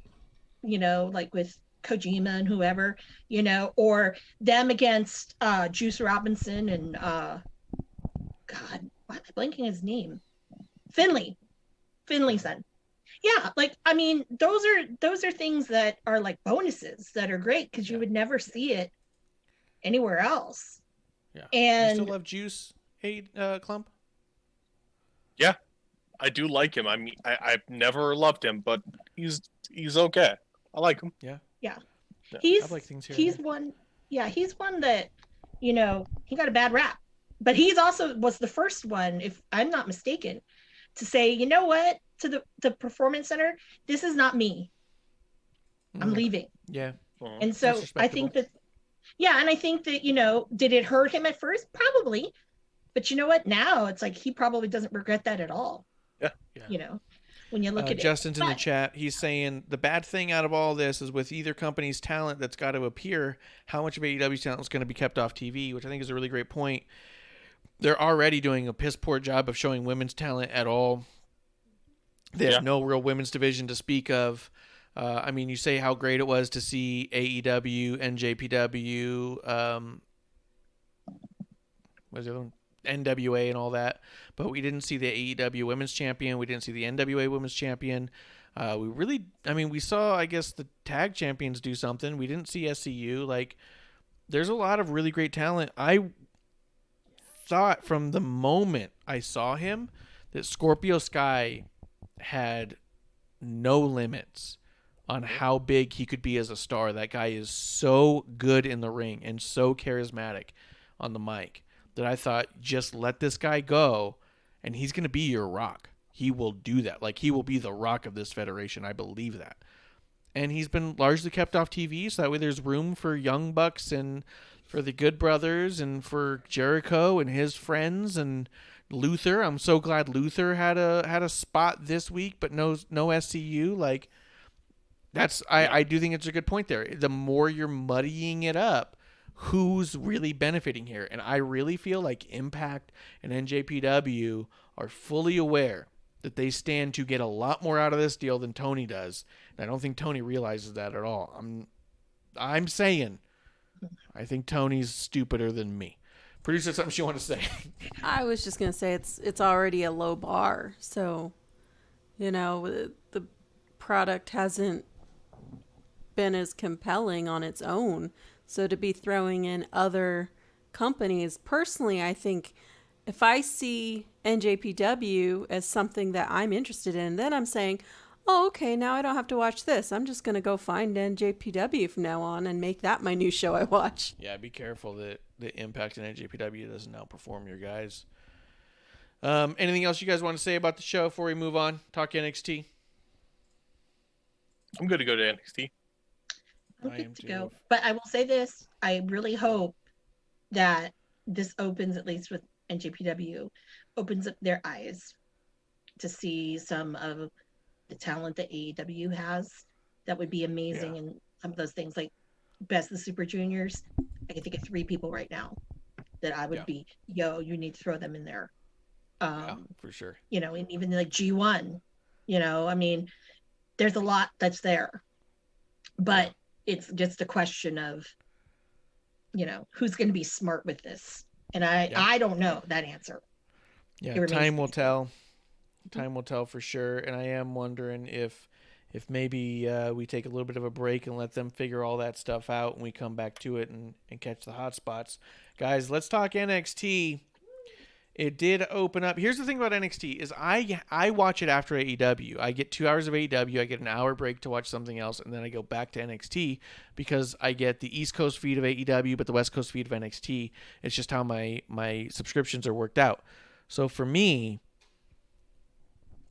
Speaker 6: with Kojima and whoever, you know, or them against Juice Robinson and God, why am I blanking his name? Finley's son. Yeah, like I mean, those are things that are like bonuses that are great because you would never see it anywhere else.
Speaker 4: Yeah.
Speaker 6: And
Speaker 4: you still love Juice, Klump?
Speaker 5: Yeah, I do like him. I mean, I've never loved him, but he's okay. I like him.
Speaker 6: Yeah.
Speaker 5: Yeah.
Speaker 6: He's
Speaker 4: I like things here.
Speaker 6: he's one he's one that, he got a bad rap. But he's also was the first one, if I'm not mistaken, to say, you know what, to the performance center, this is not me. I'm leaving.
Speaker 4: Yeah.
Speaker 6: And so I think that, and I think that, did it hurt him at first? Probably. But you know what? Now it's like he probably doesn't regret that at all.
Speaker 5: Yeah.
Speaker 6: When you look at
Speaker 4: Justin's
Speaker 6: it.
Speaker 4: in the chat. He's saying the bad thing out of all this is with either company's talent that's got to appear, how much of AEW's talent is going to be kept off TV, which I think is a really great point. They're already doing a piss poor job of showing women's talent at all. They have no real women's division to speak of. I mean, you say how great it was to see AEW, NJPW, what was the other one? NWA and all that, but we didn't see the AEW Women's Champion. We didn't see the NWA Women's Champion. We saw, I guess, the tag champions do something. We didn't see SCU. Like, there's a lot of really great talent. I thought from the moment I saw him that Scorpio Sky had no limits on how big he could be as a star. That guy is so good in the ring and so charismatic on the mic that I thought, just let this guy go and he's going to be your Rock. He will do that. Like, he will be the Rock of this federation. I believe that. And he's been largely kept off TV, so that way there's room for Young Bucks and for the Good Brothers and for Jericho and his friends and Luther. I'm so glad Luther had a spot this week, but no SCU. Like, I do think it's a good point there. The more you're muddying it up, who's really benefiting here? And I really feel like Impact and NJPW are fully aware that they stand to get a lot more out of this deal than Tony does. And I don't think Tony realizes that at all. I'm saying I think Tony's stupider than me. Producer, something she want to say?
Speaker 7: I was just going to say it's already a low bar. So, the product hasn't been as compelling on its own. So to be throwing in other companies, personally, I think if I see NJPW as something that I'm interested in, then I'm saying, oh, okay, now I don't have to watch this. I'm just going to go find NJPW from now on and make that my new show I watch.
Speaker 4: Yeah, be careful that the Impact in NJPW doesn't outperform your guys. Anything else you guys want to say about the show before we move on? Talk NXT?
Speaker 5: I'm good to go to NXT.
Speaker 6: I'm good to go. But I will say this. I really hope that this opens, at least with NJPW, opens up their eyes to see some of the talent that AEW has. That would be amazing. And some of those things like Best of the Super Juniors. I can think of 3 people right now that I would be, you need to throw them in there.
Speaker 4: For sure.
Speaker 6: And even like G1, I mean, there's a lot that's there. But it's just a question of, who's going to be smart with this. And I don't know that answer.
Speaker 4: Yeah, time will tell. Time will tell for sure. And I am wondering if maybe we take a little bit of a break and let them figure all that stuff out and we come back to it and catch the hot spots. Guys, let's talk NXT. It did open up. Here's the thing about NXT is I watch it after AEW. I get 2 hours of AEW. I get an hour break to watch something else, and then I go back to NXT because I get the East Coast feed of AEW, but the West Coast feed of NXT. It's just how my subscriptions are worked out. So for me,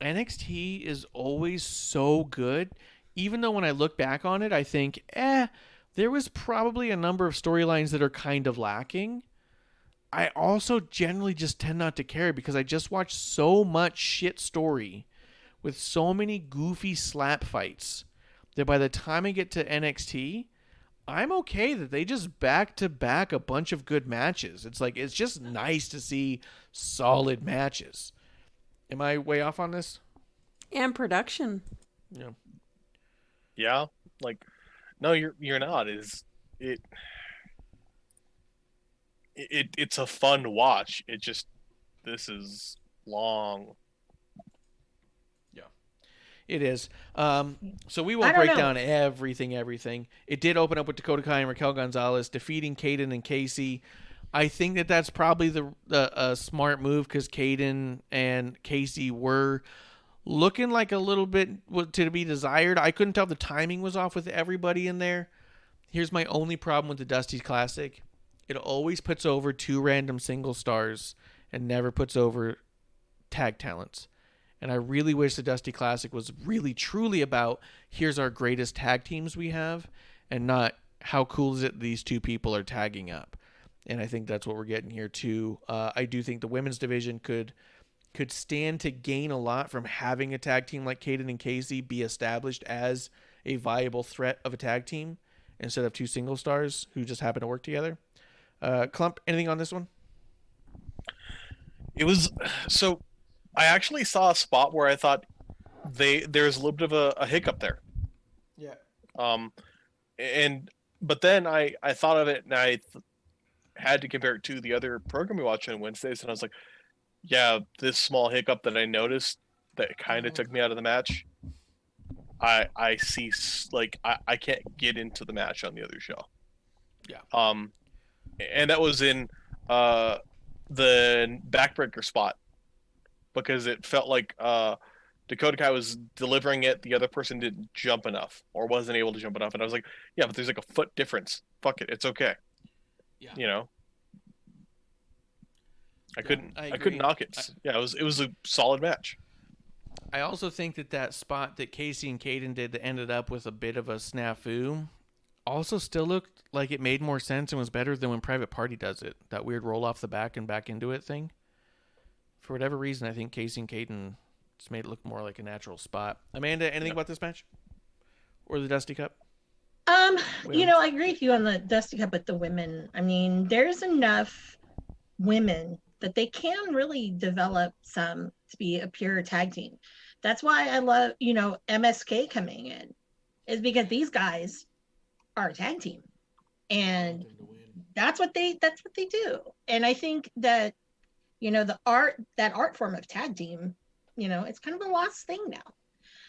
Speaker 4: NXT is always so good, even though when I look back on it, I think, there was probably a number of storylines that are kind of lacking. I also generally just tend not to care because I just watch so much shit story with so many goofy slap fights that by the time I get to NXT, I'm okay that they just back-to-back a bunch of good matches. It's like, it's just nice to see solid matches. Am I way off on this?
Speaker 7: And production.
Speaker 4: Yeah.
Speaker 5: Yeah. Like, no, you're not. It's a fun watch. This is long.
Speaker 4: Yeah, it is. So we won't break down everything. It did open up with Dakota Kai and Raquel Gonzalez defeating Kaden and Casey. I think that that's probably a smart move because Caden and Casey were looking like a little bit to be desired. I couldn't tell the timing was off with everybody in there. Here's my only problem with the Dusty Classic. It always puts over 2 random single stars and never puts over tag talents. And I really wish the Dusty Classic was really truly about here's our greatest tag teams we have and not how cool is it these 2 people are tagging up. And I think that's what we're getting here too. I do think the women's division could stand to gain a lot from having a tag team like Caden and Casey be established as a viable threat of a tag team instead of 2 single stars who just happen to work together. Klump, anything on this one?
Speaker 5: It was so. I actually saw a spot where I thought there's a little bit of a hiccup there.
Speaker 4: Yeah.
Speaker 5: But then I thought of it and I had to compare it to the other program we watched on Wednesdays, and I was like, yeah, this small hiccup that I noticed that kind of took me out of the match. I see, like, I can't get into the match on the other show.
Speaker 4: Yeah.
Speaker 5: And that was in the backbreaker spot because it felt like Dakota Kai was delivering it, the other person didn't jump enough or wasn't able to jump enough, and I was like, yeah, but there's like a foot difference. Fuck it, it's okay.
Speaker 4: Yeah.
Speaker 5: You know. I couldn't knock it. It was a solid match.
Speaker 4: I also think that spot that Casey and Caden did that ended up with a bit of a snafu also still looked like it made more sense and was better than when Private Party does it. That weird roll off the back and back into it thing. For whatever reason, I think Casey and Caden just made it look more like a natural spot. Amanda, anything about this match? Or the Dusty Cup?
Speaker 6: I agree with you on the Dusty Cup with the women. I mean, there's enough women that they can really develop some to be a pure tag team. That's why I love, MSK coming in, is because these guys are a tag team. And that's what they do. And I think that, that art form of tag team, it's kind of a lost thing now.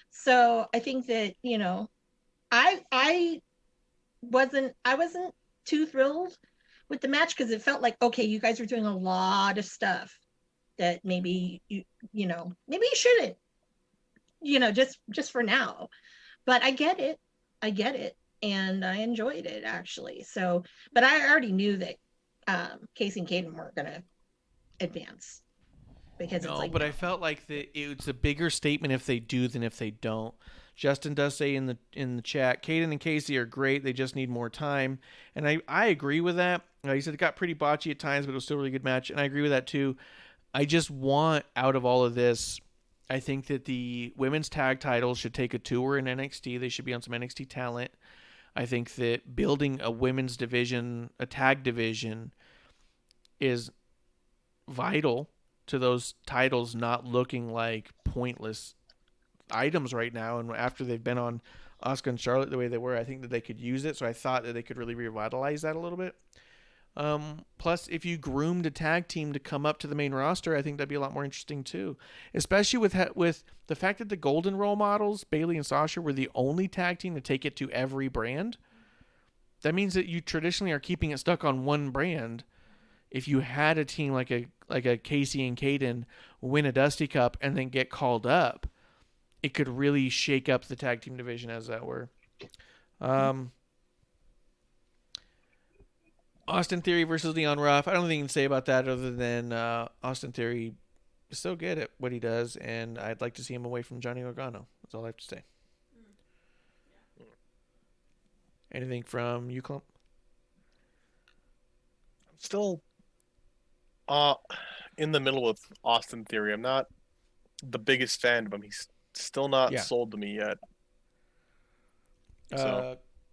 Speaker 6: So I think that, I wasn't too thrilled with the match because it felt like, okay, you guys are doing a lot of stuff that maybe maybe you shouldn't, just for now. But I get it, and I enjoyed it actually. So, but I already knew that Casey and Caden weren't gonna advance because it's like.
Speaker 4: But I felt like it's a bigger statement if they do than if they don't. Justin does say in the chat, Caden and Casey are great. They just need more time. And I agree with that. He said it got pretty botchy at times, but it was still a really good match. And I agree with that too. I just want out of all of this, I think that the women's tag titles should take a tour in NXT. They should be on some NXT talent. I think that building a women's division, a tag division, is vital to those titles not looking like pointless items right now. And after they've been on Asuka and Charlotte the way they were, I think that they could use it. So I thought that they could really revitalize that a little bit. Plus, if you groomed a tag team to come up to the main roster, I think that'd be a lot more interesting too. Especially with the fact that the Golden Role Models, Bayley and Sasha, were the only tag team to take it to every brand. That means that you traditionally are keeping it stuck on one brand. If you had a team like a Casey and Caden win a Dusty Cup and then get called up, it could really shake up the tag team division, as that were. Austin Theory versus Leon Ruff. I don't think you can say about that other than Austin Theory is so good at what he does, and I'd like to see him away from Johnny Gargano. That's all I have to say. Anything from you, Klump?
Speaker 5: I'm still in the middle with Austin Theory. I'm not the biggest fan of him. He's still not sold to me yet.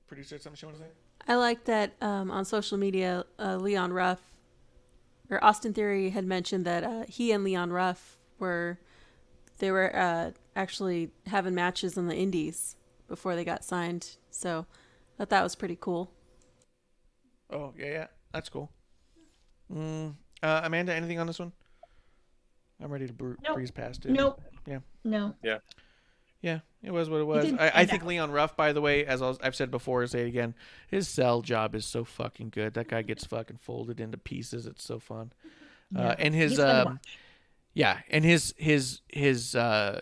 Speaker 4: Producer, something you want to say?
Speaker 7: I like that on social media, Leon Ruff, or Austin Theory had mentioned that he and Leon Ruff were actually having matches in the indies before they got signed. So I thought that was pretty cool.
Speaker 4: Oh, yeah. That's cool. Amanda, anything on this one? I'm ready to breeze past it.
Speaker 6: Nope.
Speaker 4: Yeah.
Speaker 6: No.
Speaker 5: Yeah.
Speaker 4: Yeah, it was what it was.
Speaker 6: didn't
Speaker 4: I
Speaker 6: stand
Speaker 4: think
Speaker 6: out.
Speaker 4: Leon Ruff, by the way, as I've said before, I'll say it again, his sell job is so fucking good. That guy gets fucking folded into pieces. It's so fun.
Speaker 6: Yeah,
Speaker 4: And his
Speaker 6: he's fun to watch.
Speaker 4: yeah, and his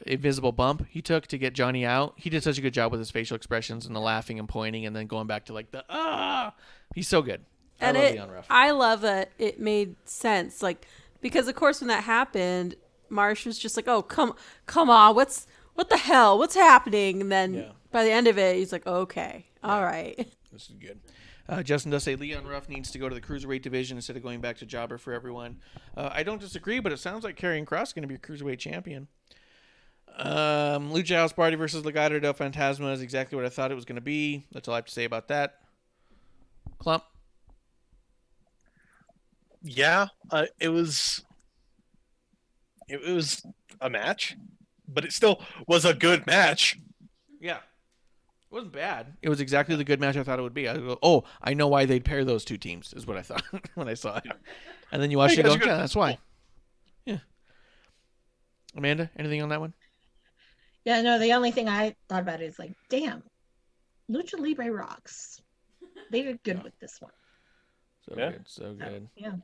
Speaker 4: invisible bump he took to get Johnny out. He did such a good job with his facial expressions and the laughing and pointing, and then going back to like the He's so good.
Speaker 7: And
Speaker 4: I love Leon Ruff.
Speaker 7: I love that it made sense, like, because of course when that happened, Marsh was just like, "Oh, come on, what the hell? What's happening?" And then by the end of it, he's like, "Okay, all right."
Speaker 4: This is good. Justin does say Leon Ruff needs to go to the cruiserweight division instead of going back to jobber for everyone. I don't disagree, but it sounds like Karrion Kross is going to be a cruiserweight champion. Lucha House Party versus Legado del Fantasma is exactly what I thought it was going to be. That's all I have to say about that. Klump.
Speaker 5: Yeah, it was a match, but it still was a good match.
Speaker 4: Yeah. It wasn't bad. It was exactly the good match I thought it would be. I go, oh, I know why they'd pair those two teams, is what I thought when I saw it. And then you watch it and go, yeah, that's why. Yeah. Amanda, anything on that one?
Speaker 6: Yeah, no, the only thing I thought about is like, damn, Lucha Libre rocks. They did good with this one.
Speaker 4: So good, so good.
Speaker 6: Yeah.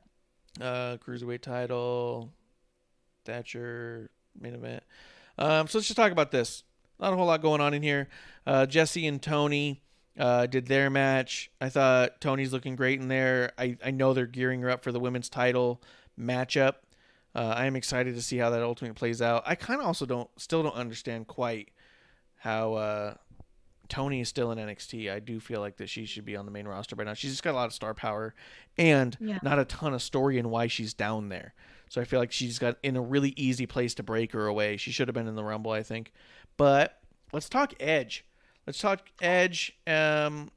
Speaker 4: Cruiserweight title, Thatcher, main event. So let's just talk about this. Not a whole lot going on in here. Jesse and Tony did their match. I thought Tony's looking great in there. I know they're gearing her up for the women's title matchup. I am excited to see how that ultimately plays out. I kind of also still don't understand quite how Tony is still in NXT. I do feel like that she should be on the main roster by now. She's just got a lot of star power and not a ton of story in why she's down there. So I feel like she's got in a really easy place to break her away. She should have been in the Rumble, I think. But let's talk Edge. I mean,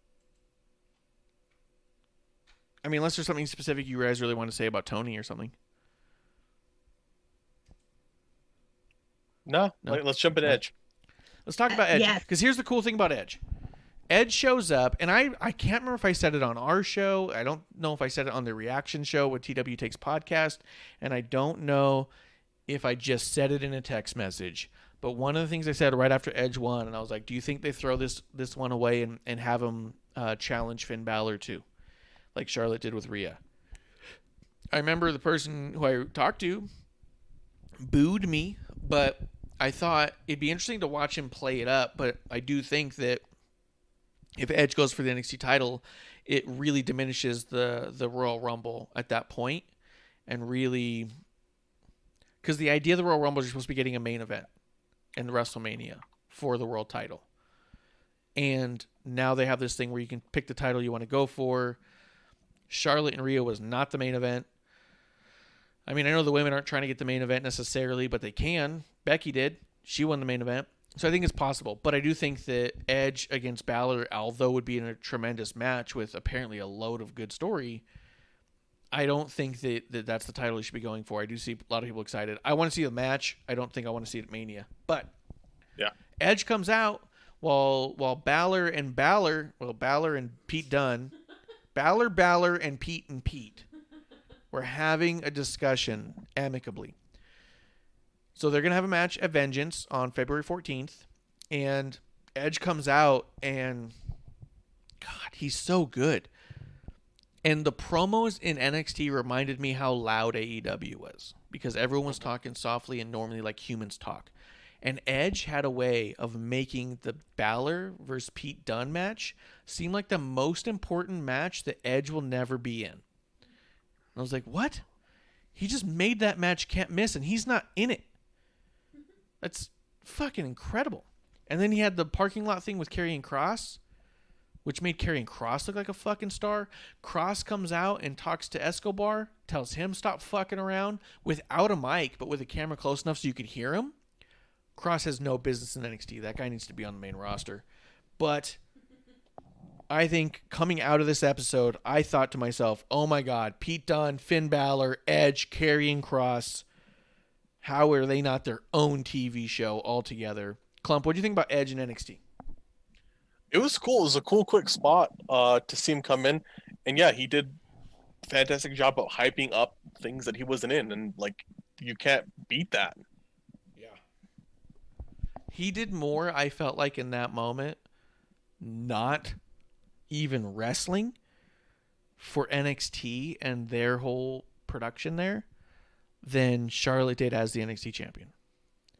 Speaker 4: unless there's something specific you guys really want to say about Tony or something.
Speaker 5: No? Let's jump at Edge.
Speaker 4: Let's talk about Edge.
Speaker 6: Yes.
Speaker 4: Because here's the cool thing about Edge. Edge shows up, and I can't remember if I said it on our show. I don't know if I said it on the reaction show with TW Takes Podcast, and I don't know if I just said it in a text message. But one of the things I said right after Edge won, and I was like, do you think they throw this one away and have him challenge Finn Balor too? Like Charlotte did with Rhea. I remember the person who I talked to booed me, but I thought it'd be interesting to watch him play it up. But I do think that if Edge goes for the NXT title, it really diminishes the Royal Rumble at that point. And really, because the idea of the Royal Rumble is you're supposed to be getting a main event in WrestleMania for the world title. And now they have this thing where you can pick the title you want to go for. Charlotte and Rhea was not the main event. I mean, I know the women aren't trying to get the main event necessarily, but they can. Becky did. She won the main event. So I think it's possible. But I do think that Edge against Balor, although would be in a tremendous match with apparently a load of good story, I don't think that that's the title he should be going for. I do see a lot of people excited. I want to see the match. I don't think I want to see it at Mania. But Edge comes out while Balor and Pete Dunne, Balor and Pete were having a discussion amicably. So they're going to have a match at Vengeance on February 14th. And Edge comes out and, God, he's so good. And the promos in NXT reminded me how loud AEW was. Because everyone was talking softly and normally like humans talk. And Edge had a way of making the Balor versus Pete Dunne match seem like the most important match that Edge will never be in. And I was like, what? He just made that match can't miss, and he's not in it. That's fucking incredible. And then he had the parking lot thing with Karrion Kross, which made Karrion Kross look like a fucking star. Kross comes out and talks to Escobar, tells him stop fucking around without a mic, but with a camera close enough so you could hear him. Kross has no business in NXT. That guy needs to be on the main roster. But I think coming out of this episode, I thought to myself, oh my God, Pete Dunne, Finn Balor, Edge, Karrion Kross. How are they not their own TV show altogether? Klump, what do you think about Edge in NXT?
Speaker 5: It was cool. It was a cool, quick spot to see him come in. And yeah, he did a fantastic job of hyping up things that he wasn't in. And, like, you can't beat that.
Speaker 4: He did more, I felt like, in that moment, not even wrestling for NXT and their whole production there, than Charlotte did as the NXT champion.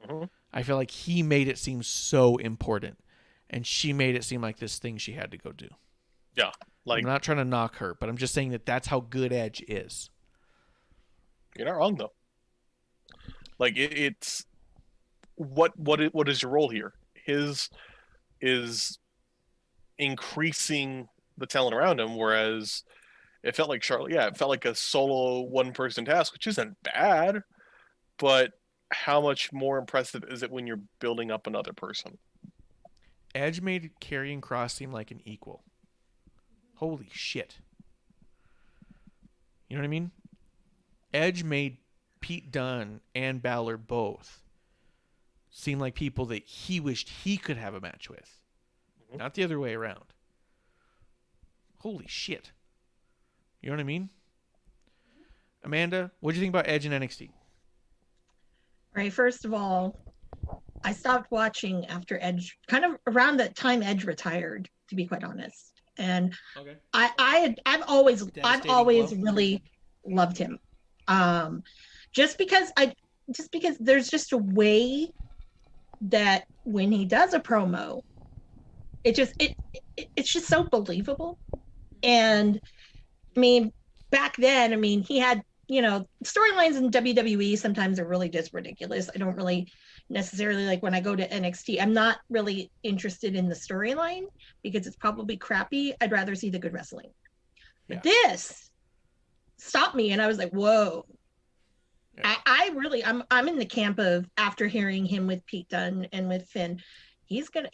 Speaker 5: Mhm.
Speaker 4: I feel like he made it seem so important, and she made it seem like this thing she had to go do.
Speaker 5: Yeah, like
Speaker 4: I'm not trying to knock her, but I'm just saying that that's how good Edge is.
Speaker 5: you're not wrong though. Like it's what is your role here? His is increasing the talent around him, whereas it felt like Charlotte. Yeah, it felt like a solo one-person task, which isn't bad, but how much more impressive is it when you're building up another person?
Speaker 4: Edge made Karrion Kross seem like an equal. Holy shit. You know what I mean? Edge made Pete Dunne and Balor both seem like people that he wished he could have a match with.
Speaker 5: Mhm.
Speaker 4: Not the other way around. Holy shit. You know what I mean? Amanda, what do you think about Edge in NXT?
Speaker 6: All right, first of all, I stopped watching after Edge, kind of around the time Edge retired, to be quite honest. And
Speaker 4: Okay.
Speaker 6: I've always
Speaker 4: Devastating blow.
Speaker 6: really loved him. Just because there's just a way that when he does a promo, it's just so believable. And I mean, back then, I mean, he had, storylines in WWE sometimes are really just ridiculous. I don't really necessarily like when I go to NXT. I'm not really interested in the storyline because it's probably crappy. I'd rather see the good wrestling.
Speaker 4: Yeah.
Speaker 6: But this stopped me, and I was like, whoa.
Speaker 4: Yeah.
Speaker 6: I'm in the camp of, after hearing him with Pete Dunne and with Finn, he's gonna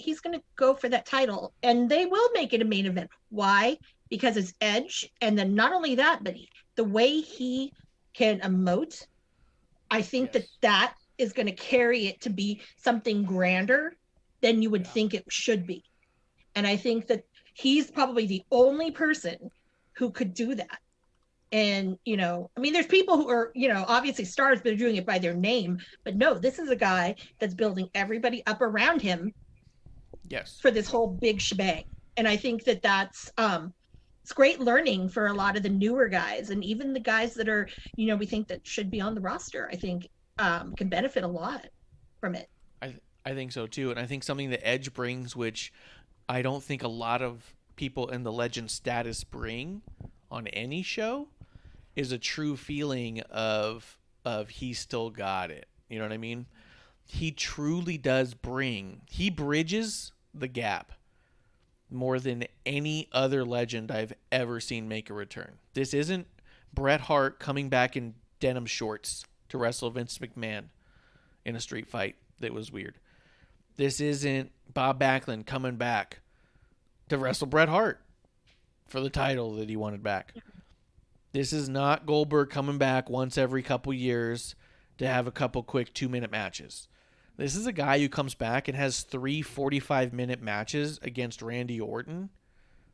Speaker 6: go for that title, and they will make it a main event. Why? Because it's Edge, and then not only that, but the way he can emote, I think that is going to carry it to be something grander than you would think it should be. And I think that he's probably the only person who could do that. And, I mean, there's people who are, obviously stars, but they're doing it by their name. But no, this is a guy that's building everybody up around him for this whole big shebang. And I think that that's it's great learning for a lot of the newer guys, and even the guys that are, we think that should be on the roster, I think can benefit a lot from it.
Speaker 4: I think so too. And I think something that Edge brings, which I don't think a lot of people in the legend status bring on any show, is a true feeling of he still got it. You know what I mean? He truly does he bridges the gap more than any other legend I've ever seen make a return. This isn't Bret Hart coming back in denim shorts to wrestle Vince McMahon in a street fight that was weird. This isn't Bob Backlund coming back to wrestle Bret Hart for the title that he wanted back. This is not Goldberg coming back once every couple years to have a couple quick 2-minute matches. This is a guy who comes back and has 3 45-minute matches against Randy Orton,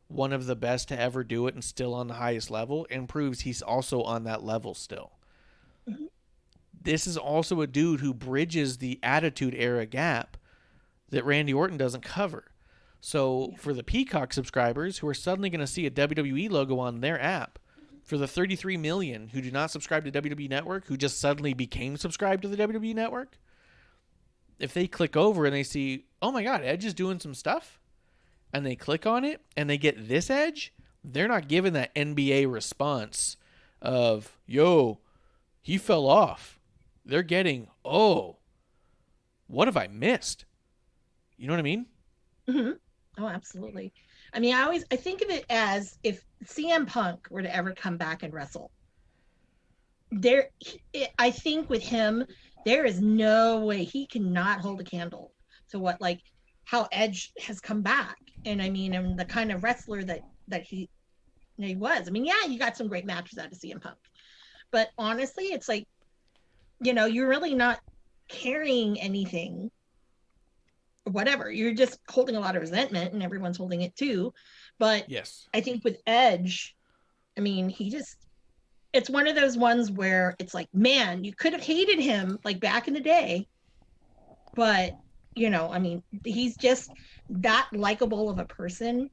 Speaker 4: one of the best to ever do it and still on the highest level, and proves he's also on that level still. Mm-hmm. This is also a dude who bridges the Attitude Era gap that Randy Orton doesn't cover. So for the Peacock subscribers who are suddenly going to see a WWE logo on their app, for the 33 million who do not subscribe to WWE Network, who just suddenly became subscribed to the WWE Network, if they click over and they see, oh my God, Edge is doing some stuff, and they click on it and they get this Edge, they're not given that NBA response of, yo, he fell off. They're getting, oh, what have I missed? You know what I mean?
Speaker 6: Mm-hmm. Oh, absolutely. I mean, I think of it as if CM Punk were to ever come back and wrestle. I think with him, there is no way he cannot hold a candle to how Edge has come back. And I mean, and the kind of wrestler that he was. I mean, yeah, you got some great matches out of CM Punk, but honestly, it's like, you're really not carrying anything or whatever. You're just holding a lot of resentment, and everyone's holding it too. But
Speaker 4: yes,
Speaker 6: I think with Edge, I mean, it's one of those ones where it's like, man, you could have hated him like back in the day, but I mean, he's just that likable of a person.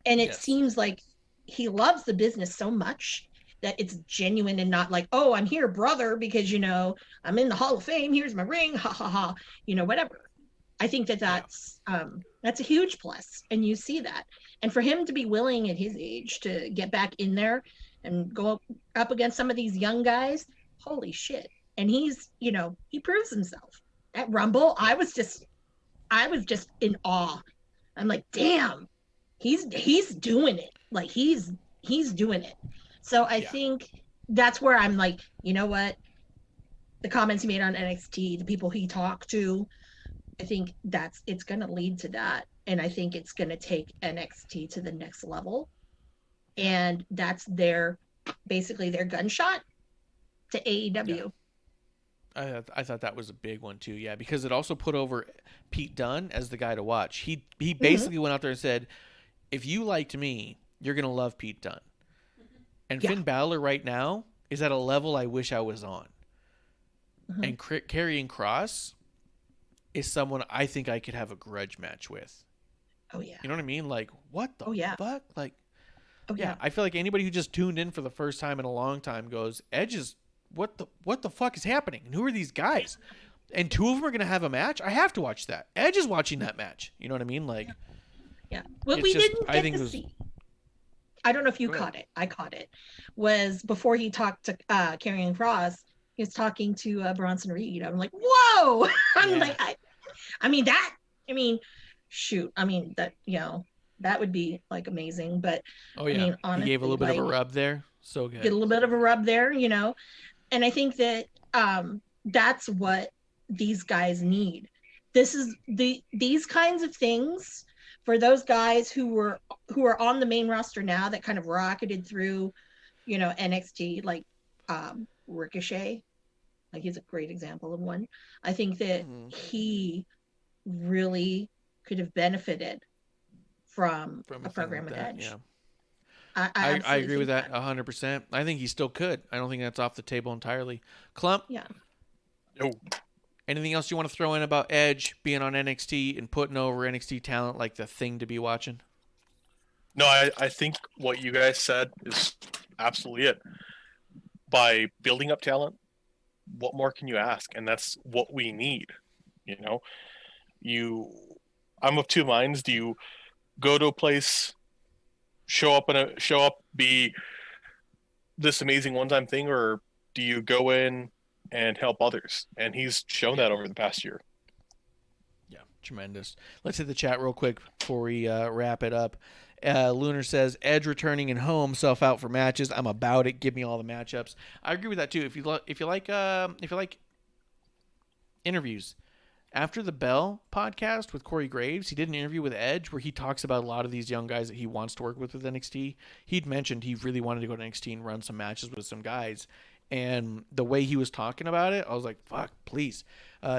Speaker 6: And it
Speaker 4: Yes.
Speaker 6: seems like he loves the business so much that it's genuine and not like, oh, I'm here, brother, because, I'm in the Hall of Fame. Here's my ring. Ha ha ha. Whatever. I think that's a huge plus, and you see that. And for him to be willing at his age to get back in there and go up against some of these young guys, holy shit. And he's, he proves himself. At Rumble, I was just in awe. I'm like, damn, he's doing it. Like he's doing it. So I think that's where I'm like, you know what? The comments he made on NXT, the people he talked to, I think it's going to lead to that. And I think it's going to take NXT to the next level. And that's basically their gunshot to AEW.
Speaker 4: Yeah. I thought that was a big one too. Yeah. Because it also put over Pete Dunne as the guy to watch. He basically went out there and said, if you liked me, you're going to love Pete Dunne. And Finn Balor right now is at a level I wish I was on. And Karrion Kross is someone I think I could have a grudge match with.
Speaker 6: Oh yeah.
Speaker 4: You know what I mean? Like, what the fuck? Like, I feel like anybody who just tuned in for the first time in a long time goes, Edge is, what the fuck is happening? And who are these guys? And two of them are going to have a match? I have to watch that. Edge is watching that match. You know what I mean? Like,
Speaker 6: yeah. What we didn't get to see, I don't know if you caught it. I caught it. Was before he talked to Karrion Kross, he was talking to Bronson Reed. I'm like, whoa! Shoot. I mean, that, that would be like amazing. But honestly,
Speaker 4: he gave a little bit of a rub there. So good.
Speaker 6: Get a little bit of a rub there, and I think that that's what these guys need. This is these kinds of things for those guys who are on the main roster now that kind of rocketed through, NXT, like Ricochet. Like, he's a great example of one. I think that he really could have benefited from a program with Edge.
Speaker 4: Yeah.
Speaker 6: I
Speaker 4: agree with that 100%. I think he still could. I don't think that's off the table entirely. Klump?
Speaker 6: Yeah.
Speaker 5: No.
Speaker 4: Anything else you want to throw in about Edge being on NXT and putting over NXT talent like the thing to be watching?
Speaker 5: No, I think what you guys said is absolutely it. By building up talent, what more can you ask? And that's what we need. I'm of two minds. Do you go to a place, show up, be this amazing one-time thing, or do you go in and help others? And he's shown that over the past year.
Speaker 4: Yeah, tremendous. Let's hit the chat real quick before we wrap it up. Lunar says, Edge returning and home, self out for matches. I'm about it. Give me all the matchups. I agree with that too. If you like interviews, after the Bell podcast with Corey Graves, he did an interview with Edge where he talks about a lot of these young guys that he wants to work with NXT. He'd mentioned he really wanted to go to NXT and run some matches with some guys. And the way he was talking about it, I was like, fuck, please.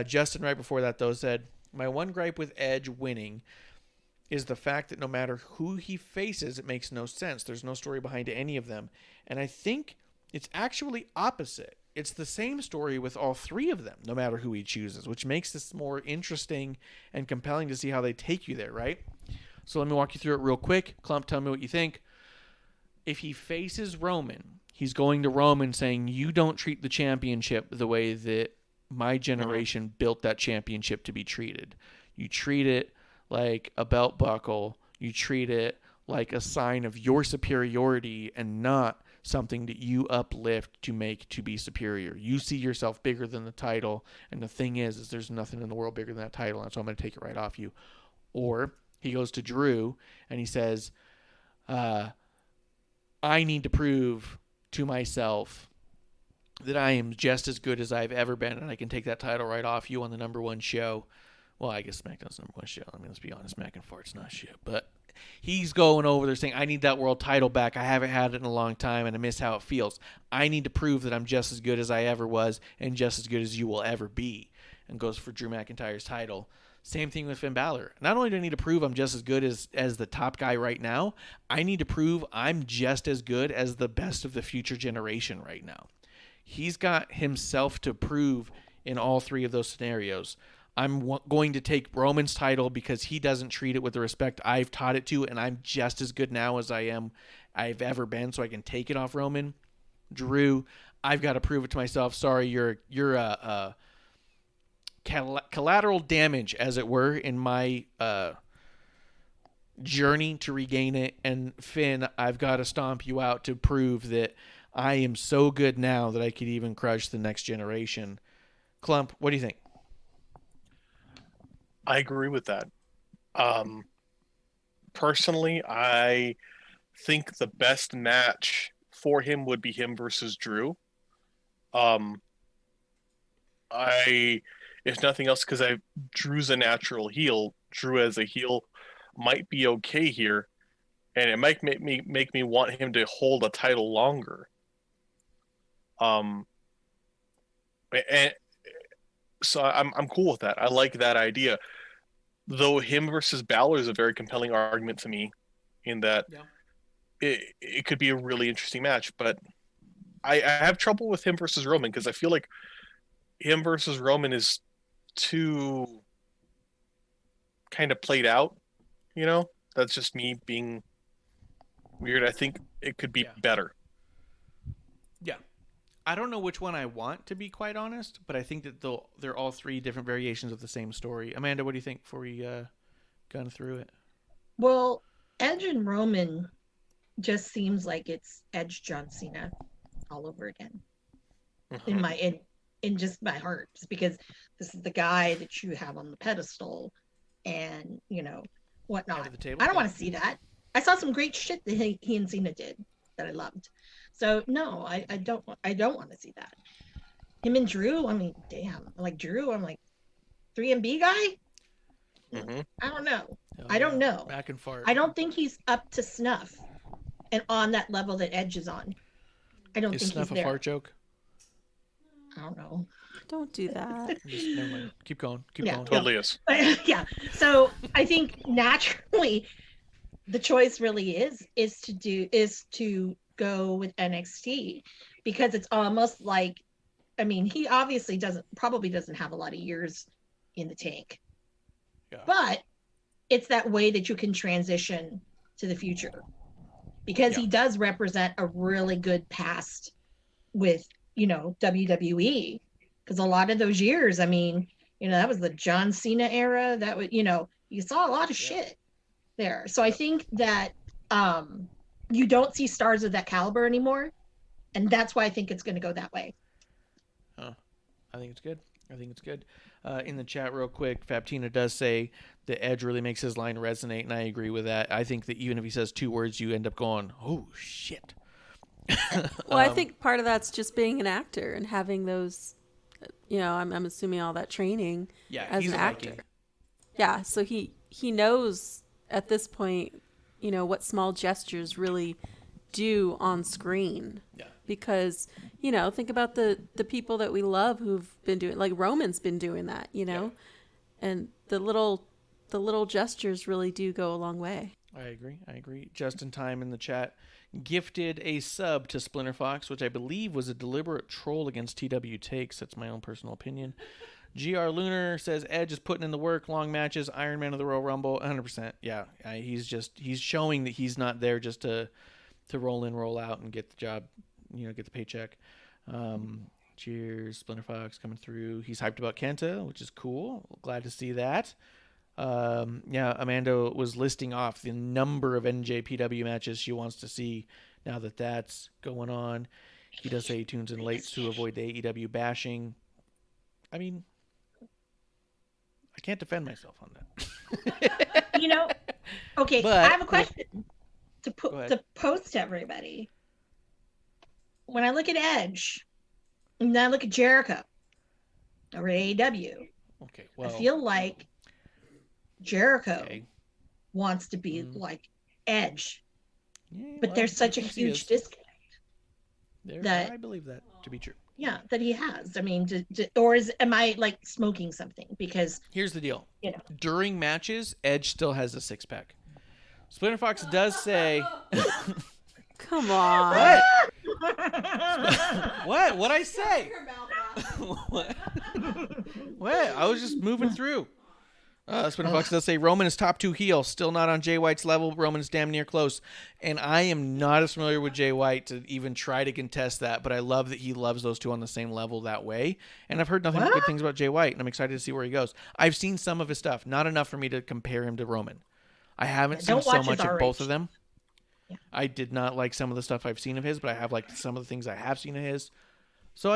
Speaker 4: Justin, right before that, though, said, my one gripe with Edge winning is the fact that no matter who he faces, it makes no sense. There's no story behind any of them. And I think it's actually opposite. It's the same story with all three of them, no matter who he chooses, which makes this more interesting and compelling to see how they take you there, right? So let me walk you through it real quick. Klump, tell me what you think. If he faces Roman, he's going to Roman saying, you don't treat the championship the way that my generation built that championship to be treated. You treat it like a belt buckle. You treat it like a sign of your superiority and not something that you uplift to make to be superior. You see yourself bigger than the title, and the thing is there's nothing in the world bigger than that title, and so I'm going to take it right off you. Or he goes to Drew and he says, I need to prove to myself that I am just as good as I've ever been, and I can take that title right off you on the number one show. Well, I guess SmackDown's the number one show. I mean, let's be honest, Mac and Fart's not shit. But he's going over there saying, I need that world title back. I haven't had it in a long time, and I miss how it feels. I need to prove that I'm just as good as I ever was and just as good as you will ever be. And goes for Drew McIntyre's title. Same thing with Finn Balor. Not only do I need to prove I'm just as good as the top guy right now, I need to prove I'm just as good as the best of the future generation right now. He's got himself to prove in all three of those scenarios. I'm going to take Roman's title because he doesn't treat it with the respect I've taught it to, and I'm just as good now as I've ever been, so I can take it off Roman. Drew, I've got to prove it to myself. Sorry, you're a collateral damage, as it were, in my journey to regain it. And Finn, I've got to stomp you out to prove that I am so good now that I could even crush the next generation. Klump, what do you think?
Speaker 5: I agree with that. Personally, I think the best match for him would be him versus Drew. If nothing else, because Drew's a natural heel. Drew as a heel might be okay here, and it might make me want him to hold a title longer. And so I'm cool with that. I like that idea. Though him versus Balor is a very compelling argument to me, in that it could be a really interesting match. But I have trouble with him versus Roman, because I feel like him versus Roman is too kind of played out. You know, that's just me being weird. I think it could be better.
Speaker 4: Yeah. I don't know which one I want, to be quite honest, but I think that they're all three different variations of the same story. Amanda, what do you think before we gun through it?
Speaker 6: Well, Edge and Roman just seems like it's Edge John Cena all over again. In just my heart, just because this is the guy that you have on the pedestal, and whatnot. I don't want to see that. I saw some great shit that he and Cena did that I loved. So no, I don't want to see that. Him and Drew, I mean, damn. Like Drew, I'm like 3MB guy. I don't know. I don't know.
Speaker 4: Back and forth.
Speaker 6: I don't think he's up to snuff, and on that level that Edge is on. I don't think
Speaker 4: snuff
Speaker 6: he's there.
Speaker 4: A fart joke?
Speaker 6: I don't know.
Speaker 7: Don't do that.
Speaker 4: Never mind. Keep going.
Speaker 6: Yeah,
Speaker 5: totally is.
Speaker 6: Yeah. So I think naturally, the choice really is to go with NXT, because it's almost like, I mean, he obviously probably doesn't have a lot of years in the tank, but it's that way that you can transition to the future, because he does represent a really good past with WWE, because a lot of those years, I mean, that was the John Cena era. That was, you saw a lot of shit there. So I think that you don't see stars of that caliber anymore, and that's why I think it's going to go that way.
Speaker 4: I think it's good. In the chat real quick, Fabtina does say that Edge really makes his line resonate, and I agree with that. I think that even if he says two words, you end up going, oh shit.
Speaker 7: Well, I think part of that's just being an actor and having those, I'm assuming all that training as an actor. Viking. Yeah, so he knows at this point, what small gestures really do on screen. Yeah. Because, think about the people that we love who've been doing, like Roman's been doing that, and the little gestures really do go a long way.
Speaker 4: I agree. Just in time in the chat gifted a sub to Splinter Fox, which I believe was a deliberate troll against TW Takes. That's my own personal opinion. GR Lunar says Edge is putting in the work, long matches, Iron Man of the Royal Rumble, 100%. Yeah, he's showing that he's not there just to roll in, roll out, and get the job, get the paycheck. Cheers, Splinter Fox coming through. He's hyped about Kenta, which is cool. Glad to see that. Amanda was listing off the number of NJPW matches she wants to see now that that's going on. He does say he tunes in late to avoid the AEW bashing. I mean, I can't defend myself on that.
Speaker 6: Okay, but I have a question to post to everybody. When I look at Edge, and then I look at Jericho or AEW, I feel like Jericho wants to be like Edge, but there's such a huge disconnect.
Speaker 4: I believe that to be true.
Speaker 6: Yeah, that he has. I mean, am I like smoking something? Because
Speaker 4: here's the deal. During matches, Edge still has a 6-pack. Splinter Fox does say,
Speaker 7: "Come on."
Speaker 4: What? What'd I say? What? I was just moving through. Spinnerfox does say Roman is top 2 heel, still not on Jay White's level. Roman is damn near close, and I am not as familiar with Jay White to even try to contest that. But I love that he loves those two on the same level that way. And I've heard nothing but good things about Jay White, and I'm excited to see where he goes. I've seen some of his stuff, not enough for me to compare him to Roman. I haven't seen so much of both of them. Yeah. I did not like some of the stuff I've seen of his, but I have liked some of the things I have seen of his. So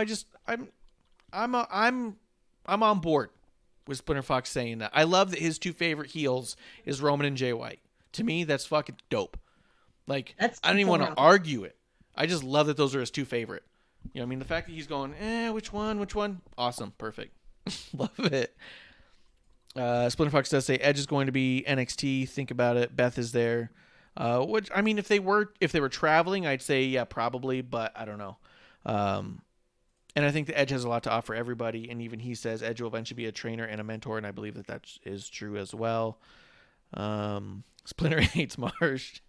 Speaker 4: I'm on board with Splinter Fox saying that. I love that his 2 favorite heels is Roman and Jay White. To me, that's fucking dope. Like, I don't even want to argue it. I just love that those are his 2 favorite. You know, I mean, the fact that he's going, which one? Awesome, perfect, love it. Splinter Fox does say Edge is going to be NXT. Think about it. Beth is there. Which, I mean, if they were traveling, I'd say yeah, probably, but I don't know. And I think the Edge has a lot to offer everybody, and even he says Edge will eventually be a trainer and a mentor, and I believe that is true as well. Splinter hates Marsh.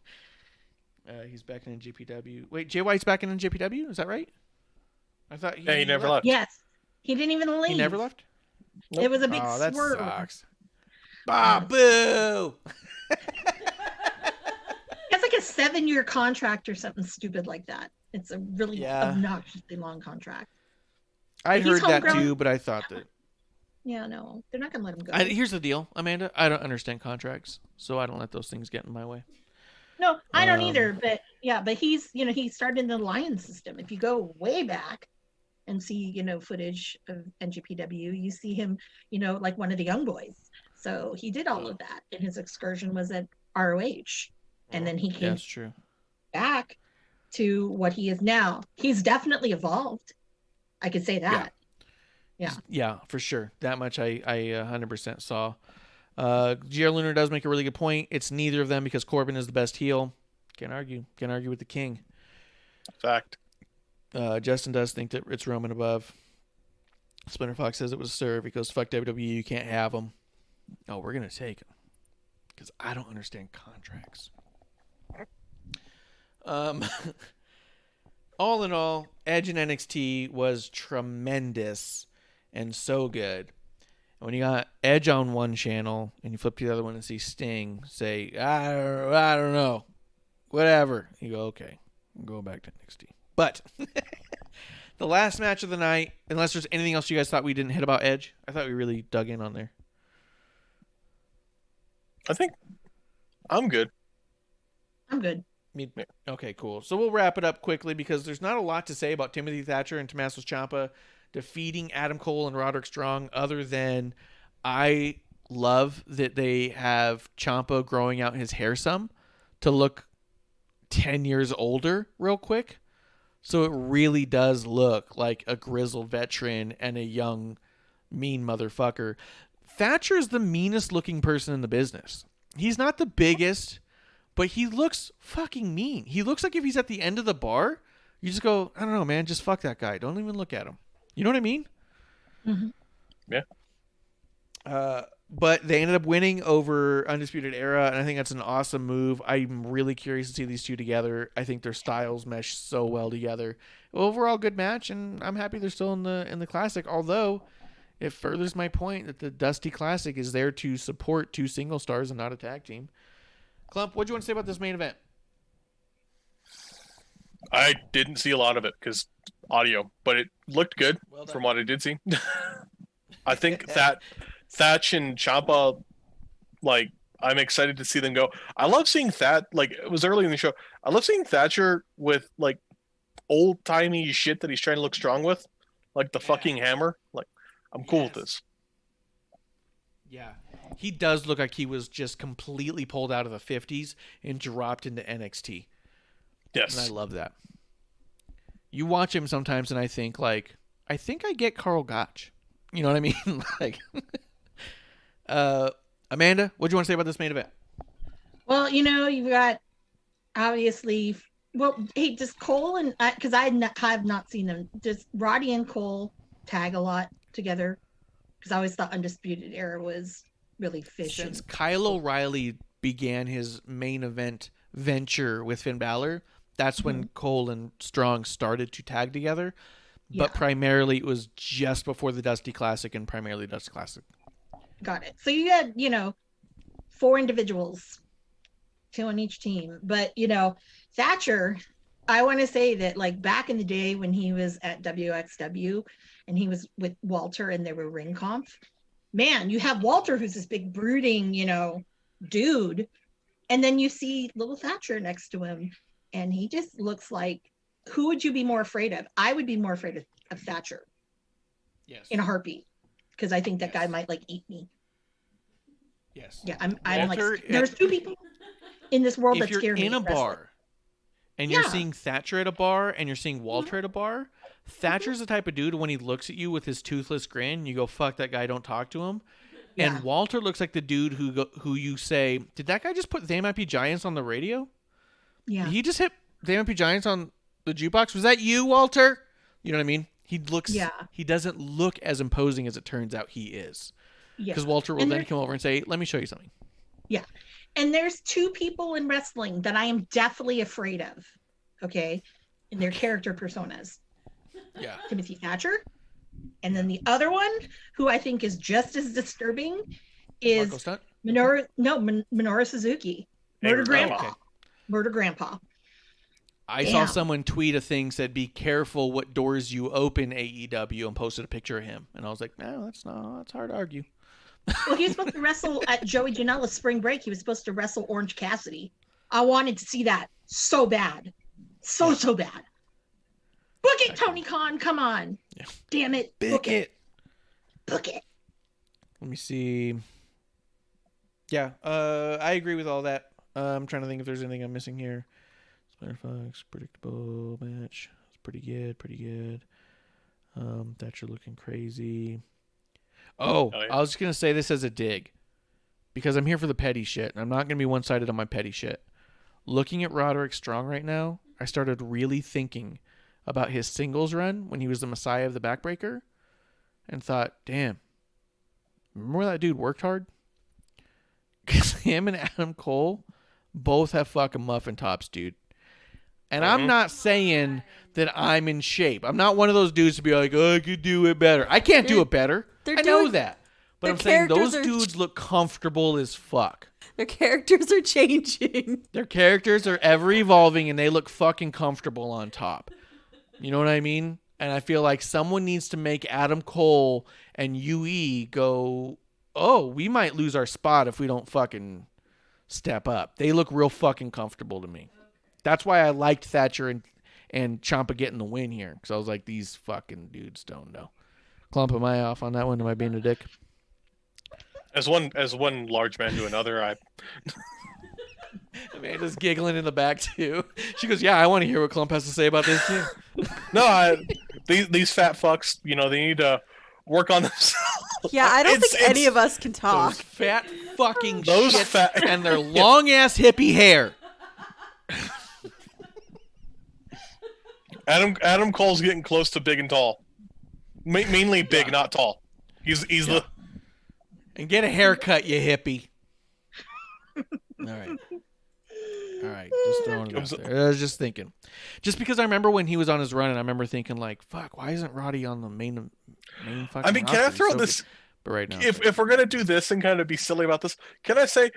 Speaker 4: He's back in JPW. Wait, Jay White's back in JPW? Is that right? I thought he
Speaker 5: never left.
Speaker 6: Yes. He didn't even leave.
Speaker 4: He never left?
Speaker 6: Nope. It was a big
Speaker 4: that
Speaker 6: swerve.
Speaker 4: Sucks. Boo!
Speaker 6: It's like a 7-year contract or something stupid like that. It's a really obnoxiously long contract.
Speaker 4: I'd heard that too, but I thought that.
Speaker 6: Yeah, no, they're not going to let him go.
Speaker 4: Here's the deal, Amanda. I don't understand contracts, so I don't let those things get in my way.
Speaker 6: No, I don't either. But yeah, but he's, he started in the Lion system. If you go way back and see, footage of NJPW, you see him, like one of the young boys. So he did all of that, and his excursion was at ROH, and then he came back to what he is now. He's definitely evolved. I could say that.
Speaker 4: Yeah, for sure. That much I 100% saw. GR Lunar does make a really good point. It's neither of them because Corbin is the best heel. Can't argue with the king.
Speaker 5: Fact.
Speaker 4: Justin does think that it's Roman above. Splinter Fox says it was serve. He goes, fuck WWE, you can't have them. Oh, we're going to take them. Because I don't understand contracts. All in all, Edge in NXT was tremendous and so good. And when you got Edge on one channel and you flip to the other one and see Sting say, I don't know, whatever, you go, okay, go back to NXT. But the last match of the night, unless there's anything else you guys thought we didn't hit about Edge, I thought we really dug in on there.
Speaker 5: I think I'm good.
Speaker 6: I'm good.
Speaker 4: Okay, cool. So we'll wrap it up quickly because there's not a lot to say about Timothy Thatcher and Tommaso Ciampa defeating Adam Cole and Roderick Strong other than I love that they have Ciampa growing out his hair some to look 10 years older real quick. So it really does look like a grizzled veteran and a young, mean motherfucker. Thatcher's the meanest looking person in the business. He's not the biggest, but he looks fucking mean. He looks like if he's at the end of the bar, you just go, I don't know, man, just fuck that guy. Don't even look at him. You know what I mean?
Speaker 6: Mm-hmm.
Speaker 5: Yeah.
Speaker 4: But they ended up winning over Undisputed Era, and I think that's an awesome move. I'm really curious to see these two together. I think their styles mesh so well together. Overall, good match, and I'm happy they're still in the Classic, although it furthers my point that the Dusty Classic is there to support 2 single stars and not a tag team. Klump, what do you want to say about this main event?
Speaker 5: I didn't see a lot of it because audio, but it looked good from what I did see. I think that Thatch and Ciampa, like, I'm excited to see them go. I love seeing like, it was early in the show. I love seeing Thatcher with, like, old-timey shit that he's trying to look strong with, like the fucking hammer. Like, I'm cool with this.
Speaker 4: Yeah. He does look like he was just completely pulled out of the 50s and dropped into NXT.
Speaker 5: Yes.
Speaker 4: And I love that. You watch him sometimes and I think I get Carl Gotch. You know what I mean? Like, Amanda, what do you want to say about this main event?
Speaker 6: Well, you've got obviously, just Cole and, because I have not seen them, just Roddy and Cole tag a lot together because I always thought Undisputed Era was really fishing.
Speaker 4: Since Kyle O'Reilly began his main event venture with Finn Balor, that's when Cole and Strong started to tag together. but primarily it was just before the Dusty Classic and primarily Dusty Classic.
Speaker 6: Got it. So you had, 4 individuals, 2 on each team. But, Thatcher, I want to say that like back in the day when he was at WXW and he was with Walter and they were ring conf, man, you have Walter who's this big brooding, dude. And then you see little Thatcher next to him and he just looks like, who would you be more afraid of? I would be more afraid of Thatcher.
Speaker 4: Yes.
Speaker 6: In a heartbeat. Because I think that guy might like eat me.
Speaker 4: Yes.
Speaker 6: Yeah, I'm like, there's 2 people in this world that scare me.
Speaker 4: If you're in a bar and you're seeing Thatcher at a bar and you're seeing Walter at a bar, Thatcher's the type of dude when he looks at you with his toothless grin, you go, fuck that guy, don't talk to him. Yeah. And Walter looks like the dude who you say, did that guy just put They Might Be Giants on the radio? Yeah. Did he just hit They Might Be Giants on the jukebox? Was that you, Walter? You know what I mean? He doesn't look as imposing as it turns out he is. Because Walter will then come over and say, let me show you something.
Speaker 6: Yeah. And there's 2 people in wrestling that I am deathly afraid of. Okay. In their character personas.
Speaker 4: Yeah.
Speaker 6: Timothy Thatcher. And then the other one who I think is just as disturbing is Minoru Suzuki. Murder Grandpa. Okay. Murder Grandpa.
Speaker 4: I saw someone tweet a thing, said, be careful what doors you open, AEW, and posted a picture of him. And I was like, no, that's hard to argue.
Speaker 6: Well, he was supposed to wrestle at Joey Janela's spring break. He was supposed to wrestle Orange Cassidy. I wanted to see that so bad. So bad. Book it, Tony Khan. Come on. Yeah. Damn it. Book it. Book it.
Speaker 4: Let me see. Yeah, I agree with all that. I'm trying to think if there's anything I'm missing here. Spider-Fox, predictable match. It's pretty good. Thatcher looking crazy. Oh, yeah. I was just going to say this as a dig. Because I'm here for the petty shit. And I'm not going to be one-sided on my petty shit. Looking at Roderick Strong right now, I started really thinking about his singles run when he was the Messiah of the Backbreaker. And thought, damn. Remember that dude worked hard? Because him and Adam Cole both have fucking muffin tops, dude. And I'm not saying that I'm in shape. I'm not one of those dudes to be like, oh, I could do it better. I can't do it better. I know that. But I'm saying those dudes look comfortable as fuck.
Speaker 7: Their characters are changing.
Speaker 4: Their characters are ever evolving and they look fucking comfortable on top. You know what I mean? And I feel like someone needs to make Adam Cole and UE go, oh, we might lose our spot if we don't fucking step up. They look real fucking comfortable to me. That's why I liked Thatcher and Ciampa getting the win here. Because I was like, these fucking dudes don't know. Klump, am I off on that one? Am I being a dick?
Speaker 5: As one large man to another,
Speaker 4: Amanda's giggling in the back too. She goes, yeah, I want to hear what Klump has to say about this too.
Speaker 5: No, these fat fucks, they need to work on themselves.
Speaker 7: Yeah, I don't think any of us can talk.
Speaker 4: Those fat fucking shits and their long ass hippie hair.
Speaker 5: Adam Cole's getting close to big and tall. Mainly big, not tall. He's the.
Speaker 4: And get a haircut, you hippie. All right. Just throwing it out there. I was just thinking. Just because I remember when he was on his run, and I remember thinking, like, fuck, why isn't Roddy on the main fucking
Speaker 5: I mean, can I throw this?
Speaker 4: But right now,
Speaker 5: if we're going to do this and kind of be silly about this, can I say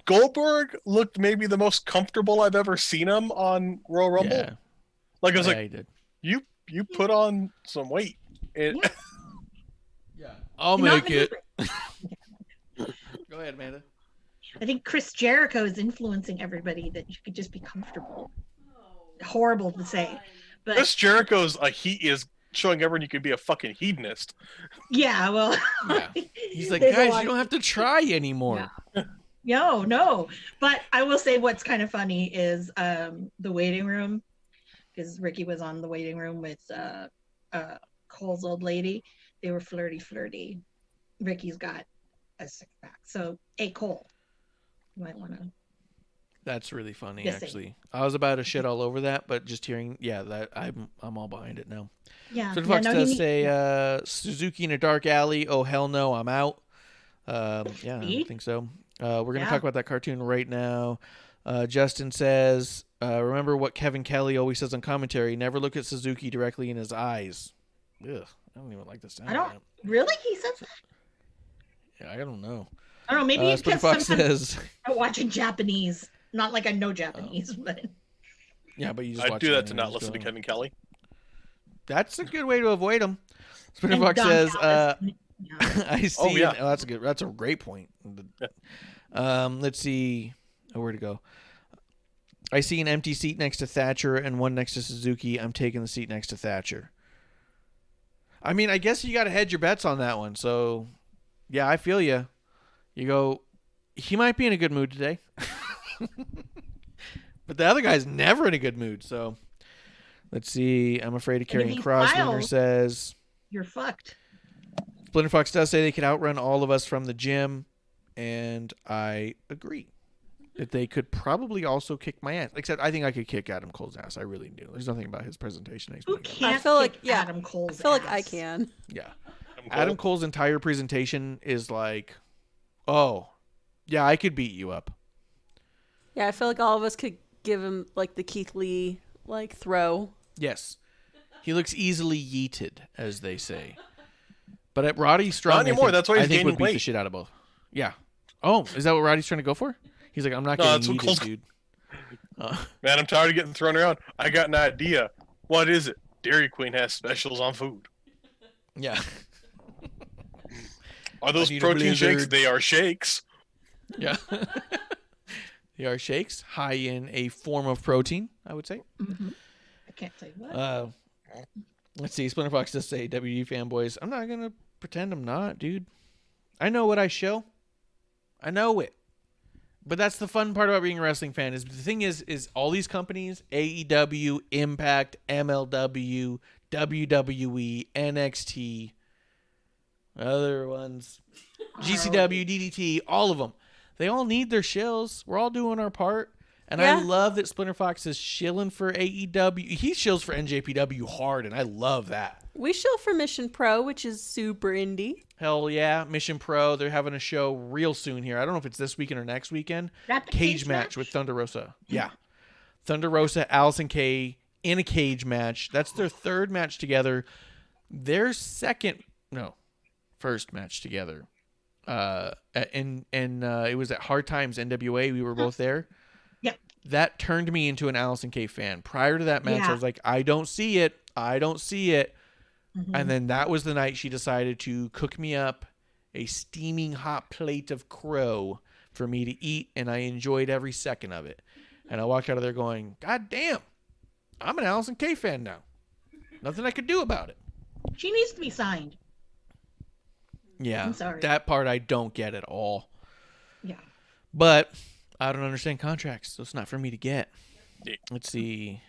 Speaker 5: Goldberg looked maybe the most comfortable I've ever seen him on Royal Rumble? Yeah. Like, I was like, you put on some weight. Yeah.
Speaker 4: I'll make it. Go ahead, Amanda.
Speaker 6: I think Chris Jericho is influencing everybody that you could just be comfortable. Horrible to say, but
Speaker 5: Chris Jericho's he is showing everyone you can be a fucking hedonist.
Speaker 6: Yeah, well,
Speaker 4: he's like, guys, you don't have to try anymore.
Speaker 6: Yeah. No. But I will say what's kind of funny is the waiting room, because Ricky was on the waiting room with Cole's old lady. They were flirty. Ricky's got a six-pack. So, hey, Cole, you might want to.
Speaker 4: That's really funny, actually. I was about to shit all over that, but just hearing, that I'm all behind it now.
Speaker 6: Yeah.
Speaker 4: So Fox does say, Suzuki in a dark alley. Oh, hell no, I'm out. I don't think so. We're going to talk about that cartoon right now. Justin says, remember what Kevin Kelly always says on commentary, never look at Suzuki directly in his eyes. Ugh, I don't even like the sound
Speaker 6: I
Speaker 4: of
Speaker 6: don't
Speaker 4: that.
Speaker 6: really. He said that.
Speaker 4: Yeah, I don't know.
Speaker 6: I don't know. Maybe it's
Speaker 4: Splinter
Speaker 6: because
Speaker 4: Fox
Speaker 6: sometimes
Speaker 4: says,
Speaker 6: I'm watching Japanese. Not like I know Japanese, but
Speaker 4: yeah, but you just
Speaker 5: I'd
Speaker 4: watch
Speaker 5: do
Speaker 4: it
Speaker 5: that to
Speaker 4: anyway,
Speaker 5: not
Speaker 4: just
Speaker 5: listen to
Speaker 4: go-
Speaker 5: Kevin Kelly.
Speaker 4: That's a good way to avoid them. Splinter
Speaker 6: and
Speaker 4: Fox
Speaker 6: Don
Speaker 4: says,
Speaker 6: Callis. Yeah.
Speaker 4: I see.
Speaker 5: yeah.
Speaker 4: That's a good. That's a great point. Let's see. Oh, where to go? I see an empty seat next to Thatcher and one next to Suzuki. I'm taking the seat next to Thatcher. I mean, I guess you got to hedge your bets on that one. So, yeah, I feel you. You go, he might be in a good mood today. But the other guy's never in a good mood. So, let's see. I'm afraid of
Speaker 6: if
Speaker 4: carrying
Speaker 6: he
Speaker 4: cross. Winner
Speaker 6: smiles-
Speaker 4: says,
Speaker 6: You're fucked.
Speaker 4: Splinter Fox does say they could outrun all of us from the gym. And I agree. That they could probably also kick my ass. Except I think I could kick Adam Cole's ass. I really do. There's nothing about his presentation next
Speaker 6: Who
Speaker 4: week.
Speaker 6: can't
Speaker 7: I feel like
Speaker 6: kick Adam Cole's
Speaker 7: I feel like
Speaker 6: ass?
Speaker 7: I can.
Speaker 4: Yeah.
Speaker 5: Cole.
Speaker 4: Adam Cole's entire presentation is like, oh, yeah, I could beat you up.
Speaker 7: Yeah, I feel like all of us could give him like the Keith Lee like throw.
Speaker 4: Yes. He looks easily yeeted, as they say. But at Roddy Strong,
Speaker 5: Not anymore. That's why he's
Speaker 4: I think
Speaker 5: gaining
Speaker 4: would beat the
Speaker 5: weight.
Speaker 4: shit out of both. Yeah. Oh, is that what Roddy's trying to go for? He's like, I'm not
Speaker 5: No,
Speaker 4: getting
Speaker 5: that's what
Speaker 4: yeeted,
Speaker 5: Cole's-
Speaker 4: dude.
Speaker 5: Man, I'm tired of getting thrown around. I got an idea. What is it? Dairy Queen has specials on food.
Speaker 4: Yeah.
Speaker 5: Are those
Speaker 4: I need a
Speaker 5: protein shakes?
Speaker 4: blizzard.
Speaker 5: They are shakes.
Speaker 4: Yeah. They are shakes, high in a form of protein, I would say.
Speaker 6: I can't tell you what.
Speaker 4: Let's see. Splinter Fox does say, WD fanboys. I'm not going to pretend I'm not, dude. I know what I show. I know it. But that's the fun part about being a wrestling fan. Is the thing is all these companies, AEW, Impact, MLW, WWE, NXT, other ones, GCW, DDT, all of them. They all need their shills. We're all doing our part. And
Speaker 7: Yeah.
Speaker 4: I love that Splinter Fox is shilling for AEW. He shills for NJPW hard, and I love that.
Speaker 7: We show for Mission Pro, which is super indie.
Speaker 4: Hell yeah. Mission Pro, they're having a show real soon here. I don't know if it's this weekend or next weekend.
Speaker 6: That the
Speaker 4: Cage match with Thunder Rosa. Yeah. Thunder Rosa, Allison Kay in a cage match. That's their third match together. Their first match together. It was at Hard Times NWA. We were both there.
Speaker 6: Yep.
Speaker 4: That turned me into an Allison Kay fan. Prior to that match,
Speaker 6: Yeah.
Speaker 4: I was like, I don't see it.
Speaker 6: Mm-hmm.
Speaker 4: And then that was the night she decided to cook me up a steaming hot plate of crow for me to eat, and I enjoyed every second of it. And I walked out of there going, God damn, I'm an Allison Kay fan now. Nothing I could do about it.
Speaker 6: She needs to be signed.
Speaker 4: Yeah,
Speaker 6: I'm sorry.
Speaker 4: that part I don't get at all.
Speaker 6: Yeah.
Speaker 4: But I don't understand contracts, so it's not for me to get.
Speaker 5: Yeah.
Speaker 4: Let's see.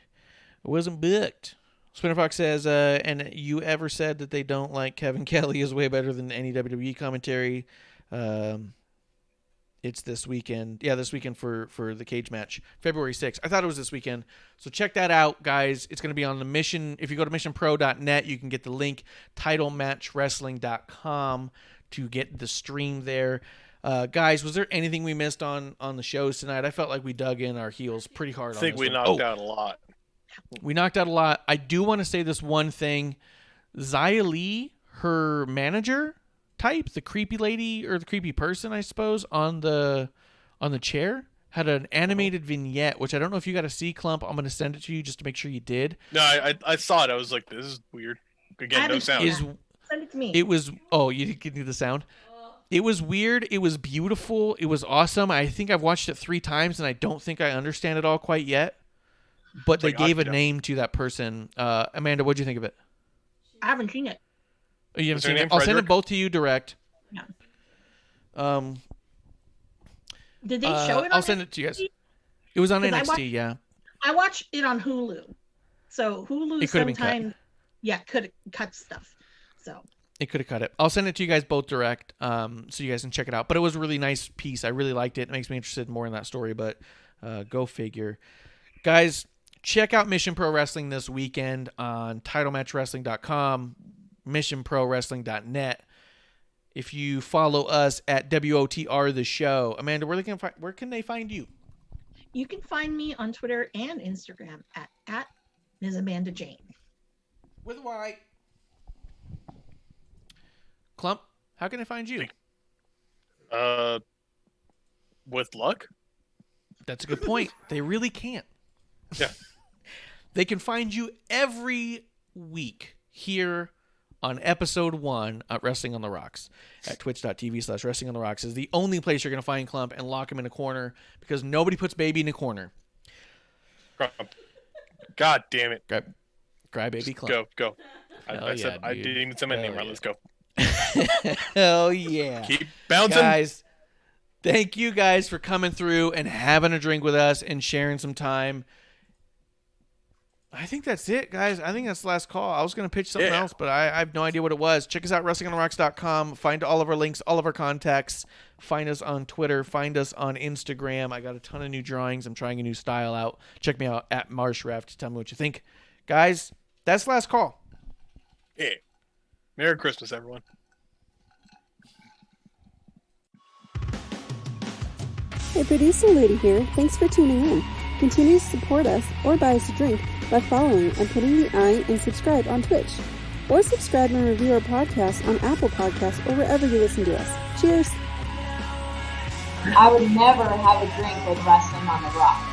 Speaker 4: It wasn't booked. Splinter Fox says, and you ever said that they don't like Kevin Kelly is way better than any WWE commentary. It's this weekend. Yeah, this weekend for the cage match, February 6th. I thought it was this weekend. So check that out, guys. It's going to be on the Mission. If you go to missionpro.net, you can get the link, titlematchwrestling.com, to get the stream there. Guys, was there anything we missed on the shows tonight? I felt like we dug in our heels pretty hard
Speaker 5: I
Speaker 4: on
Speaker 5: think
Speaker 4: this
Speaker 5: we
Speaker 4: one.
Speaker 5: knocked out a lot.
Speaker 4: We knocked out a lot. I do want to say this one thing. Xia Li, her manager type, the creepy lady or the creepy person, I suppose, on the chair, had an animated vignette, which I don't know if you got to see, Klump. I'm going to send it to you just to make sure you did.
Speaker 5: No, I saw it. I was like, this is weird. Again, no
Speaker 6: haven't
Speaker 5: sound.
Speaker 6: seen Send it to me.
Speaker 4: It was, oh, you didn't do the sound? It was weird. It was beautiful. It was awesome. I think I've watched it 3 times, and I don't think I understand it all quite yet. But they
Speaker 5: like
Speaker 4: gave a
Speaker 5: Akira.
Speaker 4: name to that person. Amanda, what'd you think of it?
Speaker 6: I haven't seen it.
Speaker 4: Oh, you haven't
Speaker 5: Is her
Speaker 4: seen it?
Speaker 5: name
Speaker 4: I'll send it
Speaker 5: Frederick?
Speaker 4: both to you direct.
Speaker 6: Yeah.
Speaker 4: Um,
Speaker 6: Did they show it on
Speaker 4: I'll send it to you guys. It was on
Speaker 6: 'Cause I
Speaker 4: NXT,
Speaker 6: watched-
Speaker 4: yeah.
Speaker 6: I watched it on Hulu. So Hulu
Speaker 4: It could have been cut.
Speaker 6: sometimes could cut stuff. So
Speaker 4: It could have cut it. I'll send it to you guys both direct, so you guys can check it out. But it was a really nice piece. I really liked it. It makes me interested more in that story, but go figure. Guys, check out Mission Pro Wrestling this weekend on titlematchwrestling.com, missionprowrestling.net. If you follow us at WOTR The Show. Amanda, where can they find you?
Speaker 6: you can find me on Twitter and Instagram at Ms. Amanda Jane.
Speaker 4: With a Y. Klump, how can they find you?
Speaker 5: With luck.
Speaker 4: That's a good point. They really can't.
Speaker 5: Yeah.
Speaker 4: They can find you every week here on episode 1 at Wrestling on the Rocks at twitch.tv/Wrestling on the Rocks is the only place you're going to find Klump and lock him in a corner because nobody puts baby in a corner.
Speaker 5: God damn it.
Speaker 4: Cry baby Klump.
Speaker 5: Go. I said I didn't even say my name right. Let's go.
Speaker 4: Hell yeah.
Speaker 5: Keep bouncing.
Speaker 4: Guys, thank you guys for coming through and having a drink with us and sharing some time. I think that's it, guys. I think that's the last call. I was going to pitch something else, but I have no idea what it was. Check us out, WrestlingOnTheRocks.com. Find all of our links, all of our contacts. Find us on Twitter. Find us on Instagram. I got a ton of new drawings. I'm trying a new style out. Check me out at Marsh Ref to tell me what you think. Guys, that's the last call.
Speaker 5: Yeah. Merry Christmas, everyone.
Speaker 8: Hey, producer lady here. Thanks for tuning in. Continue to support us or buy us a drink by following and putting the I in subscribe on Twitch. Or subscribe and review our podcast on Apple Podcasts or wherever you listen to us. Cheers!
Speaker 3: I would never have a drink with Wrestling on the Rocks.